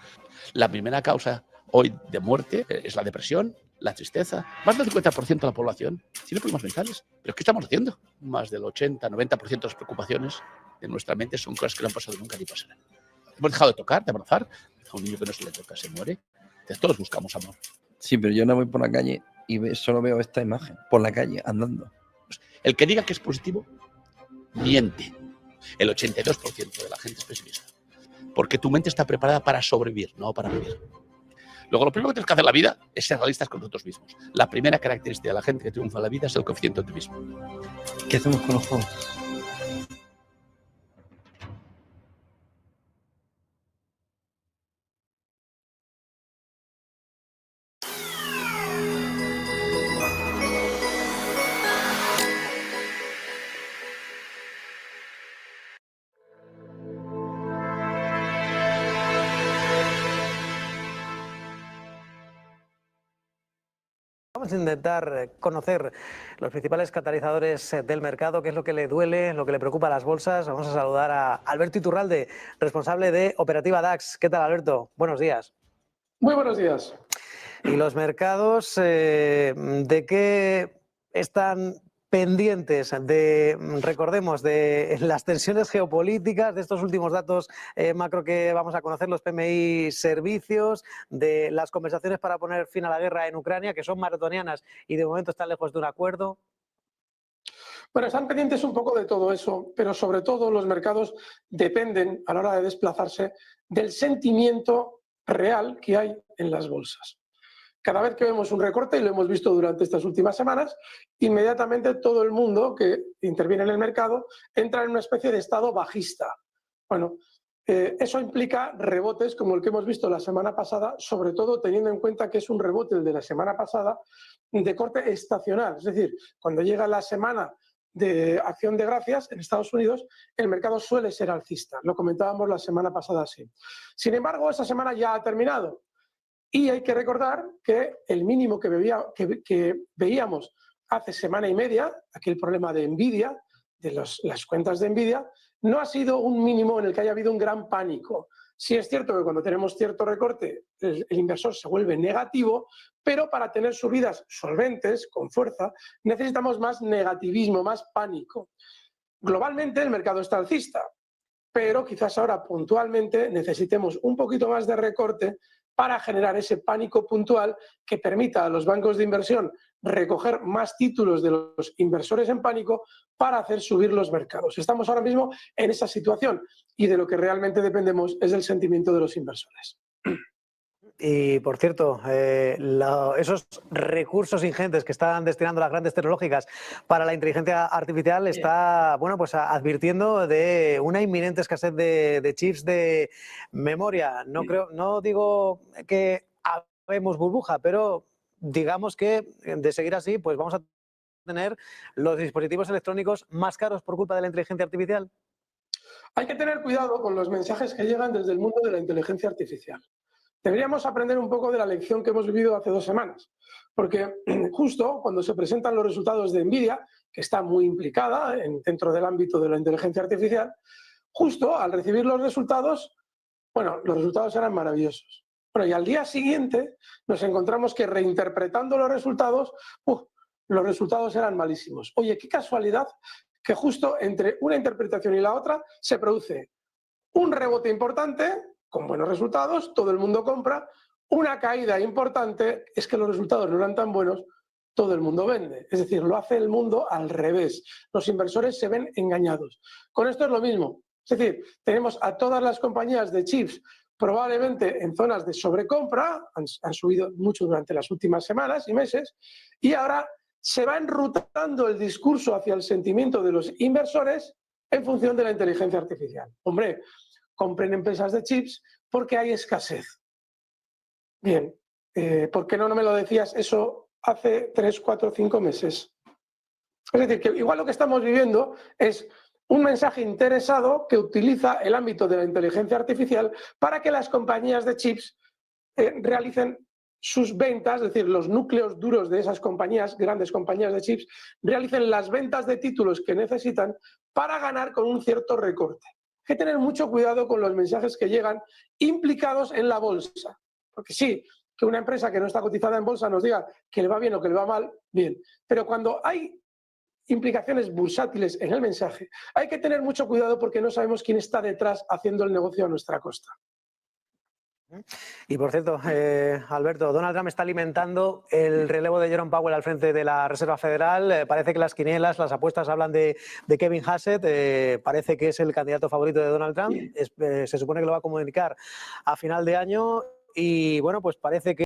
La primera causa hoy de muerte es la depresión, la tristeza. Más del 50% de la población tiene problemas mentales. ¿Pero qué estamos haciendo? Más del 80-90% de las preocupaciones de nuestra mente son cosas que no han pasado nunca ni pasarán. Hemos dejado de tocar, de abrazar. A un niño que no se le toca se muere. Entonces, todos buscamos amor. Sí, pero yo no voy por la calle y solo veo esta imagen, por la calle, andando. El que diga que es positivo, miente. El 82% de la gente es pesimista. Porque tu mente está preparada para sobrevivir, no para vivir. Luego, lo primero que tienes que hacer en la vida es ser realistas con nosotros mismos. La primera característica de la gente que triunfa en la vida es el coeficiente optimismo. ¿Qué hacemos con los jóvenes? Vamos a intentar conocer los principales catalizadores del mercado, qué es lo que le duele, lo que le preocupa a las bolsas. Vamos a saludar a Alberto Iturralde, responsable de Operativa DAX. ¿Qué tal, Alberto? Buenos días. Muy buenos días. ¿Y los mercados de qué están pendientes? Recordemos, de las tensiones geopolíticas, de estos últimos datos macro que vamos a conocer, los PMI servicios, de las conversaciones para poner fin a la guerra en Ucrania, que son maratonianas y de momento están lejos de un acuerdo. Bueno, están pendientes un poco de todo eso, pero sobre todo los mercados dependen, a la hora de desplazarse, del sentimiento real que hay en las bolsas. Cada vez que vemos un recorte, y lo hemos visto durante estas últimas semanas, inmediatamente todo el mundo que interviene en el mercado entra en una especie de estado bajista. Bueno, eso implica rebotes como el que hemos visto la semana pasada, sobre todo teniendo en cuenta que es un rebote el de la semana pasada de corte estacional. Es decir, cuando llega la semana de Acción de Gracias en Estados Unidos, el mercado suele ser alcista. Lo comentábamos la semana pasada así. Sin embargo, esa semana ya ha terminado. Y hay que recordar que el mínimo que veíamos hace semana y media, aquel problema de Nvidia, de las cuentas de Nvidia, no ha sido un mínimo en el que haya habido un gran pánico. Sí es cierto que cuando tenemos cierto recorte, el inversor se vuelve negativo, pero para tener subidas solventes, con fuerza, necesitamos más negativismo, más pánico. Globalmente el mercado está alcista, pero quizás ahora puntualmente necesitemos un poquito más de recorte para generar ese pánico puntual que permita a los bancos de inversión recoger más títulos de los inversores en pánico para hacer subir los mercados. Estamos ahora mismo en esa situación y de lo que realmente dependemos es del sentimiento de los inversores. Y, por cierto, esos recursos ingentes que están destinando las grandes tecnológicas para la inteligencia artificial está, bueno, pues advirtiendo de una inminente escasez de chips de memoria. No digo que habemos burbuja, pero digamos que de seguir así, pues vamos a tener los dispositivos electrónicos más caros por culpa de la inteligencia artificial. Hay que tener cuidado con los mensajes que llegan desde el mundo de la inteligencia artificial. Deberíamos aprender un poco de la lección que hemos vivido hace 2 semanas, porque justo cuando se presentan los resultados de Nvidia, que está muy implicada dentro del ámbito de la inteligencia artificial, justo al recibir los resultados, bueno, los resultados eran maravillosos. Bueno, y al día siguiente nos encontramos que reinterpretando los resultados eran malísimos. Oye, qué casualidad que justo entre una interpretación y la otra se produce un rebote importante, con buenos resultados, todo el mundo compra, una caída importante, es que los resultados no eran tan buenos, todo el mundo vende. Es decir, lo hace el mundo al revés. Los inversores se ven engañados. Con esto es lo mismo. Es decir, tenemos a todas las compañías de chips probablemente en zonas de sobrecompra, han subido mucho durante las últimas semanas y meses, y ahora se va enrutando el discurso hacia el sentimiento de los inversores en función de la inteligencia artificial. Hombre, compren empresas de chips porque hay escasez. Bien, ¿por qué no me lo decías eso hace 3, 4, 5 meses? Es decir, que igual lo que estamos viviendo es un mensaje interesado que utiliza el ámbito de la inteligencia artificial para que las compañías de chips realicen sus ventas, es decir, los núcleos duros de esas compañías, grandes compañías de chips, realicen las ventas de títulos que necesitan para ganar con un cierto recorte. Hay que tener mucho cuidado con los mensajes que llegan implicados en la bolsa. Porque sí, que una empresa que no está cotizada en bolsa nos diga que le va bien o que le va mal, bien. Pero cuando hay implicaciones bursátiles en el mensaje, hay que tener mucho cuidado porque no sabemos quién está detrás haciendo el negocio a nuestra costa. Y por cierto, Alberto, Donald Trump está alimentando el relevo de Jerome Powell al frente de la Reserva Federal. Parece que las quinielas, las apuestas hablan de Kevin Hassett. Parece que es el candidato favorito de Donald Trump. Se supone que lo va a comunicar a final de año y bueno, pues parece que